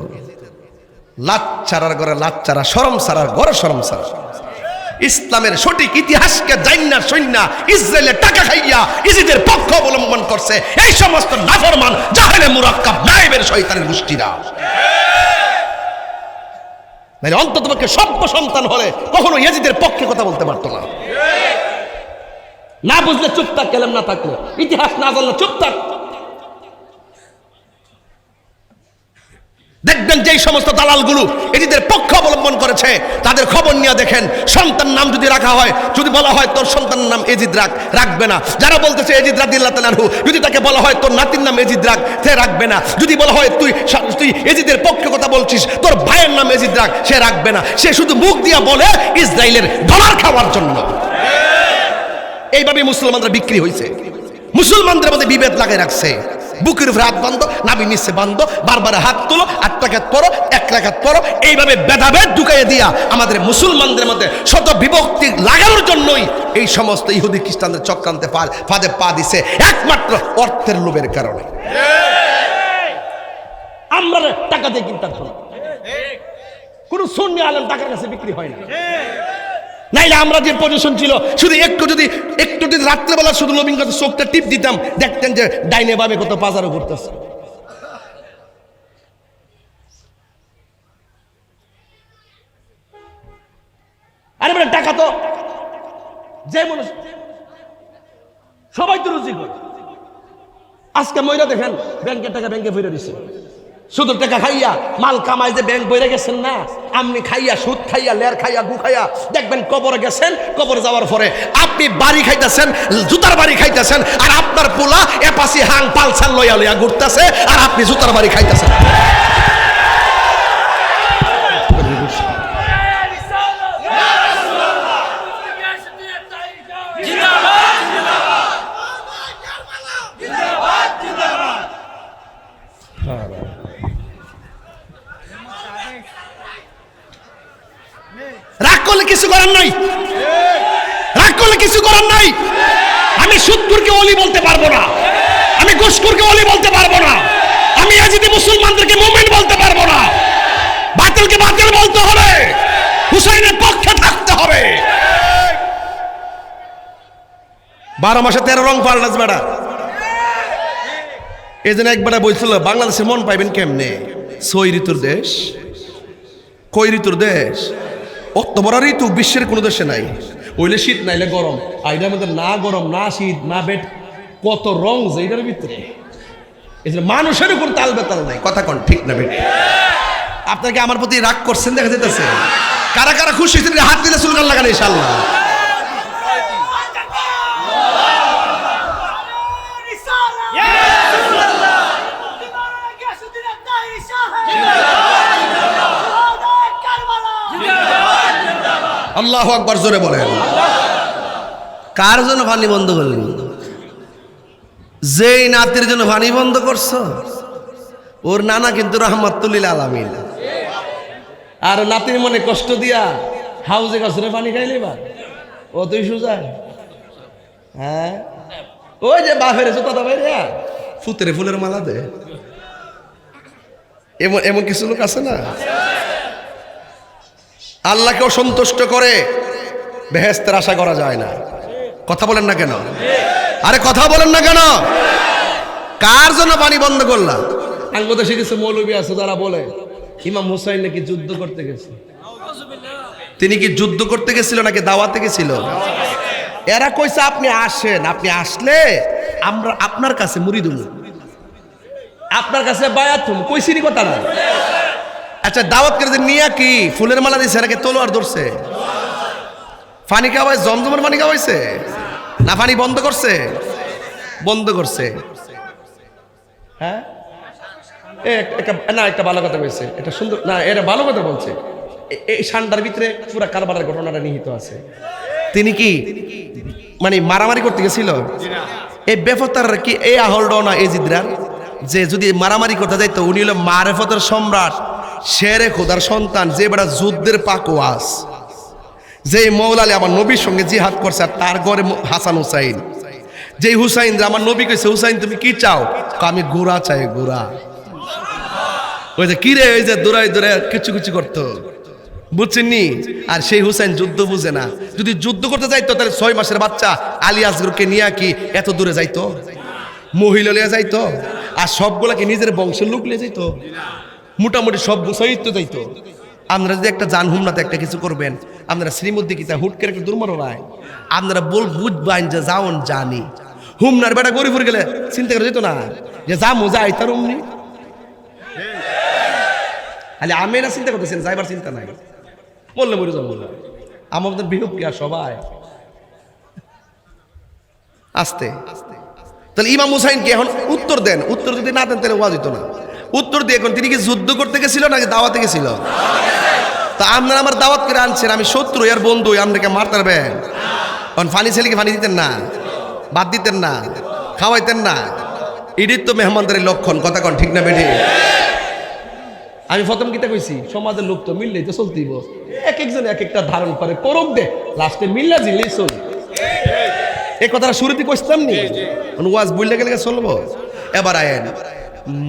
লাচ্চারার ঘরে লাচ্চারা, শরম সারার ঘরে শরম সারা। ইসলামের সঠিক ইতিহাসকে জাইন্না সৈন্যা ইসরায়েলের টাকা খাইয়া ইজিদের পক্ষ অবলম্বন করছে এই সমস্ত নাফরমান জাহেলে মুরাক্কাব নায়েবের শয়তানের গোষ্ঠীরা। মানে অন্ততপক্ষে সভ্য সন্তান হলে কখনো ইজিদের পক্ষে কথা বলতে পারতো না। না বুঝলে চুপ থাক, কেলেম না থাকলে, ইতিহাস না জানলে চুপ থাক। দেখবেন যেই সমস্ত দালালগুলো এজিদের পক্ষ অবলম্বন করেছে তাদের খবর নিয়ে দেখেন, সন্তান নাম যদি রাখা হয়, যদি বলা হয় তোর সন্তানের নাম এজিদ রাখ, রাখবে না। যারা বলতেছে এজিদ রাদিয়াল্লাহু তাআলা আনহু, যদি তাকে বলা হয় তোর নাতির নাম এজিদ রাখ, সে রাখবে না। যদি বলা হয় তুই এজিদের পক্ষে কথা বলছিস, তোর ভাইয়ের নাম এজিদ রাখ, সে রাখবে না। সে শুধু মুখ দিয়া বলে ইসরায়েলের ডলার খাওয়ার জন্য। এইভাবে মুসলমানরা বিক্রি হয়েছে, মুসলমানদের মধ্যে বিভেদ লাগাই রাখছে। বুকের উপরে হাত বান্ধ, নাভি নিচে বান্ধ, বারবার হাত তোলো, 8 রাকাত পড়ো, 1 রাকাত পড়ো, এইভাবে ভেদাভেদ ঢুকাইয়ে দিয়া আমাদের মুসলমানদের মধ্যে শত বিভক্তি লাগানোর জন্যই এই সমস্ত ইহুদি খ্রিস্টানদের চক্রান্তে ফাঁদে পা দিছে, একমাত্র অর্থের লোভের কারণে। আমরা টাকা দিয়ে কিনতাম না, কোন সুন্নি আলেম টাকার কাছে বিক্রি হয় না। নাইলে আমরা যে পজিশন ছিল, শুধু একটু যদি রাত্রেবেলা শুধু নবীন কথা চোখটা টিপ দিতাম, দেখতেন যে ডাইনে বামে কত বাজারও করতেছে। আরে বলে টাকা তো যে মানুষ সবাই তো রুজি করে। আজকে মহিলা দেখেন ব্যাংকের টাকা ব্যাংকে ফিরে দিচ্ছে, শুধু টাকা খাইয়া মাল কামাই যে ব্যাংক বইরে গেছেন না, আপনি খাইয়া সুদ খাইয়া লের খাইয়া গু খাইয়া দেখবেন কবরে গেছেন, কবরে যাওয়ার পরে আপনি বাড়ি খাইতেছেন, জুতার বাড়ি খাইতেছেন, আর আপনার পোলা এপাশি হাং পালসার লইয়া লইয়া ঘুরতেছে, আর আপনি জুতার বাড়ি খাইতেছেন। রাগ করলে কিছু করার নাই, রাগ করলে কিছু করার নাই। আমি সুদখোরকে ওলি বলতে পারবো না, আমি ঘুষখোরকে ওলি বলতে পারবো না, আমি এজিদি মুসলমানদেরকে মুমিন বলতে পারবো না। বাতিলকে বাতিল বলতে হবে, হুসাইনের পক্ষে থাকতে হবে। 12 মাসে 13 রং পাল্টাস বেড়া। এই জন্য একবার বলছিল বাংলাদেশে মন পাইবেন কেমনে? 6 ঋতুর দেশ, কই ঋতুর দেশ? অত বড় ঋতু বিশ্বের কোনো দেশে নাই। ওইলে শীত নাইলে গরম, আইনের মধ্যে না গরম না শীত না বেট, কত রং যে এটার ভিতরে। এই জন্য মানুষের উপর তাল বেতাল নাই। কথা কোন ঠিক না বেট? আপনাকে আমার প্রতি রাগ করছেন দেখা যেতেছে। কারা কারা খুশি হয়েছেন হাত দিলে সুলগান লাগান ইনশাআল্লাহ। আল্লাহু আকবার, জোরে বলেন। কার জন্য পানি বন্ধ করলেন? যেই নাতির জন্য পানি বন্ধ করছো, ওর নানা কিন্তু রাহমাতুল লিল আলামিন। আর নাতির মনে কষ্ট দিয়া হাউজে কাছে পানি খাইলে বা ও তুই সুজা। হ্যাঁ, ওই যে বাপের জুতা বাইরে ফুতের ফুলের মালা দে, এমন এমন কিছু লোক আছে না। আল্লাহকেও সন্তুষ্ট করে বেহেশতের আশা করা যায় না। কথা বলেন না কেন? আরে কথা বলেন না কেন? কার জন্য পানি বন্ধ করলাম? আঙ্গ দেশে কিছু মৌলবী আছে যারা বলে ইমাম হুসাইন নাকি যুদ্ধ করতে গেছে। তিনি কি যুদ্ধ করতে গেছিল নাকি দাওয়াতে গেছিল? এরা কইছে আপনি আসেন, আপনি আসলে আমরা আপনার কাছে মুড়ি দেব। আপনার কাছে বায়াত কইছিনি কথা না। আচ্ছা দাওয়াত করে যে নিয়া কি ফুলের মালা দিছে নাকি তলোয়ার ধরছে? পানি খাওয়াই জমজমের পানি খাওয়াইছে না পানি বন্ধ করছে? বন্ধ করছে। হ্যাঁ না একটা ভালো কথা বলছে, এটা সুন্দর না, এটা ভালো কথা বলছে। এই ঠান্ডার ভিতরে পুরা কারবারের ঘটনাটা নিহিত আছে। তিনি কি মানে মারামারি করতে গেছিল? এই বেফতার কি এই আহলডও না এজিদরার যে যদি মারামারি করতে যাইতো উনি হলো মারেফতের সম্রাট, শেরে খোদার সন্তান, যে বেড়া যুদ্ধের পাকোয়াস, যে মৌলা আলী আমার নবীর সঙ্গে জিহাদ করছে, আর তার ঘরে হাসান হুসাইন, যে হুসাইন আমার নবী কইছে হুসাইন তুমি কি চাও? আমি গোড়া চাই, গোড়া। ওই যে কিরে ওই যে দৌড়াই দৌড়াই কিছু কিছু করতো, বুঝছেন নি? আর সেই হুসাইন যুদ্ধ বুঝে না। যদি যুদ্ধ করতে যাইতো তাহলে 6 মাসের বাচ্চা আলী আসগরকে নিয়ে কি এত দূরে যাইতো? মহিলা লিয়া যাইতো? আর সবগুলাকে নিজের বংশের লোক লিয়ে যাইতো? মোটামুটি সব গুছাই তো যাইতো। আপনারা যদি একটা জান হুমনাতে একটা কিছু করবেন, আপনারা শ্রীমদ্দি কিতা হুট করে একটা দুর্মার নাই, আপনারা বুঝবেন যে যাওন জানি। হুমনার বেটা গরিপুর গেলে চিন্তা করে যেত না যে যা মজা আইতার অমনি। খালি আমি না চিন্তা করতেছেন, যাইবার চিন্তা নাই, বললে মরে যাবো। আমাদের বিরূপ কি আর সবাই আস্তে। তাহলে ইমাম হুসাইনকে এখন উত্তর দেন, উত্তর যদি না দেন তাহলে ওয়াজ হইতো না। উত্তর দিয়ে এখন তিনি কি যুদ্ধ করতে গেছিল নাকি দাওয়াতে গেছিল? তা আপনারা আমার দাওয়াত করে আনছেন, আমি শত্রু আর বন্ধু, আপনাকে মারতে পারবেন? কারণ ফানি ছেলেকে ফানি দিতেন না, বাদ দিতেন না, খাওয়াইতেন না। এটির তো মেহমানদারের লক্ষণ, কথা কন ঠিক না বেঠি? আমি প্রথম কিতা কইছি, সমাজের লোক তো মিললেই তো চলতেইব, এক একজন এক একটা ধারণ করে করুক দে, লাস্টে মিল্লা জিলেই চল। এই কথাটা শুরুতে কইতাম নি, ওয়াজ বললে গেলে চলবো। এবার আয়েন